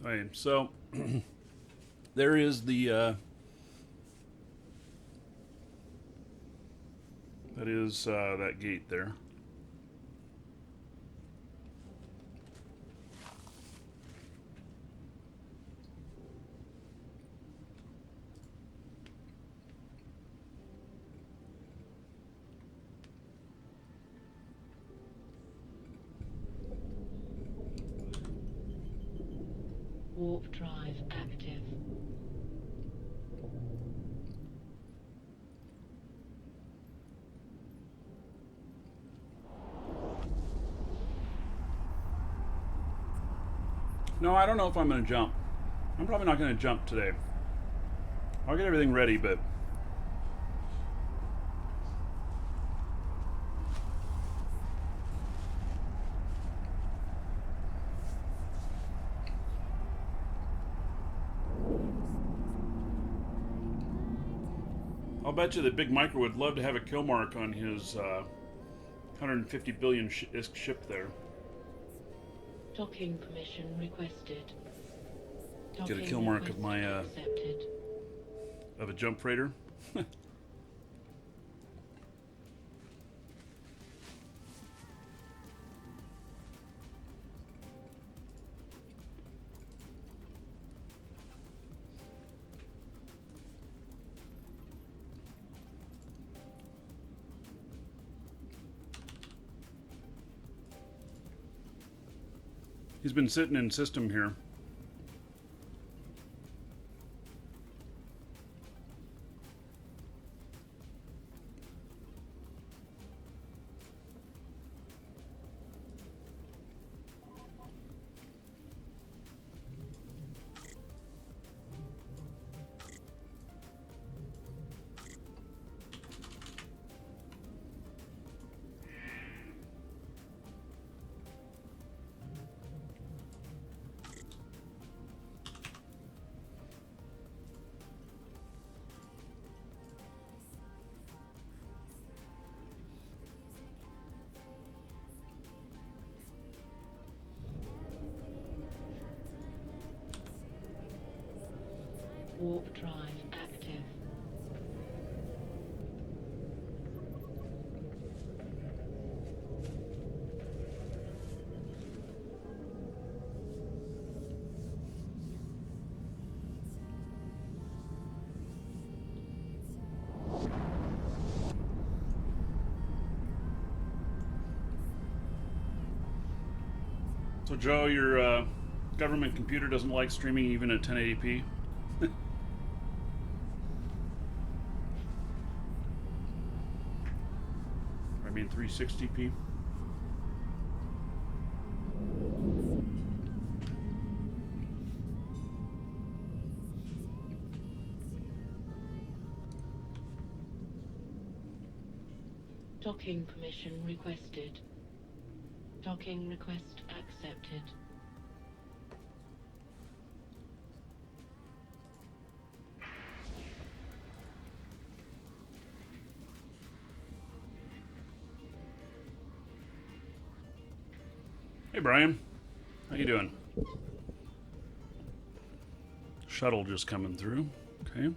All right, so there is the that gate there. Warp drive active. No, I don't know if I'm going to jump. I'm probably not going to jump today. I'll get everything ready, but I'll bet you that Big Micro would love to have a kill mark on his 150 billion ISK ship there. Docking permission requested. Get a kill mark of my accepted. of a jump freighter. He's been sitting in system here. warp drive active. So Joe, your government computer doesn't like streaming even at 1080p? I mean 360p? Docking permission requested. Docking request accepted. Hey Brian, how you doing? Shuttle just coming through. Okay.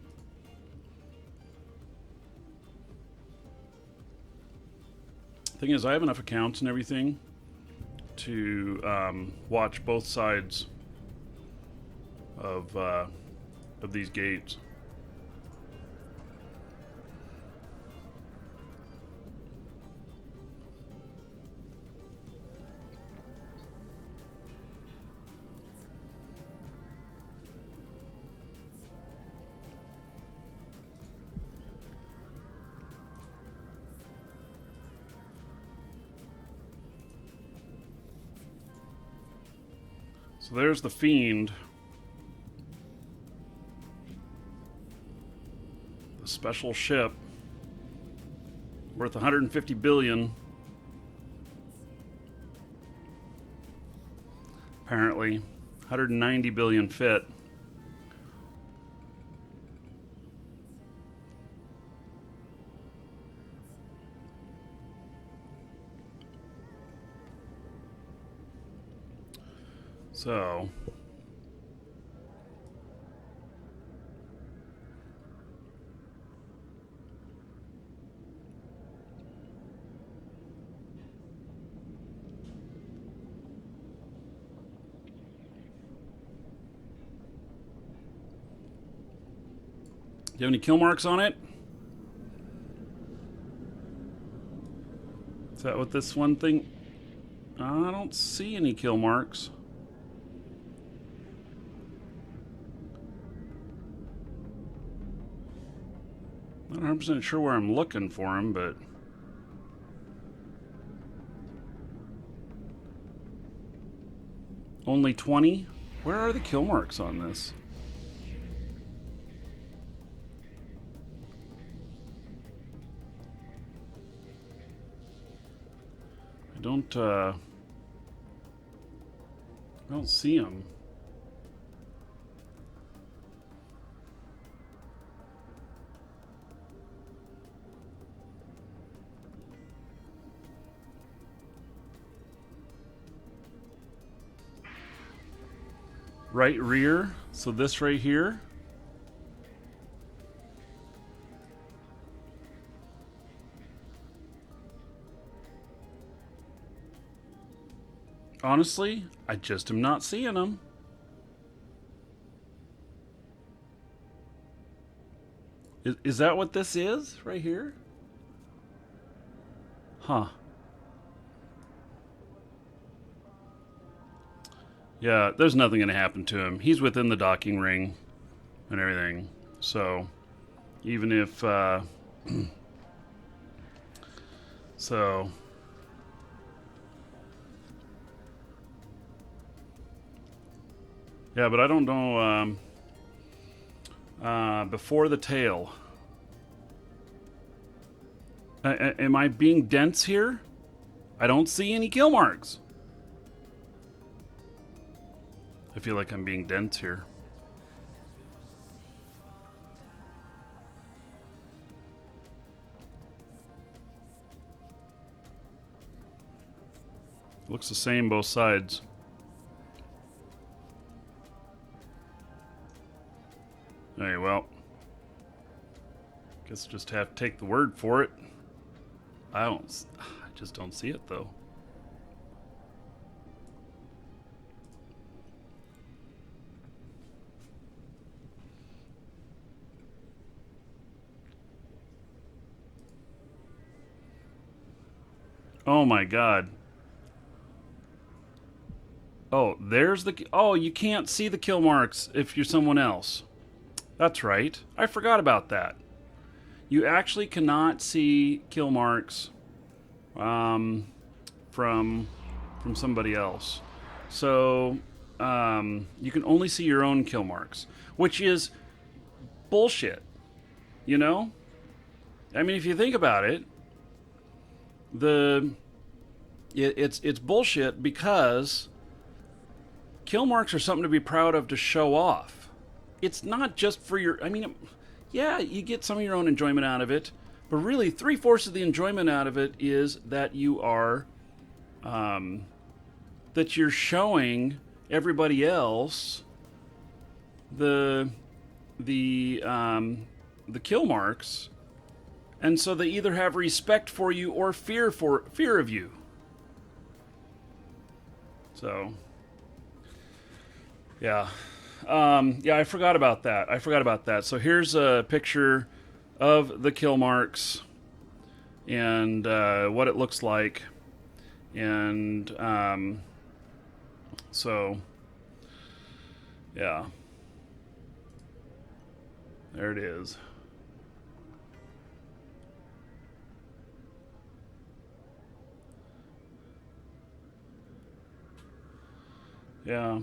Thing is, I have enough accounts and everything to watch both sides of these gates. So there's the Fiend. The special ship. Worth 150 billion. Apparently. 190 billion fit. So, do you have any kill marks on it? Is that what this one thing? I don't see any kill marks. Not 100% sure where I'm looking for him, but only 20? Where are the kill marks on this? I don't see them. Right rear, so this right here. Honestly, I just am not seeing them. Is that what this is right here? Huh. Yeah, there's nothing going to happen to him. He's within the docking ring and everything. So, even if... so... Yeah, but I don't know... before the tail. Am I being dense here? I don't see any kill marks. I feel like I'm being dense here. Looks the same both sides. Hey, well, guess just have to take the word for it. I just don't see it though. Oh my god. Oh, there's the... Oh, you can't see the kill marks if you're someone else. That's right. I forgot about that. You actually cannot see kill marks from somebody else. So you can only see your own kill marks, which is bullshit. You know? I mean, if you think about it, it's bullshit because kill marks are something to be proud of to show off. It's not just for your... I mean, yeah, you get some of your own enjoyment out of it, but really 3/4 of the enjoyment out of it is that you are... that you're showing everybody else the kill marks, and so they either have respect for you or fear of you. So, yeah. Yeah, I forgot about that. So here's a picture of the kill marks and what it looks like. And so, yeah. There it is. Yeah.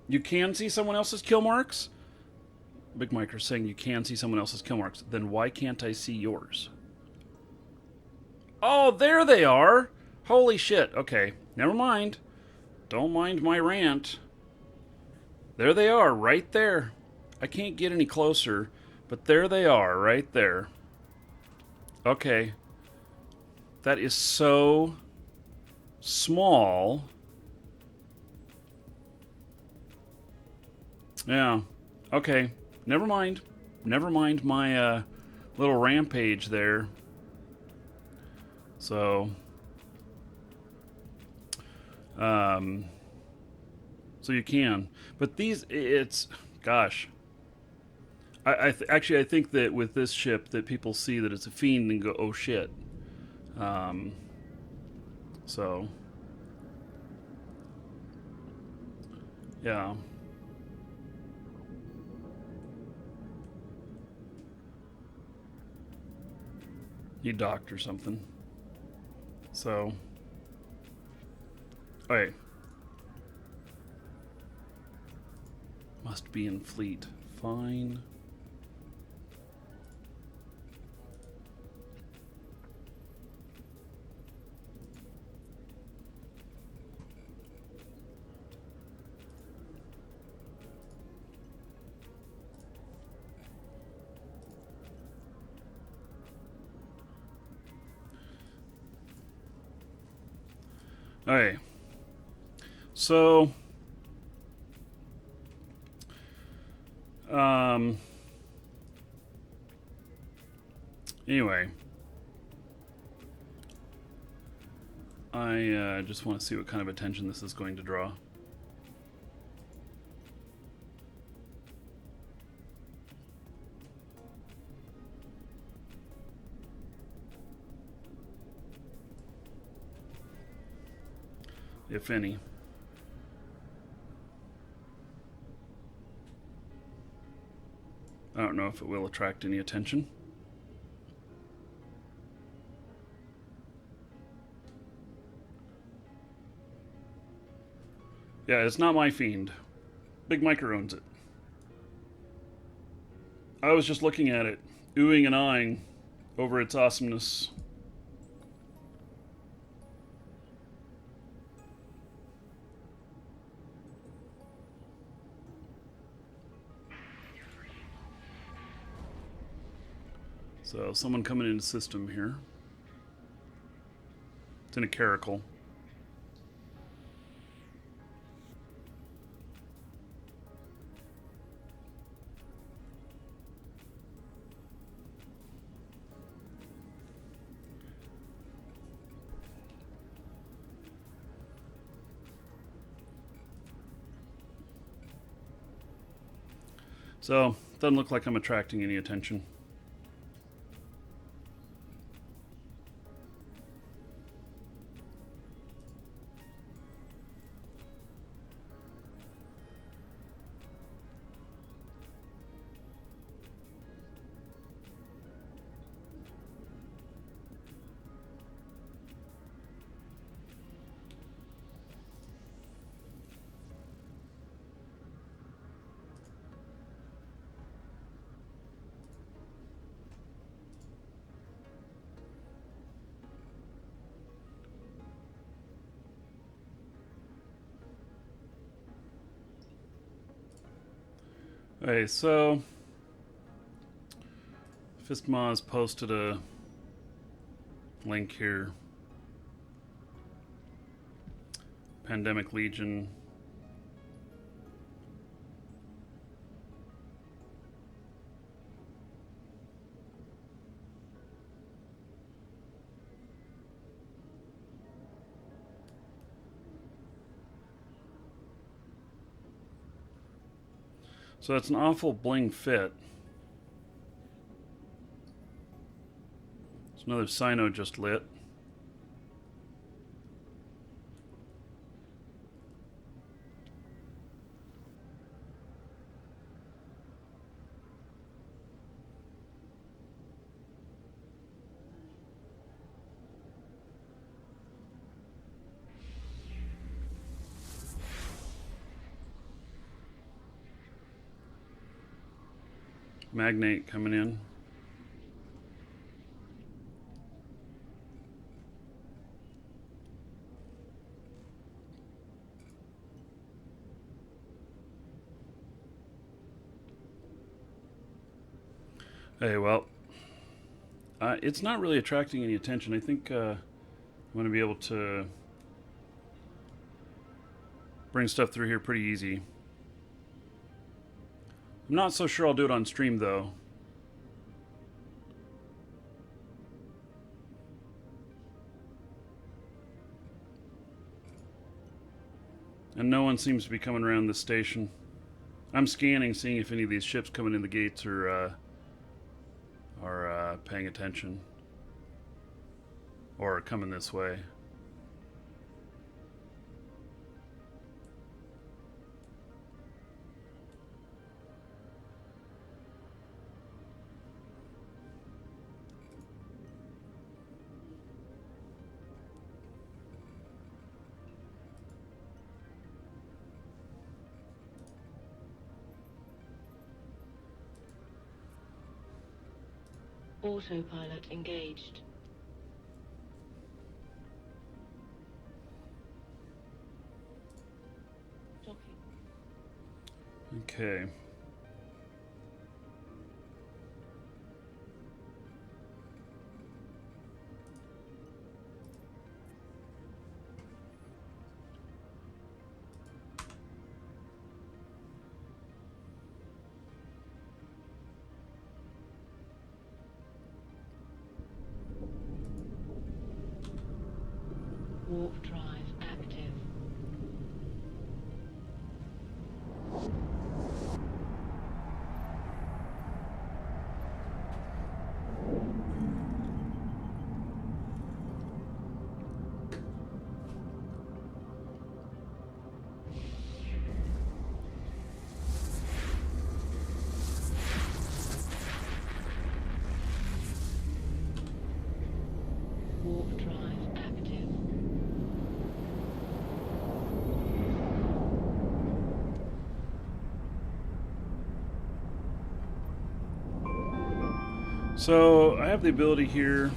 You can see someone else's kill marks? Big Mike is saying you can see someone else's kill marks. Then why can't I see yours? Oh, there they are! Holy shit. Okay, never mind. Don't mind my rant. There they are, right there. I can't get any closer, but there they are, right there. Okay. That is so small. Yeah. Okay. Never mind. Never mind my little rampage there. So, so you can, but these, it's, gosh. Actually, I think that with this ship, that people see that it's a fiend and go, oh shit. So, yeah. He docked or something. So, okay. Must be in fleet. Fine. Okay. So, anyway, I just want to see what kind of attention this is going to draw. If any. I don't know if it will attract any attention. Yeah, it's not my fiend. Big Micro owns it. I was just looking at it, oohing and eyeing over its awesomeness. So, someone coming into system here. It's in a caracal. So, doesn't look like I'm attracting any attention. Okay, so Fistma's posted a link here. Pandemic Legion. So that's an awful bling fit. There's another Sino just lit. Magnate coming in. Hey, well, it's not really attracting any attention. I think I'm going to be able to bring stuff through here pretty easy. I'm not so sure I'll do it on stream, though. And no one seems to be coming around this station. I'm scanning, seeing if any of these ships coming in the gates are paying attention. Or are coming this way. Autopilot engaged. Docking. Okay. Warp drive active. Warp drive active. So I have the ability here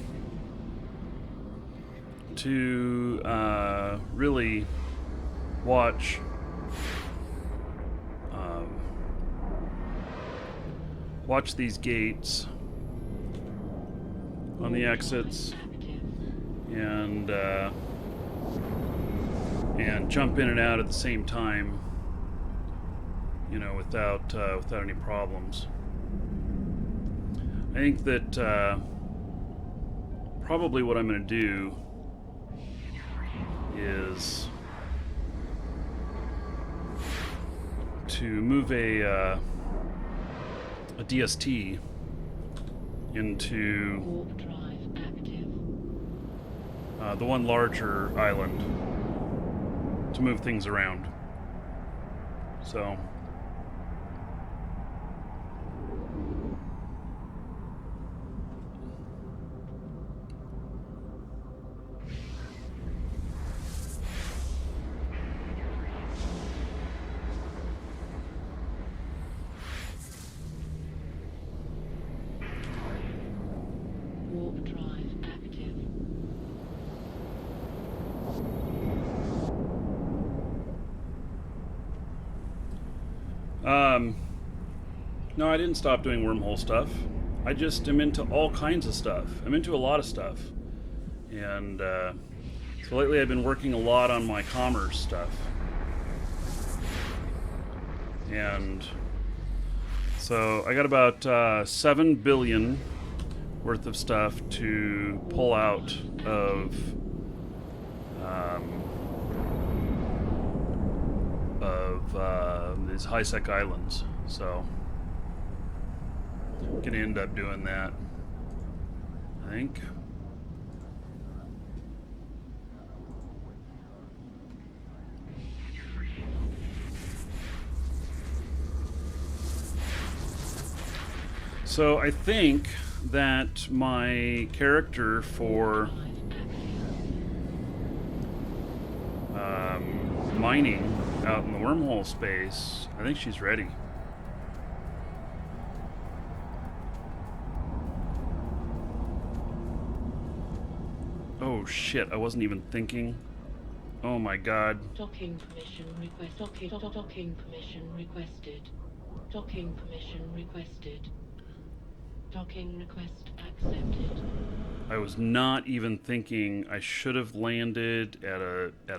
to really watch watch these gates on the exits and jump in and out at the same time, you know, without any problems. I think that probably what I'm going to do is to move a a DST into Warp drive active. the one larger island to move things around. So Warp drive active. no, I didn't stop doing wormhole stuff. I just am into all kinds of stuff. I'm into a lot of stuff. And so lately I've been working a lot on my commerce stuff. And so I got about 7 billion worth of stuff to pull out of these ISK islands. So I'm gonna end up doing that, I think. So I think that my character for mining out in the wormhole space, I think she's ready. Oh shit, I wasn't even thinking. Oh my god. Docking permission request. Docking permission requested. Docking permission requested. Docking request accepted. I was not even thinking. I should have landed at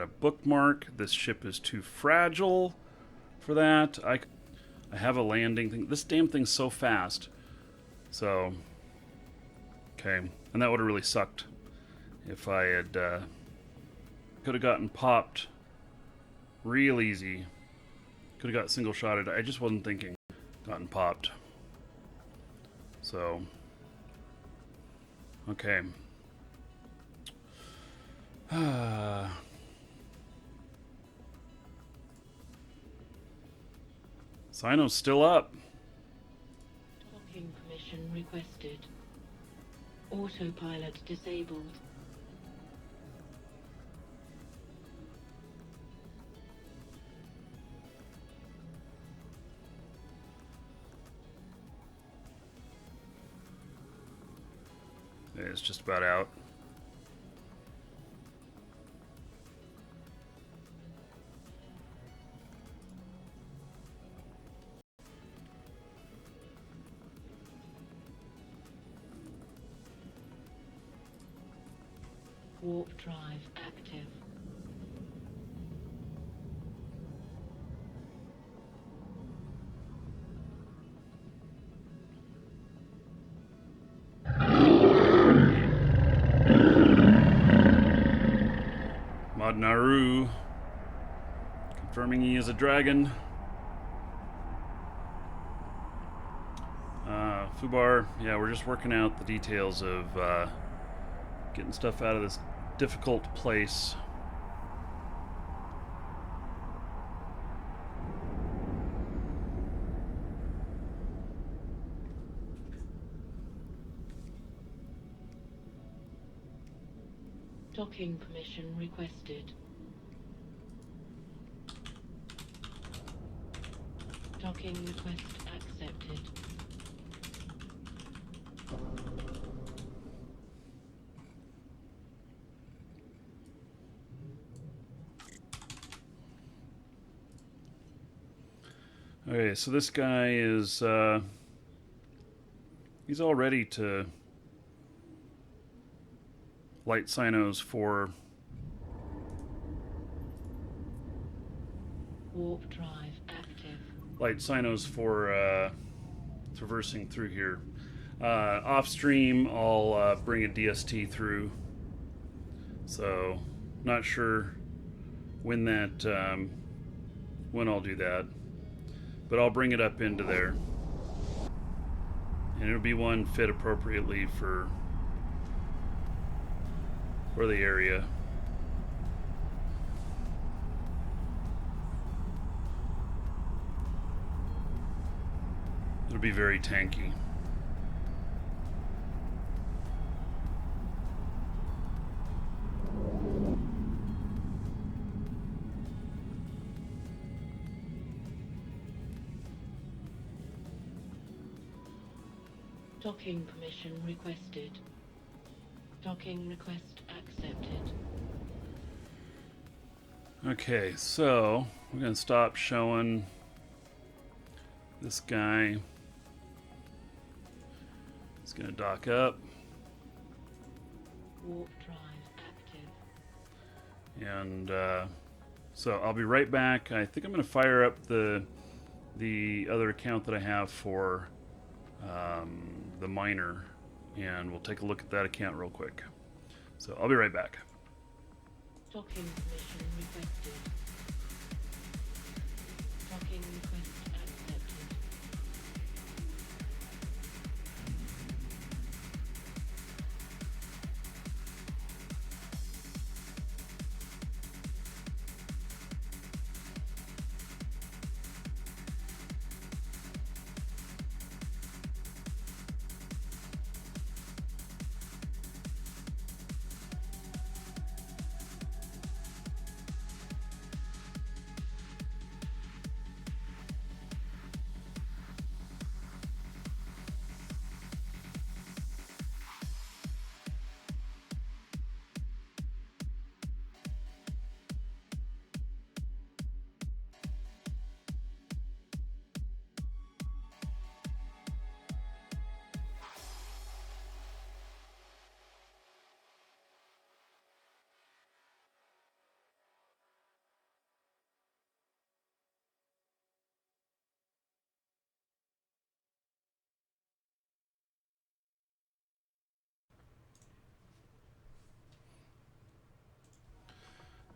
a bookmark. This ship is too fragile for that. I have a landing thing. This damn thing's so fast. So, okay. And that would have really sucked if I had could have gotten popped real easy. Could have got single shotted. I just wasn't thinking. Gotten popped. So, okay. Sino's still up. Docking permission requested. Autopilot disabled. It's just about out. Warp drive active. Mod Naru confirming he is a dragon. Fubar, yeah, we're just working out the details of getting stuff out of this difficult place. Docking permission requested. Docking request accepted. Okay, so this guy is he's all ready to light sinos for Warp drive active. light sinos for traversing through here. Off stream, I'll bring a DST through. So, not sure when that when I'll do that, but I'll bring it up into there. And it'll be one fit appropriately for the area. It'll be very tanky. Docking permission requested. Docking request accepted. Okay, so we're going to stop showing this guy. He's going to dock up. Warp drive active. And so I'll be right back. I think I'm going to fire up the other account that I have for the miner, and we'll take a look at that account real quick. So I'll be right back. Docking permission requested. Docking request accepted.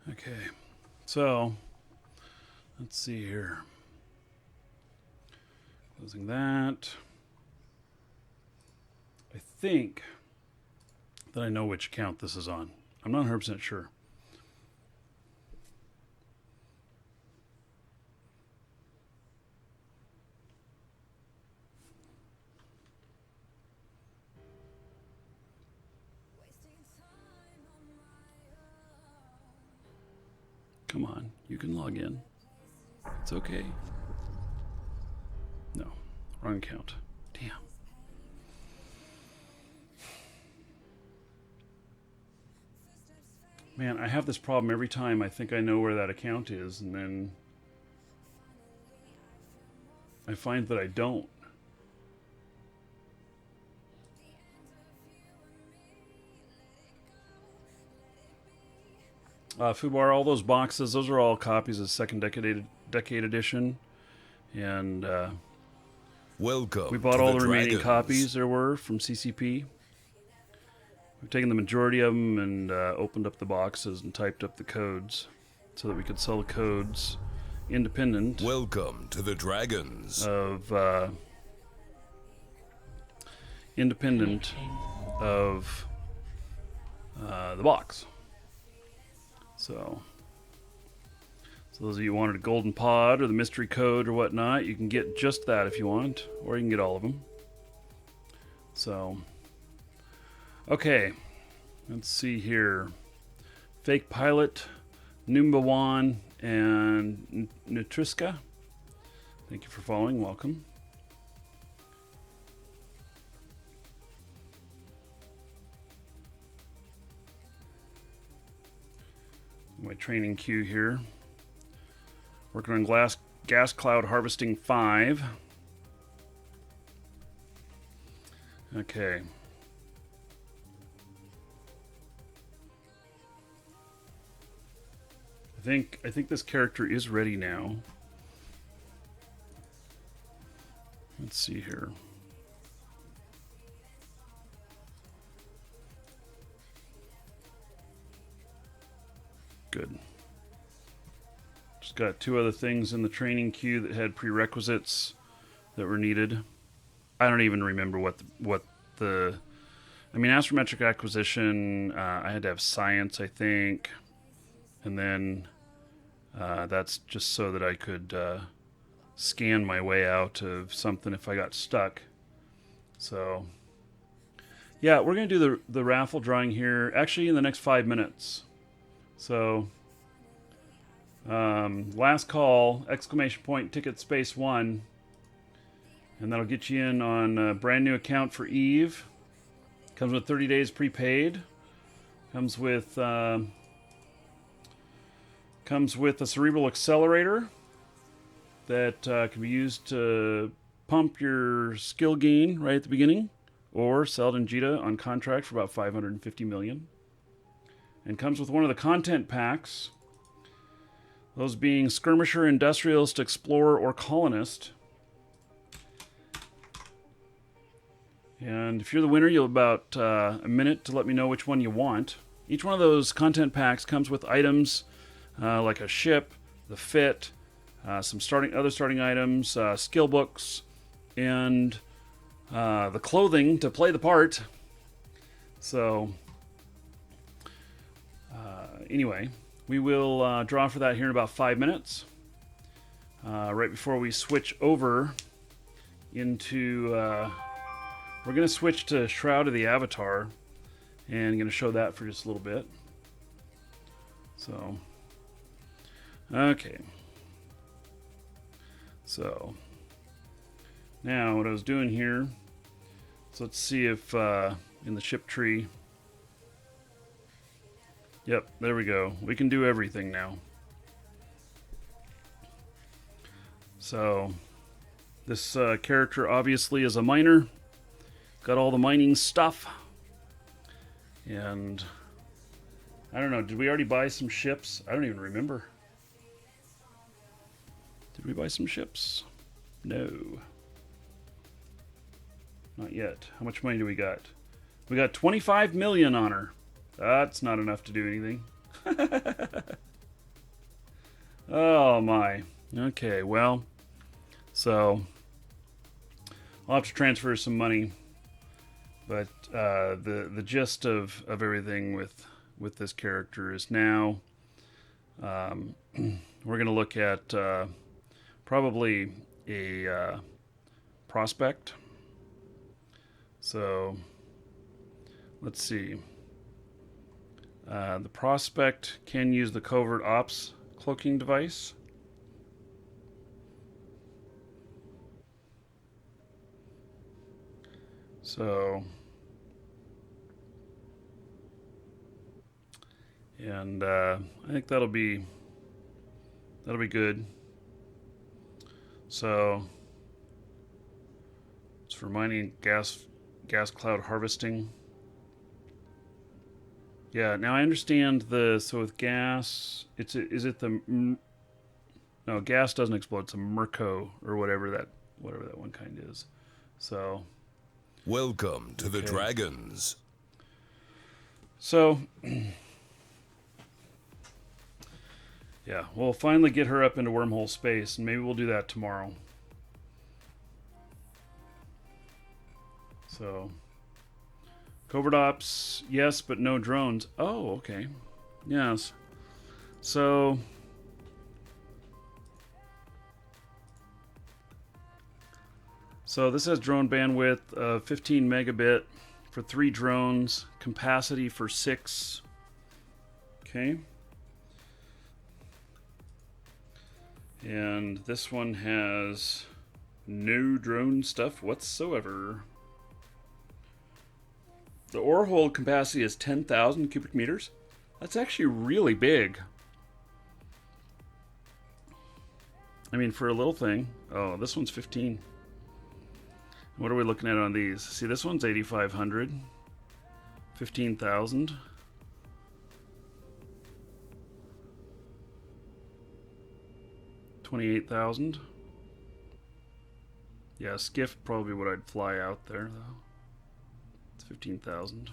Okay, so let's see here. Closing that. I think that I know which account this is on. I'm not 100% sure. Come on, you can log in. It's okay. No, wrong account. Damn. Man, I have this problem every time I think I know where that account is, and then I find that I don't. Fubar, all those boxes, those are all copies of second decade edition. And Welcome. we bought to all the remaining Dragons. copies there were from CCP. We've taken the majority of them and opened up the boxes and typed up the codes so that we could sell the codes independent Welcome to the Dragons. of the box. So those of you who wanted a golden pod or the mystery code or whatnot, you can get just that if you want, or you can get all of them. So, okay, let's see here. Fake Pilot, Numbawan, and Nutriska. Thank you for following. Welcome. My training queue here. Working on gas cloud harvesting 5. Okay. I think this character is ready now. Let's see here. Good. Just got 2 other things in the training queue that had prerequisites that were needed. I don't even remember what the I mean, astrometric acquisition, I had to have science, I think. And then that's just so that I could scan my way out of something if I got stuck. So, yeah, we're going to do the raffle drawing here actually in the next 5 minutes. So, last call, exclamation point, ticket space 1. And that'll get you in on a brand new account for Eve. Comes with 30 days prepaid. Comes with a cerebral accelerator that can be used to pump your skill gain right at the beginning, or sell it in Jita on contract for about 550 million. And comes with one of the content packs. Those being Skirmisher, Industrialist, Explorer, or Colonist. And if you're the winner, you'll have about a minute to let me know which one you want. Each one of those content packs comes with items like a ship, the fit, some other starting items, skill books, and the clothing to play the part. So, anyway, we will draw for that here in about 5 minutes. Right before we switch over into... we're going to switch to Shroud of the Avatar, and I'm going to show that for just a little bit. So, okay. So, now what I was doing here, so let's see if in the ship tree, yep, there we go. We can do everything now. So, this character obviously is a miner. Got all the mining stuff. And I don't know, did we already buy some ships? I don't even remember. Did we buy some ships? No. Not yet. How much money do we got? We got 25 million on her. That's not enough to do anything. Oh my. Okay, well. So I'll have to transfer some money. But the gist of everything with this character is now we're going to look at probably a prospect. So let's see. The prospect can use the covert ops cloaking device. So, and I think that'll be good. So, it's for mining gas cloud harvesting. Yeah, now I understand so with gas, no, gas doesn't explode. It's a Merco or whatever that one kind is. So. Welcome to the Dragons. So, yeah, we'll finally get her up into wormhole space, and maybe we'll do that tomorrow. So, covert ops, yes, but no drones. Oh, okay. Yes. So... So this has drone bandwidth of 15 megabit for 3 drones, capacity for 6. Okay. And this one has no drone stuff whatsoever. The ore hold capacity is 10,000 cubic meters. That's actually really big. I mean, for a little thing. Oh, this one's 15. What are we looking at on these? See, this one's 8,500. 15,000. $28,000. Yeah, skiff probably what I'd fly out there though. It's 15,000.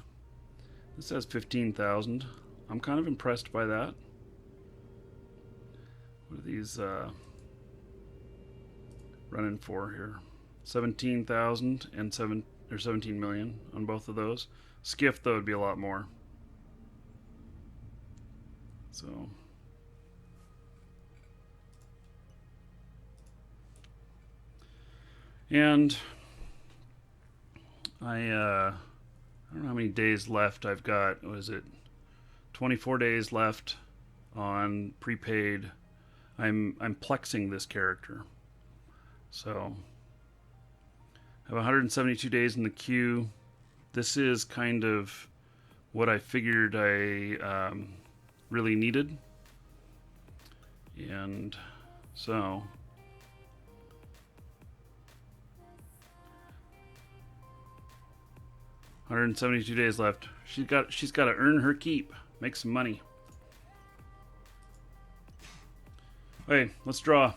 This has 15,000. I'm kind of impressed by that. What are these running for here? 17,000 and 17 million on both of those. Skiff though would be a lot more. So and I don't know how many days left I've got. What is it? 24 days left on prepaid. I'm plexing this character. So I have 172 days in the queue. This is kind of what I figured I really needed. And so 172 days left. She's got to earn her keep, make some money. Okay, let's draw.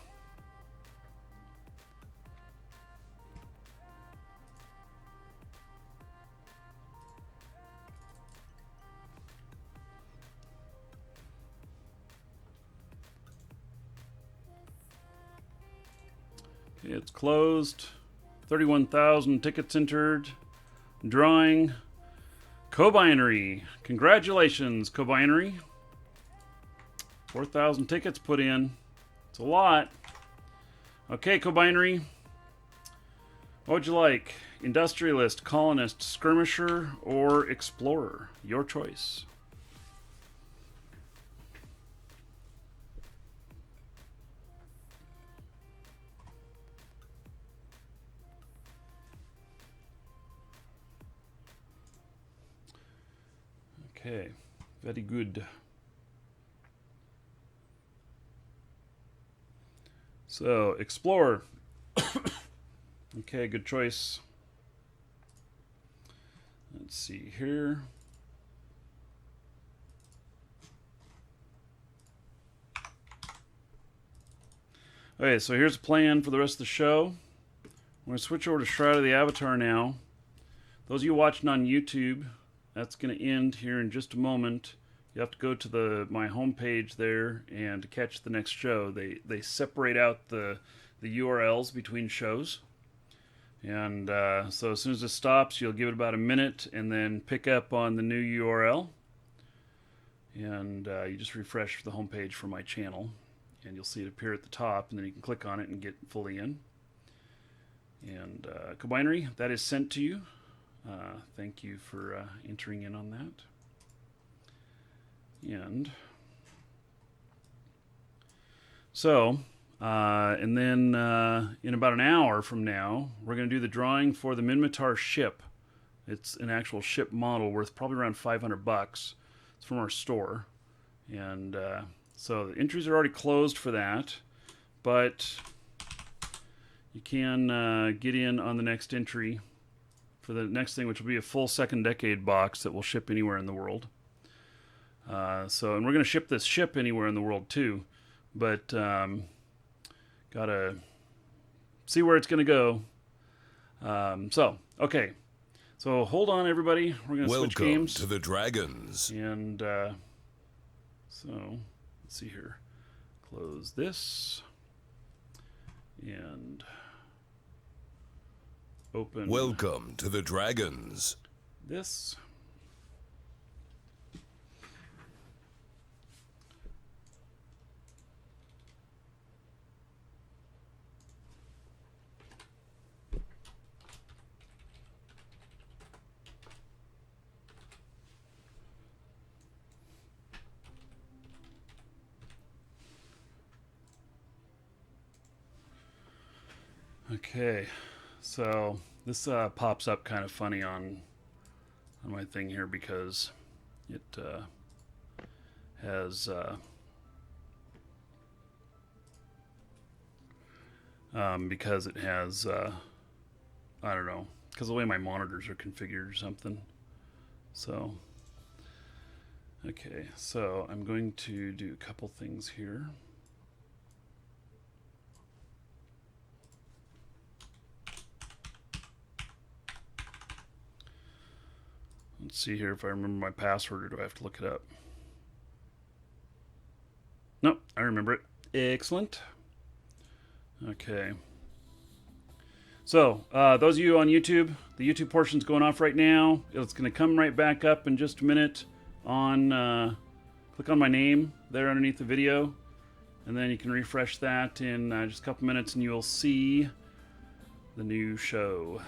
Okay, it's closed. 31,000 tickets entered. Drawing. Co-binary. Congratulations, co-binary. 4,000 tickets put in. It's a lot. Okay, co-binary. What would you like? Industrialist, colonist, skirmisher, or explorer? Your choice. Okay, very good. So, explorer. Okay, good choice. Let's see here. Okay, so here's a plan for the rest of the show. I'm going to switch over to Shroud of the Avatar now. Those of you watching on YouTube, that's going to end here in just a moment. You have to go to my homepage there, and to catch the next show, they separate out the URLs between shows. And so as soon as it stops, you'll give it about a minute and then pick up on the new URL. And you just refresh the homepage for my channel, and you'll see it appear at the top, and then you can click on it and get fully in. And co-binary, that is sent to you. Thank you for entering in on that. And so, and then in about an hour from now, we're going to do the drawing for the Minmatar ship. It's an actual ship model worth probably around $500. It's from our store. And so the entries are already closed for that, but you can get in on the next entry for the next thing, which will be a full second decade box that will ship anywhere in the world. And we're going to ship this ship anywhere in the world too, but gotta see where it's going to go. Okay. So hold on, everybody. We're going to switch games. Welcome to the Dragons. And so let's see here. Close this and open. Welcome to the Dragons. This. Okay, so this pops up kind of funny on my thing here because it has I don't know, because the way my monitors are configured or something. So okay, so I'm going to do a couple things here. Let's see here if I remember my password, or do I have to look it up? Nope, I remember it. Excellent. Okay. So, those of you on YouTube, the YouTube portion's going off right now. It's going to come right back up in just a minute on, click on my name there underneath the video. And then you can refresh that in just a couple minutes and you'll see the new show.